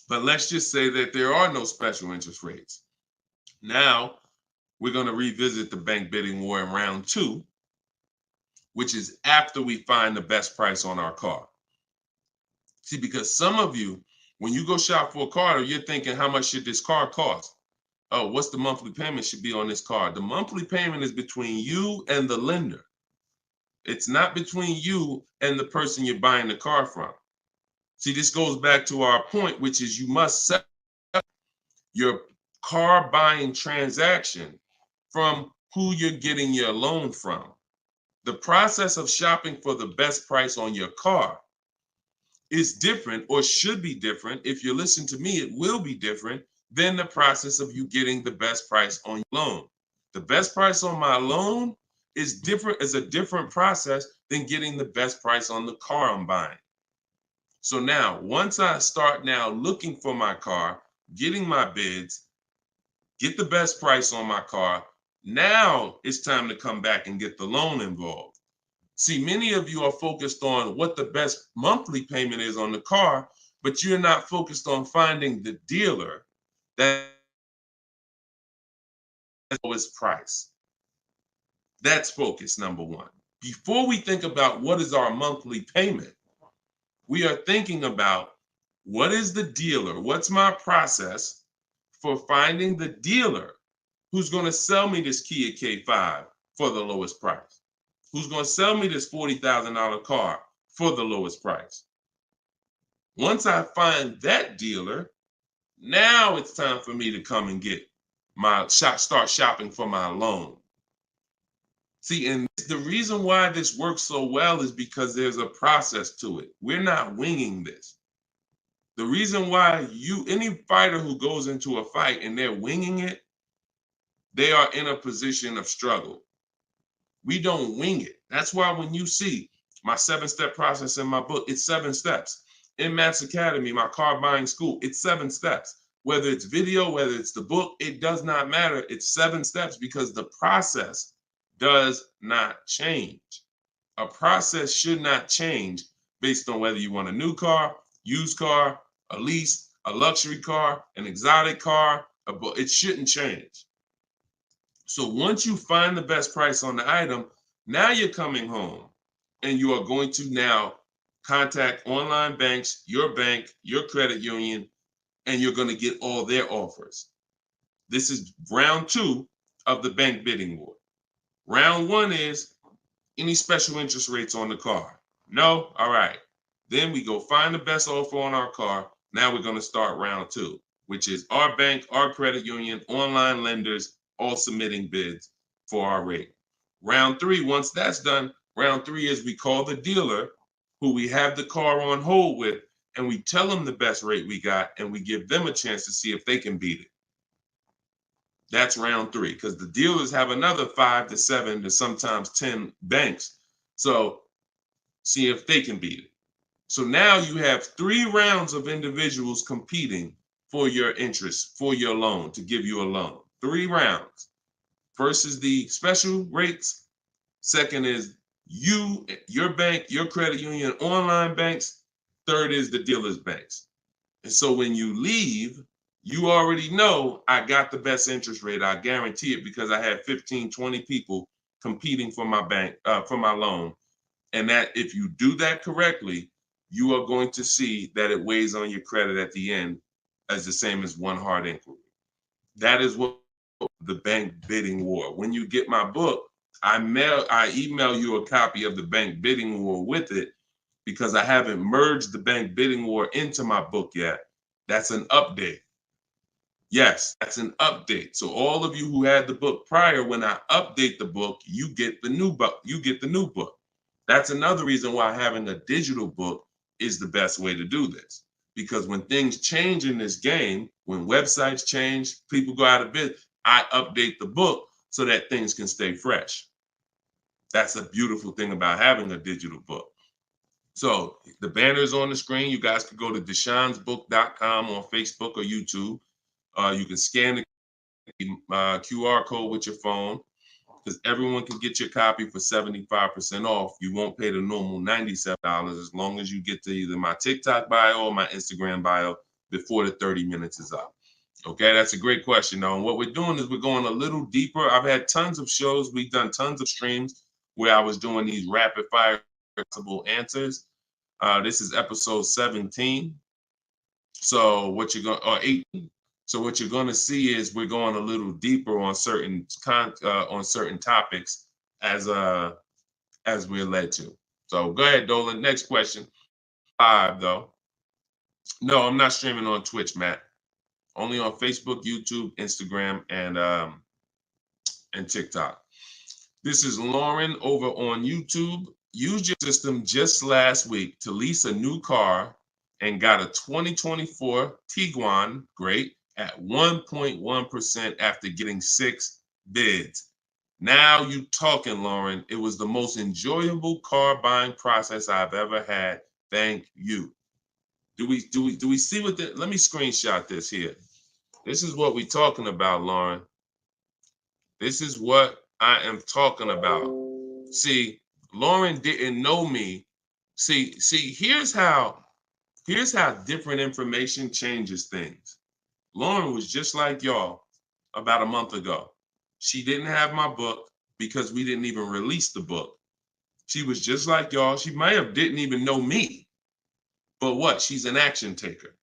Speaker 1: But let's just say that there are no special interest rates. Now we're going to revisit the bank bidding war in round 2, which is after we find the best price on our car. See, because some of you, when you go shop for a car, you're thinking, how much should this car cost? Oh, what's the monthly payment should be on this car? The monthly payment is between you and the lender. It's not between you and the person you're buying the car from. See, this goes back to our point, which is you must set up your car buying transaction from who you're getting your loan from. The process of shopping for the best price on your car is different, or should be different. If you listen to me, it will be different than the process of you getting the best price on your loan. The best price on my loan is a different process than getting the best price on the car I'm buying. So now, once I start now looking for my car, getting my bids, get the best price on my car, now it's time to come back and get the loan involved. See, many of you are focused on what the best monthly payment is on the car, but you're not focused on finding the dealer that has the lowest price. That's focus number 1. Before we think about what is our monthly payment, we are thinking about what is the dealer? What's my process for finding the dealer who's going to sell me this Kia K5 for the lowest price? Who's going to sell me this $40,000 car for the lowest price? Once I find that dealer, Now it's time for me to come and get start shopping for my loan. See, and the reason why this works so well is because there's a process to it. We're not winging this. The reason why any fighter who goes into a fight and they're winging it, they are in a position of struggle. We don't wing it. That's why when you see my 7-step process in my book, it's 7 steps. In Matt's Academy, my car buying school, it's 7 steps. Whether it's video, whether it's the book, it does not matter. It's 7 steps because the process does not change. A process should not change based on whether you want a new car, used car, a lease, a luxury car, an exotic car. It shouldn't change. So once you find the best price on the item, now you're coming home and you are going to now contact online banks, your bank, your credit union, and you're going to get all their offers. This is round 2 of the bank bidding war. Round 1 is any special interest rates on the car. No? All right. Then we go find the best offer on our car. Now we're going to start round 2, which is our bank, our credit union, online lenders, all submitting bids for our rate. Round 3, once that's done, round 3 is we call the dealer who we have the car on hold with, and we tell them the best rate we got, and we give them a chance to see if they can beat it. That's round 3, because the dealers have another 5 to 7 to sometimes 10 banks. So see if they can beat it. So now you have 3 rounds of individuals competing for your interest, for your loan, to give you a loan. 3 rounds. First is the special rates. Second is you, your bank, your credit union, online banks. Third is the dealer's banks. And so when you leave, you already know I got the best interest rate. I guarantee it because I had 15, 20 people competing for my bank, for my loan. And that if you do that correctly, you are going to see that it weighs on your credit at the end as the same as one hard inquiry. That is what the bank bidding war. When you get my book, I email you a copy of the bank bidding war with it because I haven't merged the bank bidding war into my book yet. That's an update. Yes, that's an update. So all of you who had the book prior, when I update the book, you get the new book. You get the new book. That's another reason why having a digital book is the best way to do this. Because when things change in this game, when websites change, people go out of business, I update the book so that things can stay fresh. That's a beautiful thing about having a digital book. So the banner is on the screen. You guys can go to deshonesbook.com on Facebook or YouTube. You can scan the QR code with your phone because everyone can get your copy for 75% off. You won't pay the normal $97 as long as you get to either my TikTok bio or my Instagram bio before the 30 minutes is up. Okay, that's a great question, though. And what we're doing is we're going a little deeper. I've had tons of shows. We've done tons of streams where I was doing these rapid fire answers. This is episode 17. So what you're going, or 18. So what you're going to see is we're going a little deeper on certain topics as we're led to. So go ahead, Dolan. Next question. 5 though. No, I'm not streaming on Twitch, Matt. Only on Facebook, YouTube, Instagram, and TikTok. This is Lauren over on YouTube. Used your system just last week to lease a new car and got a 2024 Tiguan, great, at 1.1% after getting 6 bids. Now you talking, Lauren. It was the most enjoyable car buying process I've ever had. Thank you. Do we see what let me screenshot this here. This is what we're talking about, Lauren. This is what I am talking about. See, Lauren didn't know me. See, here's how different information changes things. Lauren was just like y'all about a month ago. She didn't have my book because we didn't even release the book. She was just like y'all. She might have didn't even know me. But what? She's an action taker.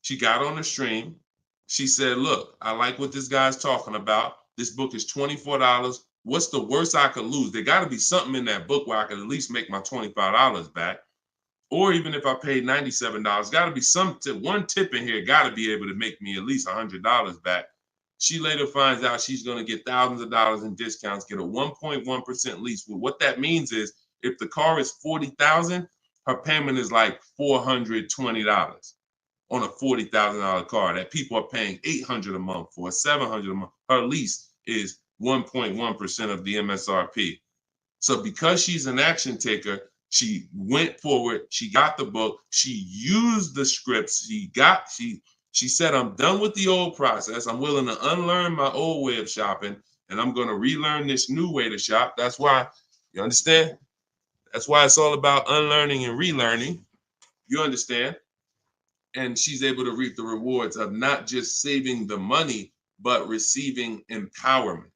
Speaker 1: She got on the stream. She said, look, I like what this guy's talking about. This book is $24. What's the worst I could lose? There got to be something in that book where I could at least make my $25 back. Or even if I paid $97, got to be some tip. One tip in here got to be able to make me at least $100 back. She later finds out she's going to get thousands of dollars in discounts, get a 1.1% lease. Well, what that means is if the car is $40,000, her payment is like $420 on a $40,000 car that people are paying $800 a month for, $700 a month. Her lease is 1.1% of the MSRP. So because she's an action taker, she went forward, she got the book, she used the scripts, she said, I'm done with the old process. I'm willing to unlearn my old way of shopping, and I'm going to relearn this new way to shop. That's why, you understand? That's why it's all about unlearning and relearning. You understand? And she's able to reap the rewards of not just saving the money, but receiving empowerment.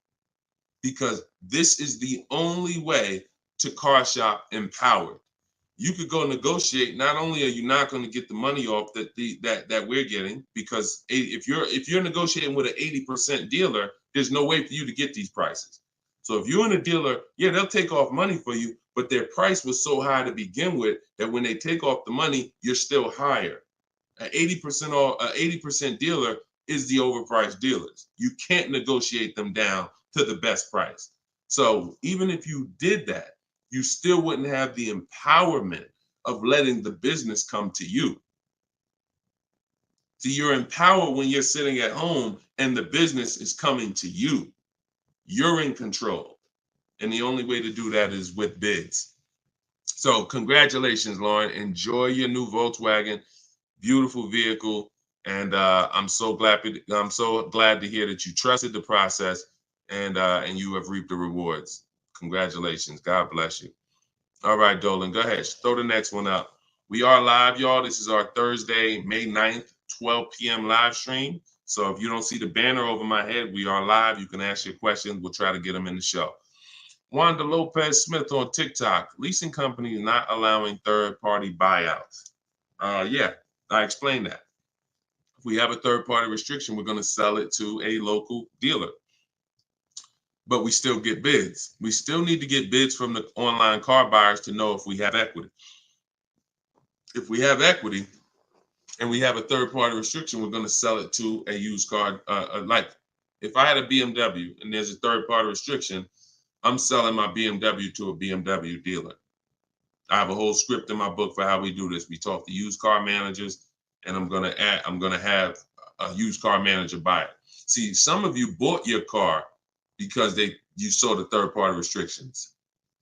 Speaker 1: Because this is the only way to car shop empowered. You could go negotiate. Not only are you not going to get the money off that we're getting, because if you're negotiating with an 80% dealer, there's no way for you to get these prices. So if you're in a dealer, yeah, they'll take off money for you, but their price was so high to begin with that when they take off the money, you're still higher. An 80% dealer is the overpriced dealers. You can't negotiate them down to the best price. So even if you did that, you still wouldn't have the empowerment of letting the business come to you. See, you're empowered when you're sitting at home and the business is coming to you. You're in control. And the only way to do that is with bids. So congratulations, Lauren. Enjoy your new Volkswagen. Beautiful vehicle. And I'm so glad to hear that you trusted the process and you have reaped the rewards. Congratulations. God bless you. All right, Dolan, go ahead. Throw the next one up. We are live, y'all. This is our Thursday, May 9th, 12 p.m. live stream. So if you don't see the banner over my head, we are live. You can ask your questions. We'll try to get them in the show. Wanda Lopez Smith on TikTok. Leasing companies not allowing third-party buyouts. Yeah, I explained that. If we have a third-party restriction, we're going to sell it to a local dealer. But we still get bids. We still need to get bids from the online car buyers to know if we have equity. If we have equity and we have a third-party restriction, we're going to sell it to a used car. Like if I had a BMW and there's a third-party restriction, I'm selling my BMW to a BMW dealer. I have a whole script in my book for how we do this. We talk to used car managers, and I'm going to have a used car manager buy it. See, some of you bought your car because you saw the third-party restrictions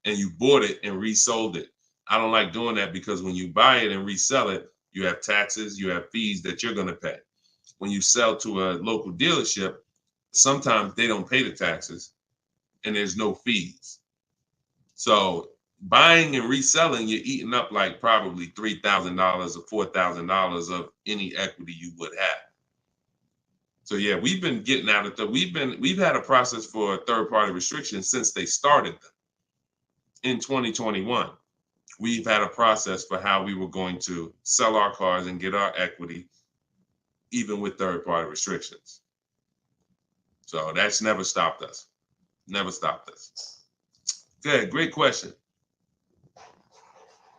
Speaker 1: and you bought it and resold it. I don't like doing that because when you buy it and resell it, you have taxes, you have fees that you're going to pay. When you sell to a local dealership, sometimes they don't pay the taxes and there's no fees. So buying and reselling, you're eating up like probably $3,000 or $4,000 of any equity you would have. So yeah, we've been getting out of the, we've had a process for third-party restrictions since they started them in 2021. We've had a process for how we were going to sell our cars and get our equity, even with third-party restrictions. So that's never stopped us. Never stopped us. Good, great question.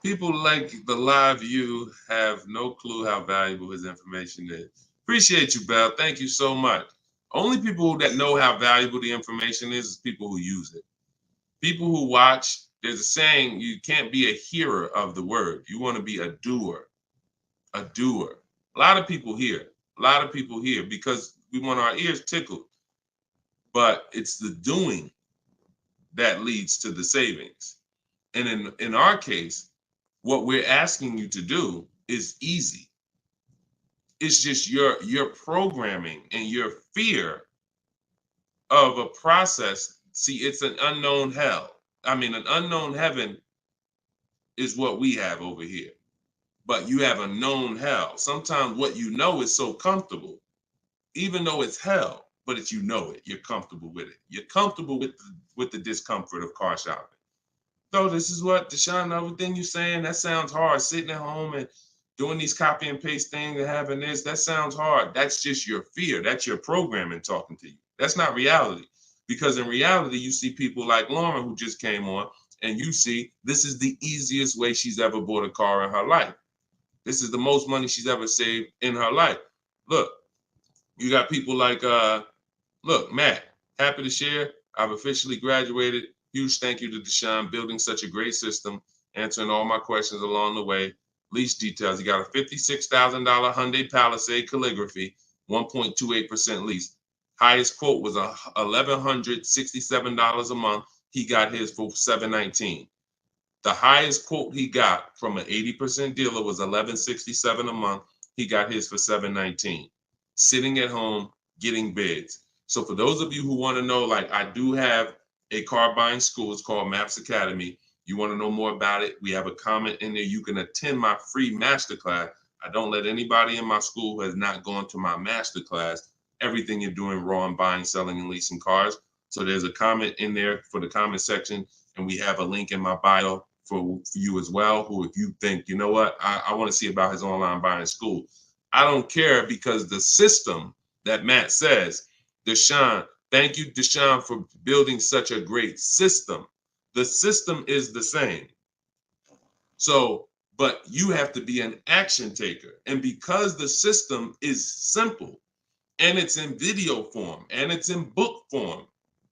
Speaker 1: People like the live view have no clue how valuable his information is. Appreciate you, Belle. Thank you so much. Only people that know how valuable the information is people who use it. People who watch, there's a saying, you can't be a hearer of the word. You want to be a doer. A doer. A lot of people hear. A lot of people hear because we want our ears tickled. But it's the doing that leads to the savings. And in our case, what we're asking you to do is easy. It's just your programming and your fear of a process. See, it's an unknown hell. I mean, an unknown heaven is what we have over here. But you have a known hell. Sometimes what you know is so comfortable, even though it's hell, but it's, you know it. You're comfortable with it. You're comfortable with the discomfort of car shopping. So this is what, Deshone, everything you're saying, that sounds hard. Sitting at home and doing these copy and paste things and having this, that sounds hard. That's just your fear. That's your programming talking to you. That's not reality. Because in reality, you see people like Lauren, who just came on, And you see, this is the easiest way she's ever bought a car in her life. This is the most money she's ever saved in her life. Look, you got people like, look, Matt, happy to share. I've officially graduated. Huge thank you to Deshone, building such a great system, answering all my questions along the way. Lease details. You got a $56,000 Hyundai Palisade calligraphy, 1.28% lease. Highest quote was $1,167 a month. He got his for $719. The highest quote he got from an 80% dealer was $1,167 a month. He got his for $719. Sitting at home, getting bids. So for those of you who want to know, like, I do have a car buying school. It's called Maps Academy. You want to know more about it? We have a comment in there. You can attend my free masterclass. I don't let anybody in my school who has not gone to my masterclass, everything you're doing raw and buying, selling, and leasing cars. So there's a comment in there for the comment section, and we have a link in my bio for you as well, who, if you think, you know what, I want to see about his online buying school. I don't care, because the system that Matt says, Deshone, thank you, Deshone, for building such a great system. The system is the same. So, but you have to be an action taker. And because the system is simple, and it's in video form, and it's in book form,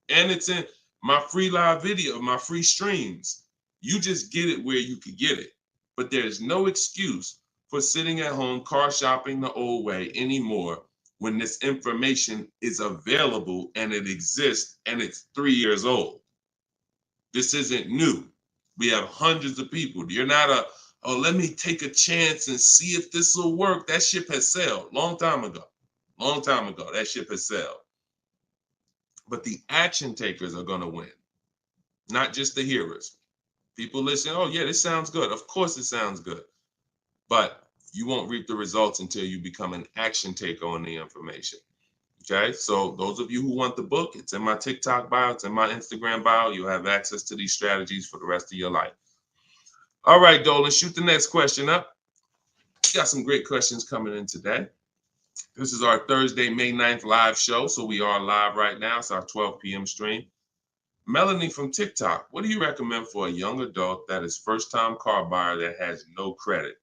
Speaker 1: and it's in my free live video, my free streams, you just get it where you could get it. But there's no excuse for sitting at home car shopping the old way anymore when this information is available and it exists and it's 3 years old. This isn't new. We have hundreds of people. You're not oh, let me take a chance and see if this will work. That ship has sailed long time ago. Long time ago, that ship has sailed. But the action takers are going to win, not just the hearers. People listen, oh yeah, this sounds good. Of course it sounds good. But you won't reap the results until you become an action taker on the information. Okay, so those of you who want the book, it's in my TikTok bio, it's in my Instagram bio. You'll have access to these strategies for the rest of your life. All right, Dolan, shoot the next question up. We got some great questions coming in today. This is our Thursday, May 9th live show. So we are live right now. It's our 12 p.m. stream. Melanie from TikTok, what do you recommend for a young adult that is first-time car buyer that has no credit?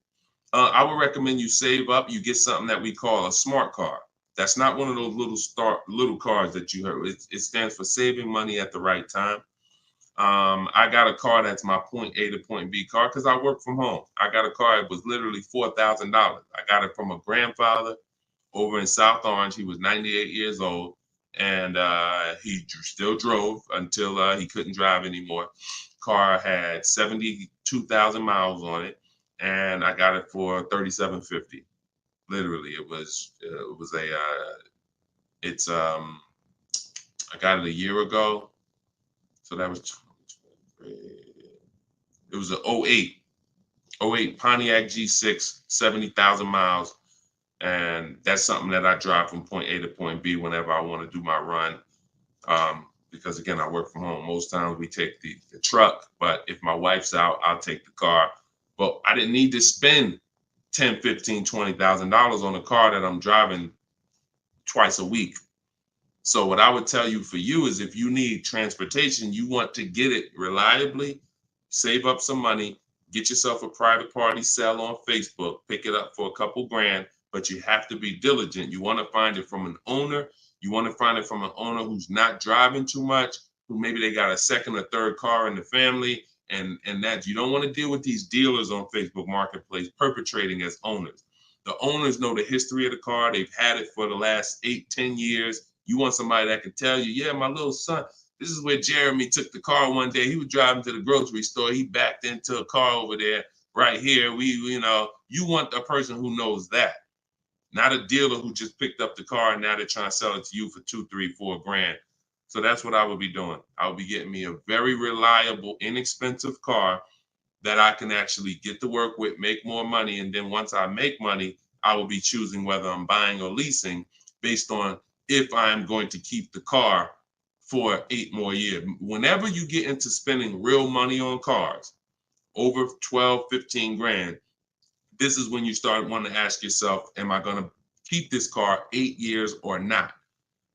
Speaker 1: I would recommend you save up. You get something that we call a smart car. That's not one of those little cars that you heard. It stands for saving money at the right time. I got a car that's my point A to point B car because I work from home. I got a car. It was literally $4,000. I got it from a grandfather over in South Orange. He was 98 years old, and he still drove until he couldn't drive anymore. Car had 72,000 miles on it, and I got it for $3,750. Literally, it was I got it a year ago, so that was it was an 08 Pontiac G6, 70,000 miles. And that's something that I drive from point A to point B whenever I want to do my run. Because again, I work from home. Most times we take the truck, but if my wife's out, I'll take the car. But I didn't need to spend $10,000, $15,000, $20,000 on a car that I'm driving twice a week. So what I would tell you for you is, if you need transportation, you want to get it reliably, save up some money, get yourself a private party sale on Facebook, pick it up for a couple grand, but you have to be diligent. You want to find it from an owner. You want to find it from an owner who's not driving too much, who maybe they got a second or third car in the family, and that you don't want to deal with these dealers on Facebook Marketplace perpetrating as owners. The owners know the history of the car. They've had it for the last 8-10 years. You want somebody that can tell you, yeah, my little son, this is where Jeremy took the car one day. He was driving to the grocery store. He backed into a car over there right here. You want a person who knows that, not a dealer who just picked up the car and now they're trying to sell it to you for $2, $3, $4 grand. So that's what I would be doing. I would be getting me a very reliable, inexpensive car that I can actually get to work with, make more money. And then once I make money, I will be choosing whether I'm buying or leasing based on if I'm going to keep the car for 8 more years. Whenever you get into spending real money on cars, over 12, 15 grand, this is when you start wanting to ask yourself, am I going to keep this car 8 years or not?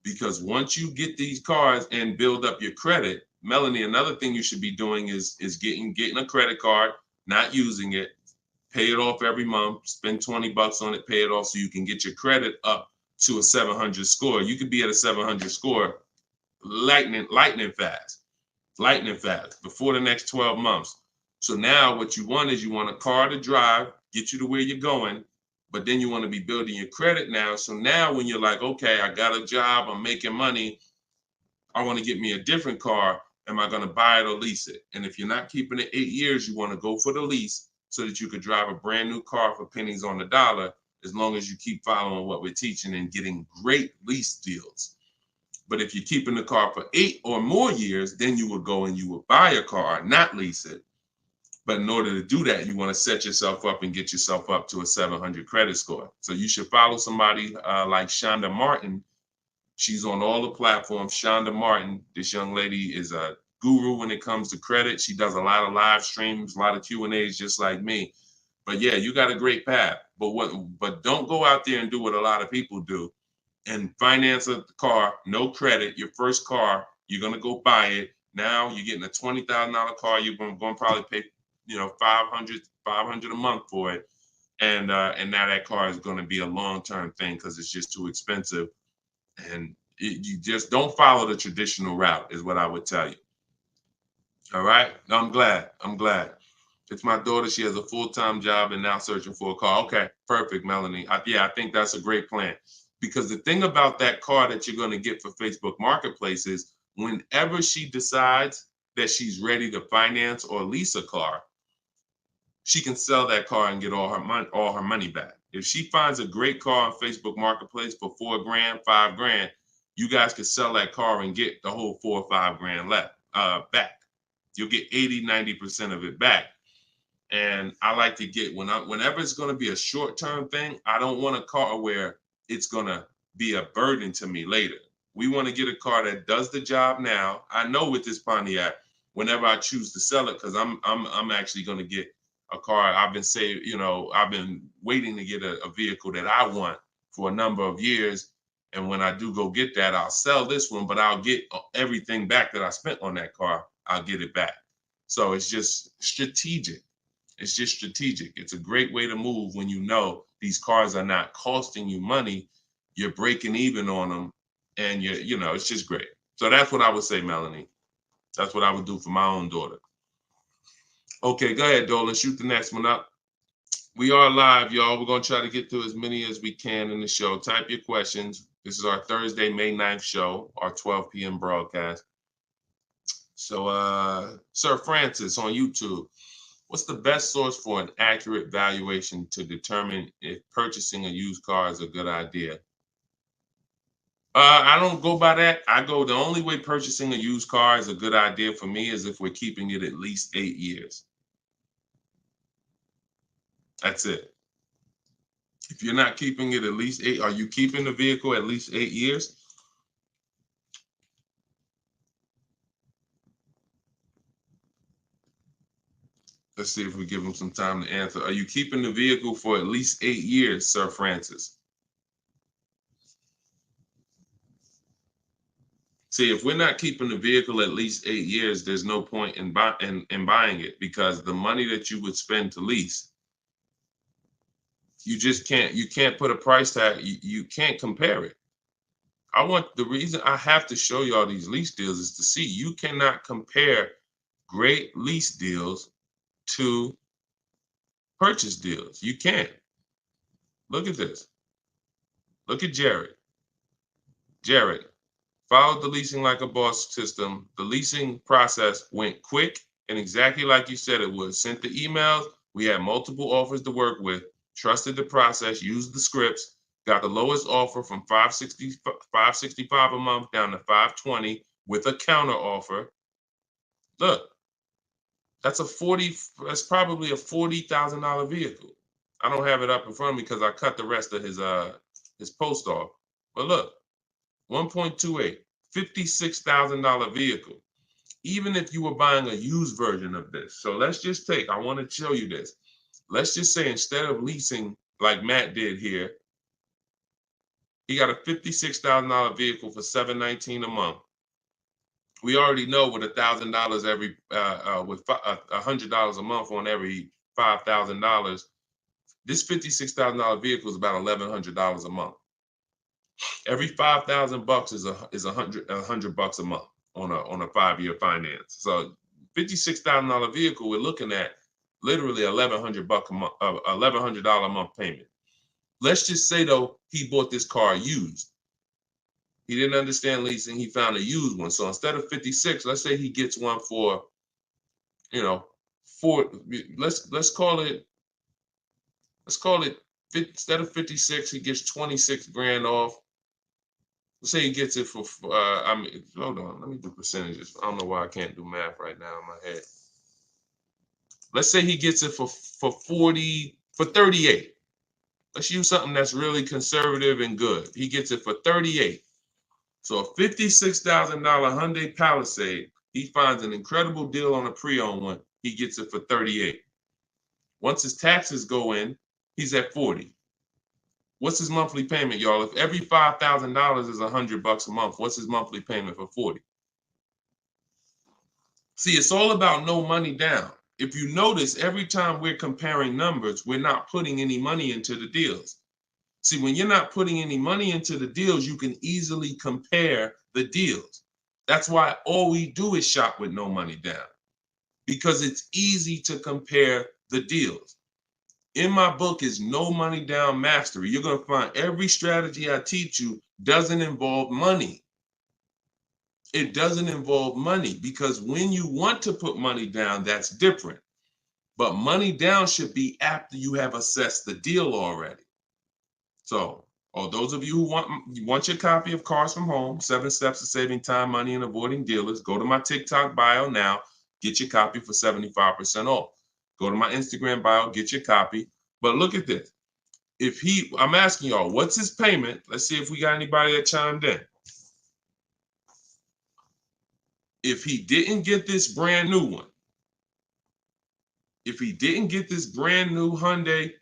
Speaker 1: Because once you get these cars and build up your credit, Melanie, another thing you should be doing is getting a credit card, not using it, pay it off every month, spend $20 on it, pay it off so you can get your credit up to a 700 score. You could be at a 700 score lightning fast before the next 12 months. So now what you want is you want a car to drive, get you to where you're going, but then you want to be building your credit now. So now when you're like, okay, I got a job, I'm making money, I want to get me a different car. Am I going to buy it or lease it? And if you're not keeping it 8 years, you want to go for the lease so that you could drive a brand new car for pennies on the dollar, as long as you keep following what we're teaching and getting great lease deals. But if you're keeping the car for 8 or more years, then you would go and you would buy a car, not lease it. But in order to do that, you want to set yourself up and get yourself up to a 700 credit score. So you should follow somebody like Shonda Martin. She's on all the platforms. Shonda Martin, this young lady is a guru when it comes to credit. She does a lot of live streams, a lot of Q&As, just like me. But yeah, you got a great path. But don't go out there and do what a lot of people do and finance a car, no credit, your first car, you're gonna go buy it. Now you're getting a $20,000 car, you're gonna probably pay, $500 a month for it. And now that car is gonna be a long-term thing because it's just too expensive. And you just don't follow the traditional route is what I would tell you. All right, I'm glad. It's my daughter. She has a full-time job and now searching for a car. Okay, perfect, Melanie. I think that's a great plan. Because the thing about that car that you're going to get for Facebook Marketplace is whenever she decides that she's ready to finance or lease a car, she can sell that car and get all her money back. If she finds a great car on Facebook Marketplace for $4,000, $5,000, you guys can sell that car and get the whole $4,000 or $5,000 back. You'll get 80-90% of it back. And I like to get whenever it's going to be a short-term thing, I don't want a car where it's going to be a burden to me later. We want to get a car that does the job now. I know with this Pontiac, whenever I choose to sell it, because I'm actually going to get a car. I've been waiting to get a vehicle that I want for a number of years. And when I do go get that, I'll sell this one, but I'll get everything back that I spent on that car. I'll get it back. So it's just strategic. It's a great way to move when you know these cars are not costing you money. You're breaking even on them, and it's just great. So that's what I would say, Melanie. That's what I would do for my own daughter. Okay, go ahead, Dolan. Shoot the next one up. We are live, y'all. We're going to try to get through as many as we can in the show. Type your questions. This is our Thursday, May 9th show, our 12 p.m. broadcast. So, Sir Francis on YouTube. What's the best source for an accurate valuation to determine if purchasing a used car is a good idea? I don't go by that. The only way purchasing a used car is a good idea for me is if we're keeping it at least 8 years. That's it. If you're not keeping it at least 8, are you keeping the vehicle at least 8 years? Let's see if we give him some time to answer. Are you keeping the vehicle for at least 8 years, Sir Francis? See, if we're not keeping the vehicle at least 8 years, there's no point in buying it, because the money that you would spend to lease, you can't put a price tag. You can't compare it. The reason I have to show y'all these lease deals is to see you cannot compare great lease deals to purchase deals. You can't. Look at this. Look at Jared. Jared followed the leasing like a boss system. The leasing process went quick and exactly like you said it would. Sent the emails. We had multiple offers to work with. Trusted the process. Used the scripts. Got the lowest offer from $565 a month down to $520 with a counter offer. Look. That's probably a $40,000 vehicle. I don't have it up in front of me because I cut the rest of his post off. But look, 1.28, $56,000 vehicle. Even if you were buying a used version of this. So let's just I want to show you this. Let's just say instead of leasing like Matt did here, he got a $56,000 vehicle for $719 a month. We already know with $1,000 every, with $100 a month on every $5,000, this $56,000 vehicle is about $1,100 a month. Every 5,000 bucks is a hundred bucks a month on a 5-year finance. So $56,000 vehicle, we're looking at literally $1,100 a month, $1,100 a month payment. Let's just say though he bought this car used. He didn't understand leasing. He found a used one. So instead of 56, let's say he gets one for, you know, let's call it instead of 56, he gets 26 grand off. Let's say he gets it for, hold on, let me do percentages. I don't know why I can't do math right now in my head. Let's say he gets it for 38. Let's use something that's really conservative and good. He gets it for 38. So a $56,000 Hyundai Palisade, he finds an incredible deal on a pre-owned one. He gets it for 38. Once his taxes go in, he's at 40. What's his monthly payment, y'all? If every $5,000 is $100 a month, what's his monthly payment for 40? See, it's all about no money down. If you notice, every time we're comparing numbers, we're not putting any money into the deals. See, when you're not putting any money into the deals, you can easily compare the deals. That's why all we do is shop with no money down, because it's easy to compare the deals. In my book is No Money Down Mastery. You're going to find every strategy I teach you doesn't involve money. It doesn't involve money, because when you want to put money down, that's different. But money down should be after you have assessed the deal already. So, those of you who want your copy of Cars from Home, 7 Steps to Saving Time, Money, and Avoiding Dealers, go to my TikTok bio now, get your copy for 75% off. Go to my Instagram bio, get your copy. But look at this. I'm asking y'all, what's his payment? Let's see if we got anybody that chimed in. If he didn't get this brand new one, if he didn't get this brand new Hyundai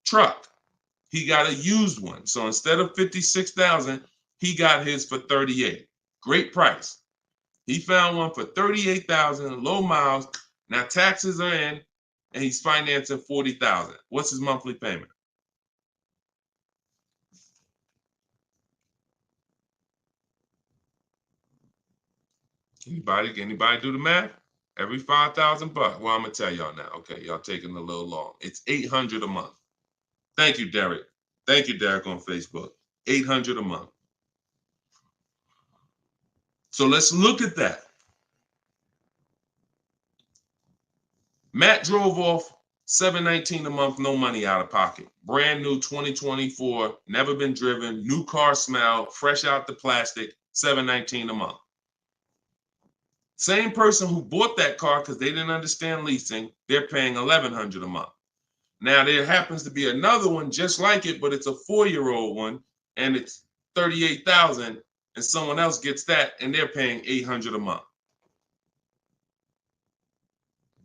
Speaker 1: truck, he got a used one. So instead of 56,000, he got his for 38. Great price. He found one for 38,000, low miles. Now taxes are in, and he's financing 40,000. What's his monthly payment? Anybody do the math? Every 5,000 bucks. Well, I'm gonna tell y'all now. Okay, y'all taking a little long. It's 800 a month. Thank you, Derek. Thank you, Derek, on Facebook. 800 a month. So let's look at that. Matt drove off $719 a month, no money out of pocket. Brand new 2024, never been driven, new car smell, fresh out the plastic, $719 a month. Same person who bought that car because they didn't understand leasing, they're paying $1,100 a month. Now there happens to be another one just like it, but it's a 4-year-old one, and it's $38,000, and someone else gets that, and they're paying $800 a month.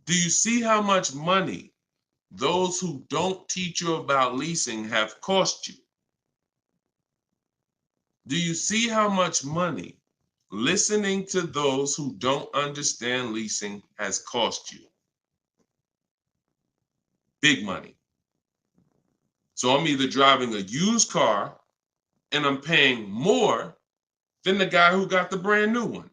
Speaker 1: Do you see how much money those who don't teach you about leasing have cost you? Do you see how much money listening to those who don't understand leasing has cost you? Big money. So I'm either driving a used car and I'm paying more than the guy who got the brand new one.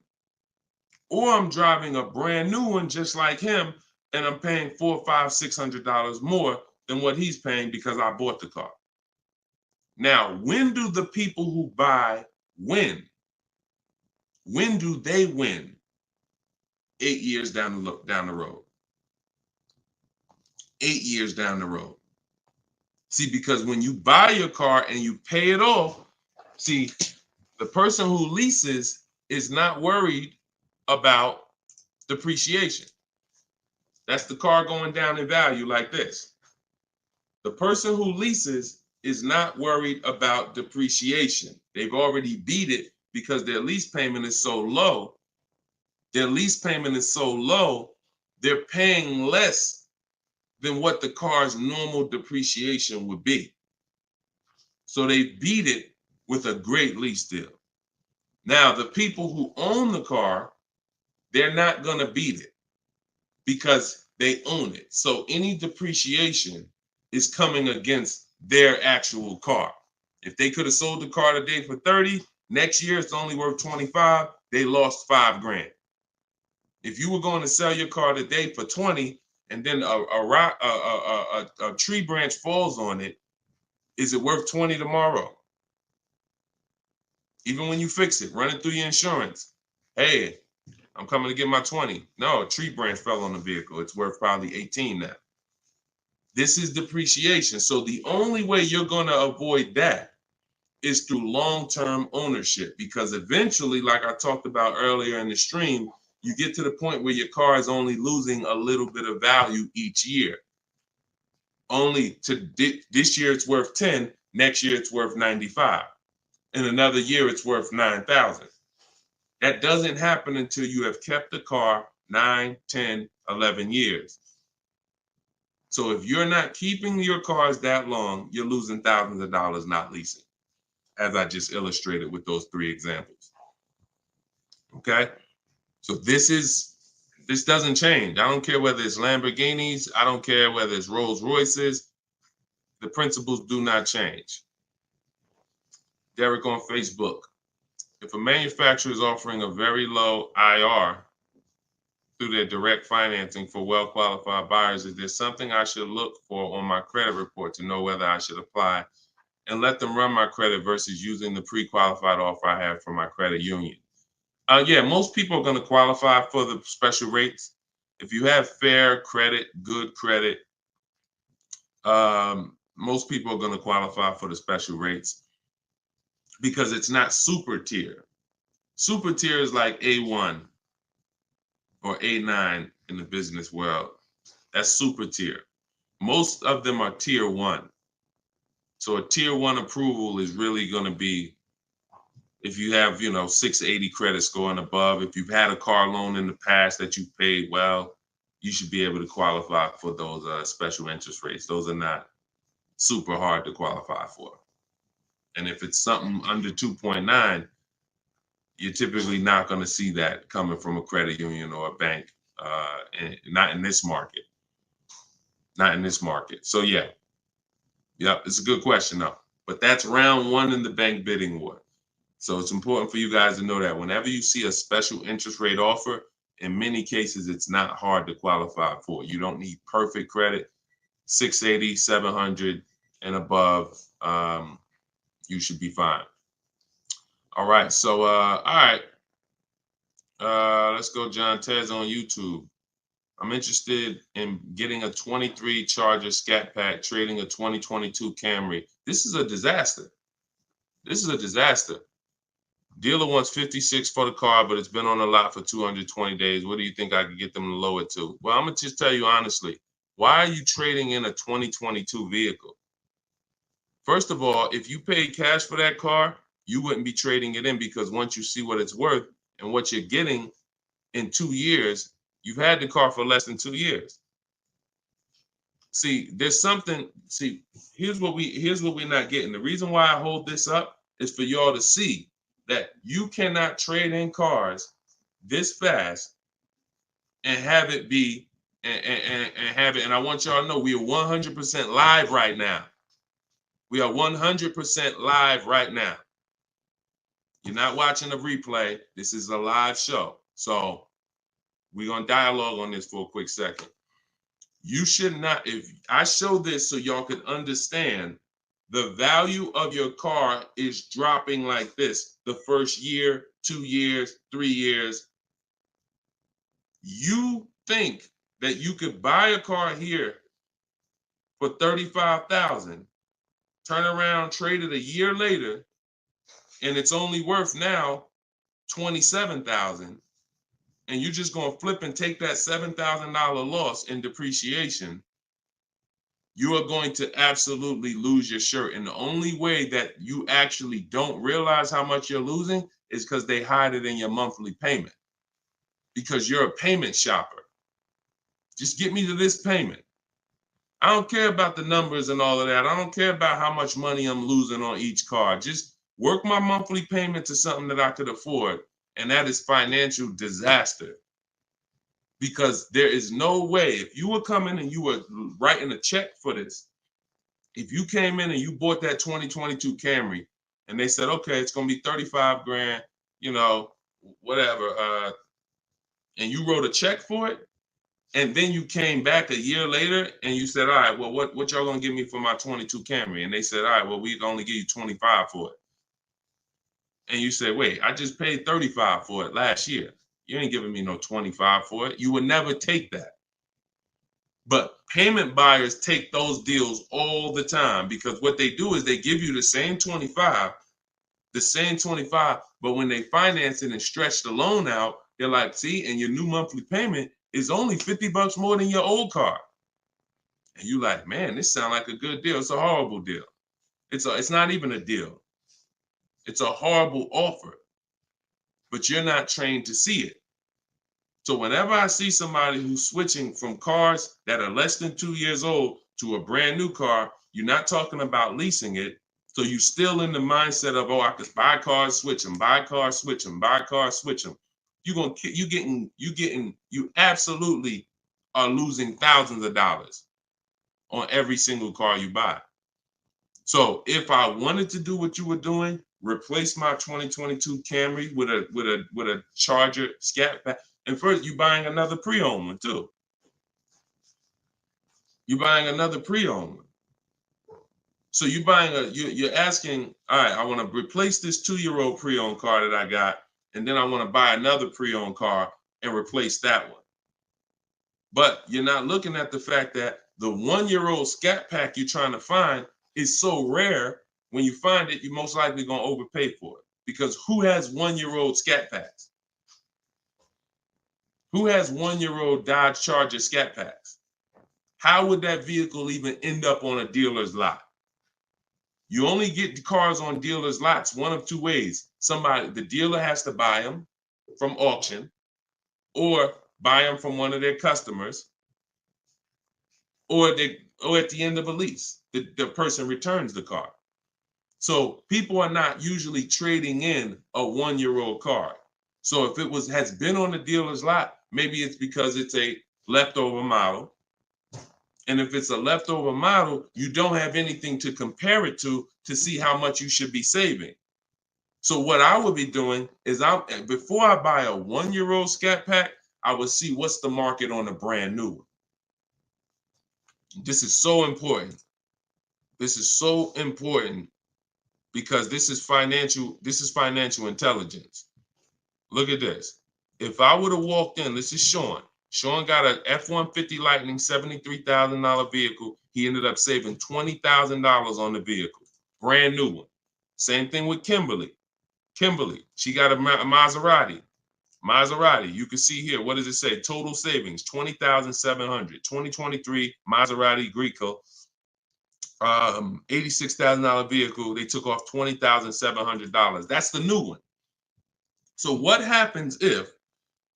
Speaker 1: Or I'm driving a brand new one just like him and I'm paying $400, $500, $600 more than what he's paying because I bought the car. Now, when do the people who buy win? When do they win? 8 years down the road. 8 years down the road. See, because when you buy your car and you pay it off, see, the person who leases is not worried about depreciation. That's the car going down in value like this. The person who leases is not worried about depreciation. They've already beat it because their lease payment is so low. Their lease payment is so low, they're paying less than what the car's normal depreciation would be. So they beat it with a great lease deal. Now, the people who own the car they're not going to beat it because they own it. So any depreciation is coming against their actual car. If they could have sold the car today for 30, next year it's only worth 25, they lost $5,000. If you were going to sell your car today for 20 and then a tree branch falls on it, is it worth 20 tomorrow? Even when you fix it, run it through your insurance. Hey, I'm coming to get my 20. No, a tree branch fell on the vehicle. It's worth probably 18 now. This is depreciation. So the only way you're going to avoid that is through long-term ownership, because eventually, like I talked about earlier in the stream, you get to the point where your car is only losing a little bit of value each year. Only to this year it's worth 10, next year it's worth 95. In another year it's worth 9,000. That doesn't happen until you have kept the car 9, 10, 11 years. So if you're not keeping your cars that long, you're losing thousands of dollars not leasing, as I just illustrated with those 3 examples. Okay? So this doesn't change. I don't care whether it's Lamborghinis. I don't care whether it's Rolls Royces. The principles do not change. Derek on Facebook. If a manufacturer is offering a very low IR through their direct financing for well-qualified buyers, is there something I should look for on my credit report to know whether I should apply and let them run my credit versus using the pre-qualified offer I have from my credit union? Yeah, most people are going to qualify for the special rates. If you have fair credit, good credit, most people are going to qualify for the special rates because it's not super tier. Super tier is like A1 or A9 in the business world. That's super tier. Most of them are tier 1. So a tier 1 approval is really going to be if you have, 680 credit score and above. If you've had a car loan in the past that you paid well, you should be able to qualify for those special interest rates. Those are not super hard to qualify for. And if it's something under 2.9, you're typically not going to see that coming from a credit union or a bank, not in this market. Not in this market. So yeah, it's a good question though. But that's round 1 in the bank bidding war. So it's important for you guys to know that whenever you see a special interest rate offer, in many cases, it's not hard to qualify for. You don't need perfect credit. 680, 700 and above, you should be fine. All right. So, all right. Let's go, John Tez on YouTube. I'm interested in getting a 23 Charger Scat Pack, trading a 2022 Camry. This is a disaster. This is a disaster. Dealer wants 56 for the car, but it's been on the lot for 220 days. What do you think I could get them to lower it to? Well, I'm going to just tell you honestly, why are you trading in a 2022 vehicle? First of all, if you paid cash for that car, you wouldn't be trading it in, because once you see what it's worth and what you're getting in 2 years, you've had the car for less than 2 years. See, there's something, here's what we're not getting. The reason why I hold this up is for y'all to see that you cannot trade in cars this fast and have it be and have it. And I want y'all to know we are 100% live right now. We are 100% live right now. You're not watching a replay. This is a live show. So we're going to dialogue on this for a quick second. You should not, if I show this so y'all can understand, the value of your car is dropping like this the first year, 2 years, 3 years. You think that you could buy a car here for $35,000, turn around, trade it a year later, and it's only worth now $27,000, and you're just going to flip and take that $7,000 loss in depreciation. You are going to absolutely lose your shirt. And the only way that you actually don't realize how much you're losing is because they hide it in your monthly payment, because you're a payment shopper. Just get me to this payment. I don't care about the numbers and all of that. I don't care about how much money I'm losing on each car. Just work my monthly payment to something that I could afford. And that is financial disaster. because there is no way, if you were coming and you were writing a check for this, if you came in and you bought that 2022 Camry and they said, okay, it's going to be 35 grand, you know, whatever, and you wrote a check for it, and then you came back a year later and you said, all right, well, what y'all going to give me for my 22 Camry? And they said, all right, well, we can only give you 25 for it. And you said, wait, I just paid 35 for it last year. You ain't giving me no 25 for it. You would never take that. But payment buyers take those deals all the time, because what they do is they give you the same 25, but when they finance it and stretch the loan out, they're like, see, and your new monthly payment is only $50 more than your old car. And you like, man, this sounds like a good deal. It's a horrible deal. It's not even a deal. It's a horrible offer, but you're not trained to see it. So whenever I see somebody who's switching from cars that are less than 2 years old to a brand new car, you're not talking about leasing it. So you're still in the mindset of, oh, I could buy cars, switch them, buy cars, switch them, buy cars, switch them. You absolutely are losing thousands of dollars on every single car you buy. So if I wanted to do what you were doing, replace my 2022 Camry with a Charger Scat Pack, and first you're buying another pre-owned one too. You're buying another pre-owned one. So you're asking, all right, I want to replace this 2-year-old pre-owned car that I got, and then I want to buy another pre-owned car and replace that one. But you're not looking at the fact that the 1-year-old Scat Pack you're trying to find is so rare. When you find it, you're most likely going to overpay for it, because who has 1-year-old Scat Packs? Who has 1-year-old Dodge Charger Scat Packs? How would that vehicle even end up on a dealer's lot? You only get the cars on dealers' lots one of two ways. The dealer has to buy them from auction, or buy them from one of their customers, or at the end of a lease, the person returns the car. So people are not usually trading in a 1-year-old car. So if it has been on the dealer's lot, maybe it's because it's a leftover model. And if it's a leftover model, you don't have anything to compare it to see how much you should be saving. So what I would be doing is, before I buy a 1-year-old Scat Pack, I would see what's the market on a brand new one. This is so important. This is so important, because this is financial intelligence. Look at this. If I would have walked in, this is Sean. Sean got an F-150 Lightning, $73,000 vehicle. He ended up saving $20,000 on the vehicle. Brand new one. Same thing with Kimberly. She got a Maserati. You can see here, what does it say? Total savings, $20,700. 2023 Maserati Greco, $86,000 vehicle. They took off $20,700. That's the new one. So what happens if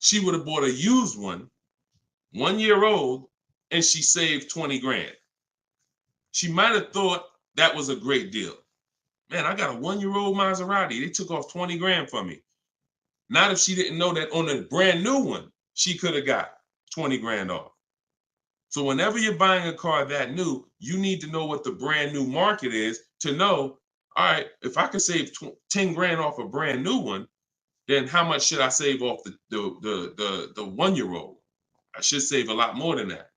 Speaker 1: she would have bought a used one, 1 year old, and she saved 20 grand? She might have thought that was a great deal. Man, I got a 1-year-old Maserati. They took off 20 grand for me. Not if she didn't know that on a brand new one, she could have got 20 grand off. So whenever you're buying a car that new, you need to know what the brand new market is to know, all right, if I can save 10 grand off a brand new one, then how much should I save off the 1-year-old? I should save a lot more than that.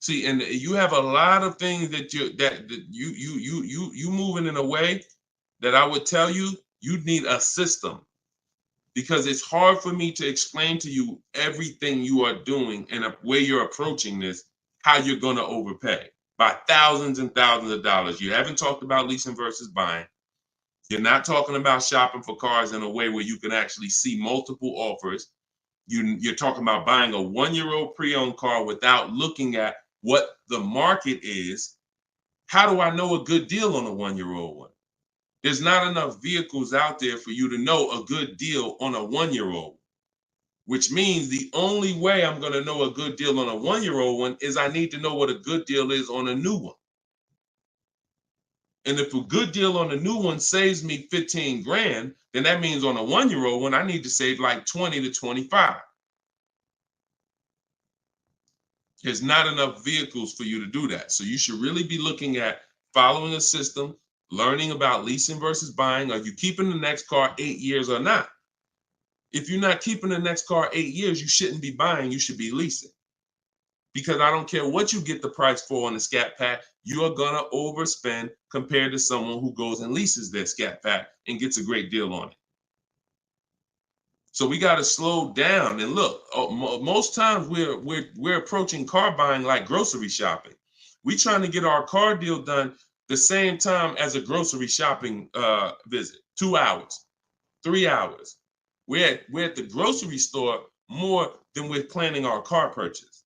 Speaker 1: See, and you have a lot of things that you moving in a way that I would tell you need a system, because it's hard for me to explain to you everything you are doing and a way you're approaching this, how you're going to overpay by thousands and thousands of dollars. You haven't talked about leasing versus buying. You're not talking about shopping for cars in a way where you can actually see multiple offers. You're talking about buying a 1-year-old pre-owned car without looking at what the market is. How do I know a good deal on a 1-year-old one? There's not enough vehicles out there for you to know a good deal on a 1-year-old, which means the only way I'm going to know a good deal on a 1-year-old one is I need to know what a good deal is on a new one. And if a good deal on a new one saves me 15 grand, then that means on a 1-year-old one, I need to save like 20 to 25. There's not enough vehicles for you to do that. So you should really be looking at following a system, learning about leasing versus buying. Are you keeping the next car 8 years or not? If you're not keeping the next car 8 years, you shouldn't be buying, you should be leasing. Because I don't care what you get the price for on the Scat Pack, you are gonna overspend compared to someone who goes and leases their Scat Pack and gets a great deal on it. So we got to slow down and look. Most times we're approaching car buying like grocery shopping. We trying to get our car deal done the same time as a grocery shopping visit. 2 hours, 3 hours. We're at the grocery store more than we're planning our car purchase.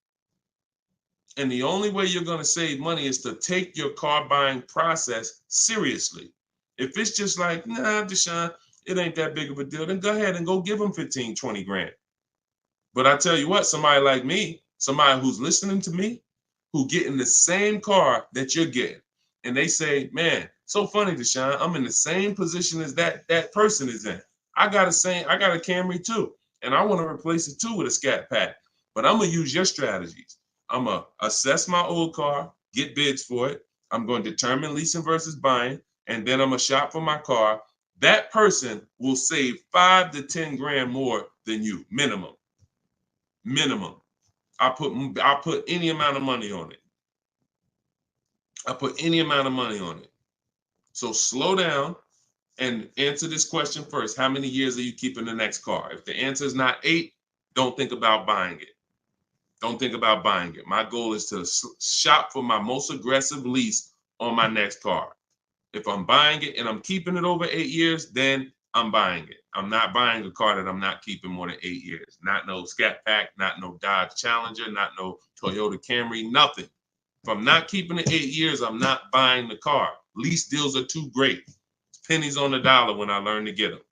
Speaker 1: And the only way you're going to save money is to take your car buying process seriously. If it's just like, nah, Deshone, it ain't that big of a deal, then go ahead and go give them 15, 20 grand. But I tell you what, somebody like me, somebody who's listening to me, who getting the same car that you're getting, and they say, man, so funny, Deshone, I'm in the same position as that person is in. I got a Camry too, and I want to replace it too with a Scat Pack. But I'm gonna use your strategies. I'm gonna assess my old car, get bids for it. I'm going to determine leasing versus buying, and then I'm gonna shop for my car. That person will save 5 to 10 grand more than you, minimum. Minimum. I put any amount of money on it. So slow down and answer this question first. How many years are you keeping the next car? If the answer is not 8, don't think about buying it. Don't think about buying it. My goal is to shop for my most aggressive lease on my next car. If I'm buying it and I'm keeping it over 8 years, then I'm buying it. I'm not buying a car that I'm not keeping more than 8 years. Not no Scat Pack, not no Dodge Challenger, not no Toyota Camry, nothing. If I'm not keeping it 8 years, I'm not buying the car. Lease deals are too great. It's pennies on the dollar when I learn to get them.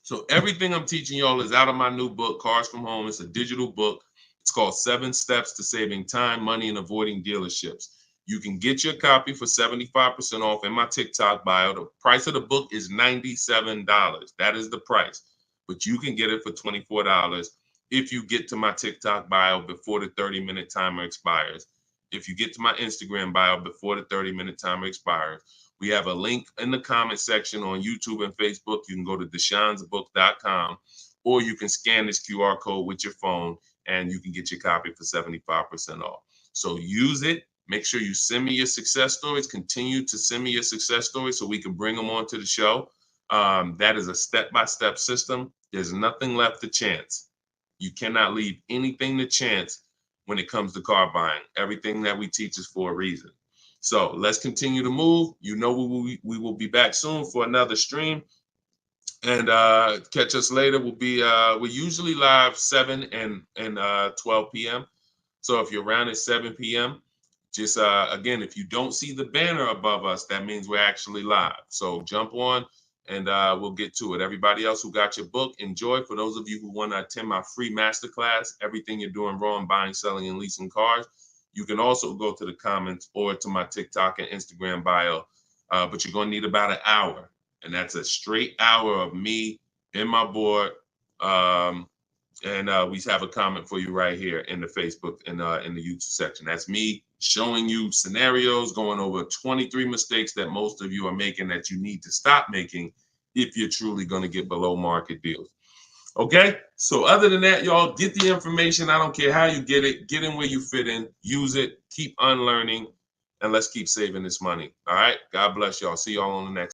Speaker 1: So everything I'm teaching y'all is out of my new book, Cars from Home. It's a digital book. It's called 7 Steps to Saving Time, Money, and Avoiding Dealerships. You can get your copy for 75% off in my TikTok bio. The price of the book is $97. That is the price. But you can get it for $24 if you get to my TikTok bio before the 30-minute timer expires. If you get to my Instagram bio before the 30-minute timer expires. We have a link in the comment section on YouTube and Facebook. You can go to deshonsbook.com, or you can scan this QR code with your phone and you can get your copy for 75% off. So use it. Make sure you send me your success stories. Continue to send me your success stories so we can bring them onto the show. That is a step-by-step system. There's nothing left to chance. You cannot leave anything to chance when it comes to car buying. Everything that we teach is for a reason. So let's continue to move. You know we will be back soon for another stream. And catch us later. We're usually live 7 and 12 p.m. So if you're around at 7 p.m., just again, if you don't see the banner above us, that means we're actually live. So jump on and we'll get to it. Everybody else who got your book, enjoy. For those of you who want to attend my free masterclass, Everything You're Doing Wrong, Buying, Selling, and Leasing Cars, you can also go to the comments or to my TikTok and Instagram bio. But you're going to need about an hour. And that's a straight hour of me in my board. And we have a comment for you right here in the Facebook and in the YouTube section. That's me showing you scenarios, going over 23 mistakes that most of you are making that you need to stop making if you're truly going to get below market deals. Okay, so other than that, y'all, get the information. I don't care how you get it. Get in where you fit in. Use it. Keep unlearning. And let's keep saving this money. All right, God bless y'all. See y'all on the next.